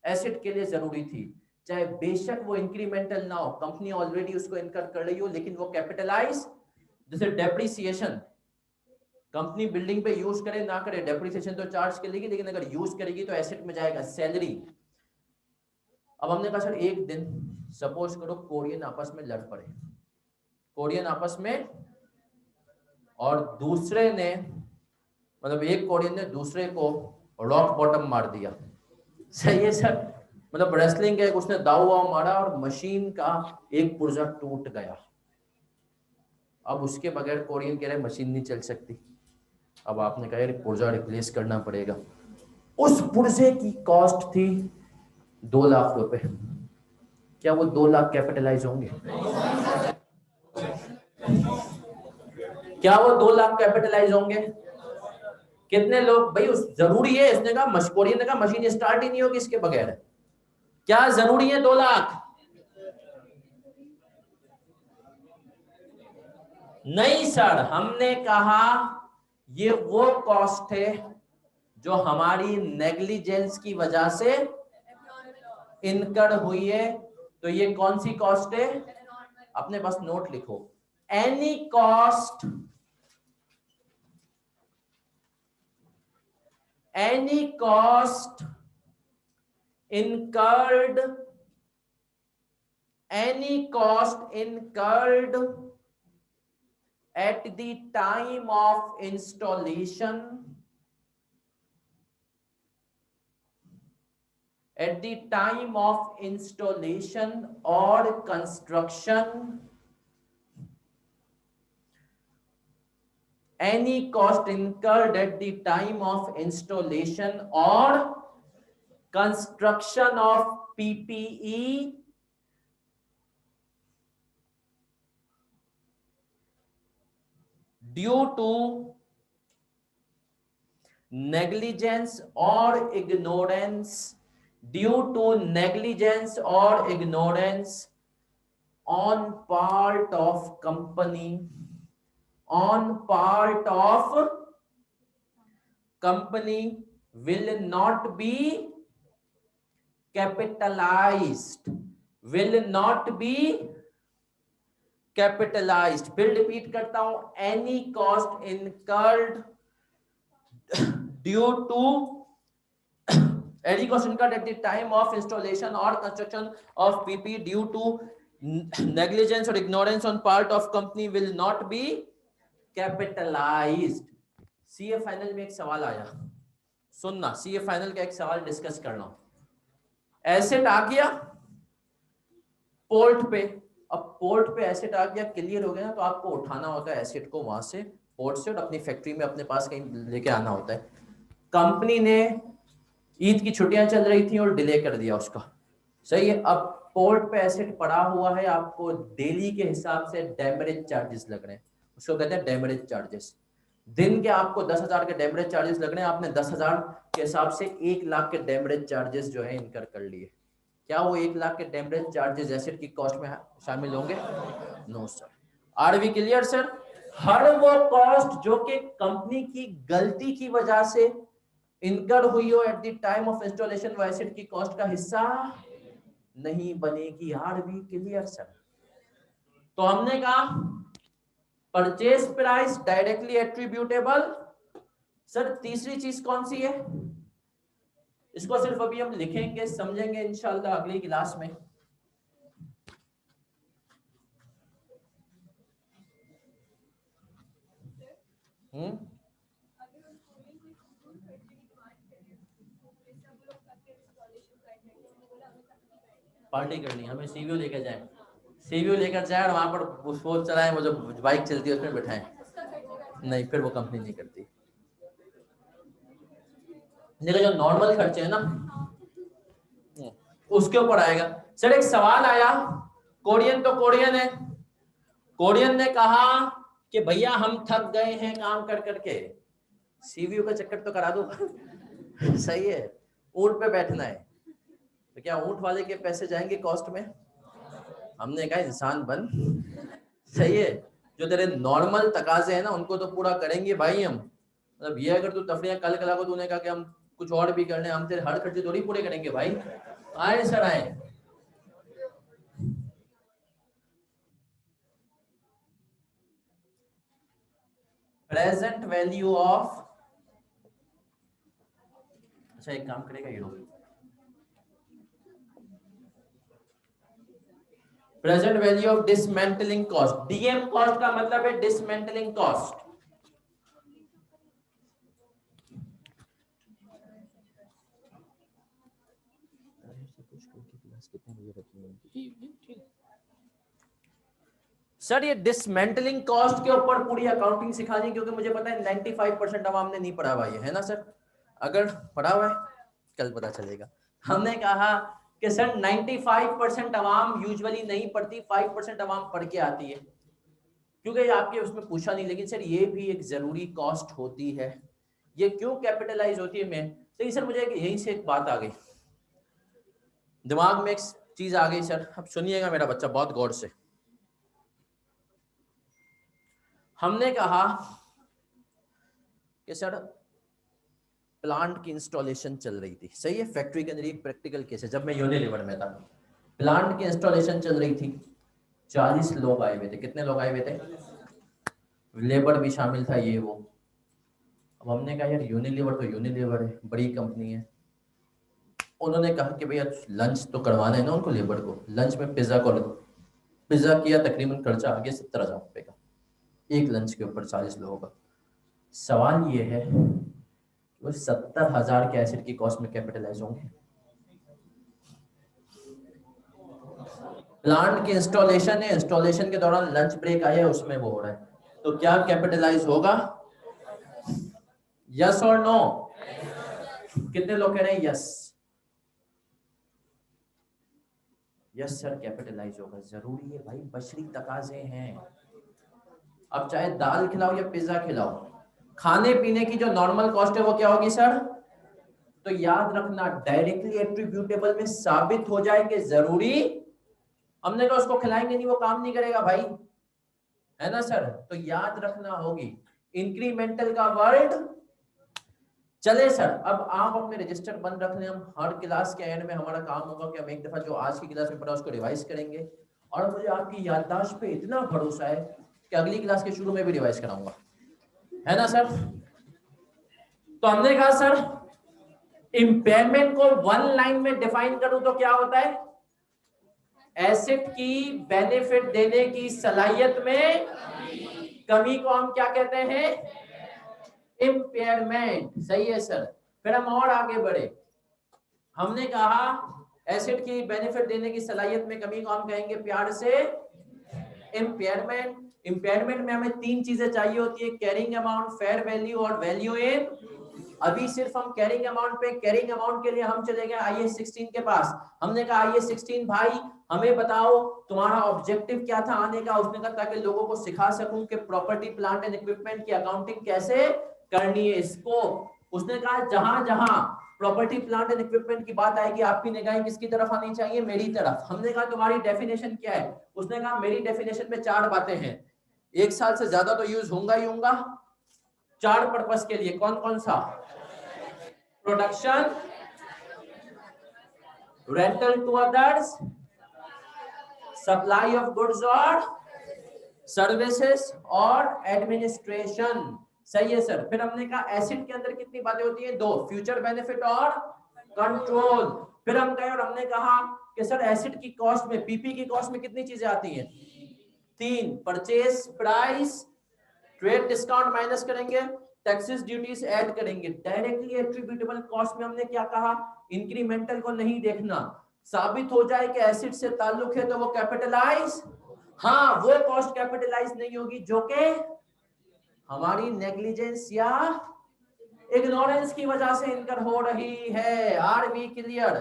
एसिड के लिए जरूरी थी, चाहे बेशक वो इंक्रीमेंटल ना हो, कंपनी ऑलरेडी उसको इनकर कर रही हो, लेकिन वो कैपिटलाइज, जैसे डेप्रिसिएशन, कंपनी बिल्डिंग पे यूज करे ना करे डेप्रिसिएशन तो चार्ज करेगी, लेकिन अगर यूज करेगी तो एसेट में जाएगा, सैलरी। अब हमने कहा सर एक दिन सपोज करो कोरियन आपस में लड़ पड़े, कोरियन आपस में, और दूसरे ने, मतलब एक कोरियन ने दूसरे को रॉक बॉटम मार दिया। सही है सर, मतलब रेसलिंग का एक उसने दाव वाव मारा और मशीन का एक पुर्जा टूट गया। अब उसके बगैर कोरियन कह रहे मशीन नहीं चल सकती। अब आपने कहा यार पुर्जा रिप्लेस करना पड़ेगा। उस पुर्जे की कॉस्ट थी ₹2,00,000। क्या वो 2 लाख कैपिटलाइज होंगे? क्या वो 2 लाख कैपिटलाइज होंगे? कितने लोग भाई उस जरूरी है? इसने कहा कोरियन ने कहा मशीन स्टार्ट ही नहीं होगी इसके बगैर। क्या जरूरी है 2 लाख? नहीं सर, हमने कहा ये वो कॉस्ट है जो हमारी नेग्लिजेंस की वजह से इनकर हुई है। तो ये कौन सी कॉस्ट है? अपने पास नोट लिखो, any cost, any cost incurred, any cost incurred at the time of installation, at the time of installation or construction, any cost incurred at the time of installation or construction of PPE due to negligence or ignorance, due to negligence or ignorance on part of company, on part of company will not be capitalized, will not be capitalized। फिर repeat करता हूं, any cost incurred due to any cost incurred at the time of installation or construction of PP due to negligence or ignorance on part of company will not be capitalized। CA final में एक सवाल आया, सुनना, CA final का एक सवाल discuss करना। Asset आ गया पोर्ट पे, अब पोर्ट पे एसेट आ गया, क्लियर हो गया ना, तो आपको उठाना होता है एसेट को वहां से पोर्ट से और अपनी फैक्ट्री में अपने पास कहीं लेके आना होता है। कंपनी ने ईद की छुट्टियां चल रही थी और डिले कर दिया उसका, सही है। अब पोर्ट पे एसेट पड़ा हुआ है, आपको डेली के हिसाब से डेमरेज चार्जेस लग रहे हैं, उसको कहते हैं डेमरेज चार्जेस। दिन के आपको 10,000 के डेमरेज चार्जेस लग रहे हैं, आपने 10,000 के हिसाब से 1,00,000 के डेमरेज चार्जेस जो है इनकर कर लिए। क्या वो 1,00,000 के डेमरेज चार्जेस एसेट की कॉस्ट में शामिल होंगे? No sir. Are we clear sir? हर वो कॉस्ट जो कि कंपनी की गलती की वजह से इनकर हुई हो at the time of installation, वो एसेट की कॉस्ट का हिस्सा नहीं बनेगी। Are we clear sir? तो हमने कहा purchase price directly attributable. Sir तीसरी चीज कौन सी है? इसको सिर्फ अभी हम लिखेंगे, समझेंगे इंशाल्लाह अगली क्लास में। पार्टी करनी है, हमें सीवीओ लेकर जाए, सीवीओ लेकर जाए और वहां पर वो चलाए, वो जो बाइक चलती है उसमें बैठाएं। नहीं, फिर वो कंपनी नहीं करती। देखो जो नॉर्मल खर्चे है ना उसके ऊपर आएगा। सर एक सवाल आया, कोरियन तो कोरियन है, कोरियन ने कहा कि भैया हम थक गए हैं काम कर करके, सीवीओ का चक्कर तो करा दो। सही है, ऊंट पे बैठना है तो क्या ऊंट वाले के पैसे जाएंगे कॉस्ट में? हमने कहा इंसान बन। सही है, जो तेरे नॉर्मल तकाजे हैं ना उनको तो पूरा करेंगे भाई हम। मतलब ये अगर तू तफरियां कल कला को तूने कहा कि हम कुछ और भी कर लें, हम तेरे हर खर्चे थोड़ी पूरे करेंगे भाई। आए सर आए। प्रेजेंट वैल्यू ऑफ, अच्छा एक काम करेगा ये लोग, present value of dismantling cost. DM cost का मतलब है डिसमेंटलिंग कॉस्ट। सर ये डिसमेंटलिंग कॉस्ट के ऊपर पूरी अकाउंटिंग सिखानी, क्योंकि मुझे पता है 95% अवाम ने नहीं पढ़ा हुआ है ना सर? अगर पढ़ा हुआ है कल पता चलेगा। हमने कहा कि सर 95% अवाम यूजुअली नहीं पढ़ती, 5% अवाम पढ़ के आती है, क्योंकि आपके उसमें पूछा नहीं। लेकिन सर ये भी एक जरूरी कॉस्ट होती है, ये क्यों कैपिटलाइज होती है? मैं तो सर मुझे यहीं से एक बात आ गई दिमाग में, एक चीज आ गई सर, अब सुनिएगा मेरा बच्चा बहुत गौर से। हमने कहा कि सर प्लांट की इंस्टॉलेशन चल रही थी, सही है, फैक्ट्री के अंदर। एक प्रैक्टिकल केस है, जब मैं यूनिलीवर में था, प्लांट की इंस्टॉलेशन चल रही थी, 40 लोग आए हुए थे। कितने लोग आए हुए थे? लेबर भी शामिल था, ये वो। अब हमने कहा यार यूनिलीवर तो यूनिलीवर है, बड़ी कंपनी है। उन्होंने कहा कि भैया लंच तो करवाना है ना उनको, लेबर को। लंच में पिज्जा किया, तकरीबन खर्चा आ गया 70,000 रुपए का, एक लंच के ऊपर 40 लोगों का। सवाल ये है वो 70,000 के एसेट की कॉस्ट में कैपिटलाइज होंगे? प्लांट की इंस्टॉलेशन है, इंस्टॉलेशन के दौरान लंच ब्रेक आया है, उसमें वो हो रहा है, तो क्या कैपिटलाइज होगा? यस और नो? कितने लोग कह रहे हैं यस? यस सर, कैपिटलाइज होगा, जरूरी है भाई, बशरी तकाजे हैं। अब चाहे दाल खिलाओ या पिज्जा खिलाओ, खाने पीने की जो नॉर्मल कॉस्ट है वो क्या होगी सर? तो याद रखना डायरेक्टली एट्रीब्यूटेबल में साबित हो जाएंगे, जरूरी। हमने कहा उसको खिलाएंगे नहीं, वो काम नहीं करेगा भाई, है ना सर? तो याद रखना होगी इंक्रीमेंटल का वर्ड। चले सर, अब आप अपने रजिस्टर बंद रख लें, हम हर क्लास के एंड में हमारा काम होगा कि हम एक दफा जो आज की क्लास में पढ़ा उसको रिवाइज करेंगे। और मुझे आपकी याददाश्त पे इतना भरोसा है कि अगली क्लास के शुरू में भी रिवाइज कराऊंगा, है ना सर? तो हमने कहा सर इम्पेयरमेंट को वन लाइन में डिफाइन करूं तो क्या होता है? एसेट की बेनिफिट देने की सलाहियत में कमी को हम क्या कहते हैं? इम्पेयरमेंट। सही है सर। फिर हम और आगे बढ़े, हमने कहा एसेट की बेनिफिट देने की सलाहियत में कमी को हम कहेंगे प्यार से इम्पेयरमेंट। इम्पेयरमेंट में हमें 3 चीजें चाहिए होती है, कैरिंग अमाउंट, फेयर वैल्यू और वैल्यू इन। अभी सिर्फ हम कैरिंग अमाउंट पे, कैरिंग अमाउंट के लिए हम चले गए IAS 16 के पास। हमने कहा IAS 16 भाई हमें बताओ तुम्हारा ऑब्जेक्टिव क्या था आने का। उसने कहा ताकि लोगों को सिखा सकूं कि प्रॉपर्टी प्लांट एंड इक्विपमेंट की अकाउंटिंग कैसे करनी है। इसको उसने कहा जहां जहां प्रॉपर्टी प्लांट एंड इक्विपमेंट की बात आएगी आपकी निगाहें किसकी तरफ आनी चाहिए, मेरी तरफ। हमने कहा तुम्हारी डेफिनेशन क्या है। उसने कहा मेरी डेफिनेशन में 4 बातें हैं, 1 साल से ज्यादा तो यूज होगा ही होगा। 4 पर्पस के लिए, कौन कौन सा? Production, rental to others, supply of goods और सर्विसेज और एडमिनिस्ट्रेशन। सही है सर। फिर हमने कहा एसिड के अंदर कितनी बातें होती हैं, 2, फ्यूचर बेनिफिट और कंट्रोल। फिर हम गए और हमने कहा कि सर एसिड की कॉस्ट में, पीपी की कॉस्ट में कितनी चीजें आती हैं, 3, purchase price, trade discount minus करेंगे, टैक्सेस ड्यूटीज ऐड करेंगे। डायरेक्टली एट्रीब्यूटेबल कॉस्ट में हमने क्या कहा, इंक्रीमेंटल को नहीं देखना। साबित हो जाए कि एसिड से ताल्लुक है तो वो कैपिटलाइज, हाँ वो कॉस्ट कैपिटलाइज नहीं होगी जो कि हमारी नेग्लिजेंस या इग्नोरेंस की वजह से इनकर हो रही है। Are we clear?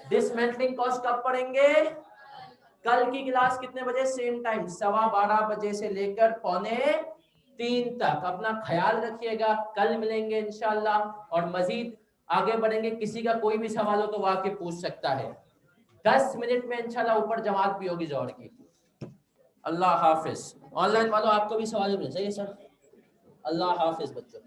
Dismantling cost कब पढ़ेंगे? कल की क्लास कितने बजे? सेम टाइम 12:15 बजे से लेकर 2:45 तक। अपना ख्याल रखिएगा, कल मिलेंगे इंशाल्लाह और मजीद आगे बढ़ेंगे। किसी का कोई भी सवाल हो तो वो आके पूछ सकता है। 10 मिनट में इंशाल्लाह ऊपर जमात भी होगी जोड़ की। अल्लाह हाफिज। ऑनलाइन वालों आपको भी सवाल मिल, सही है सर? अल्लाह हाफिज बच्चों।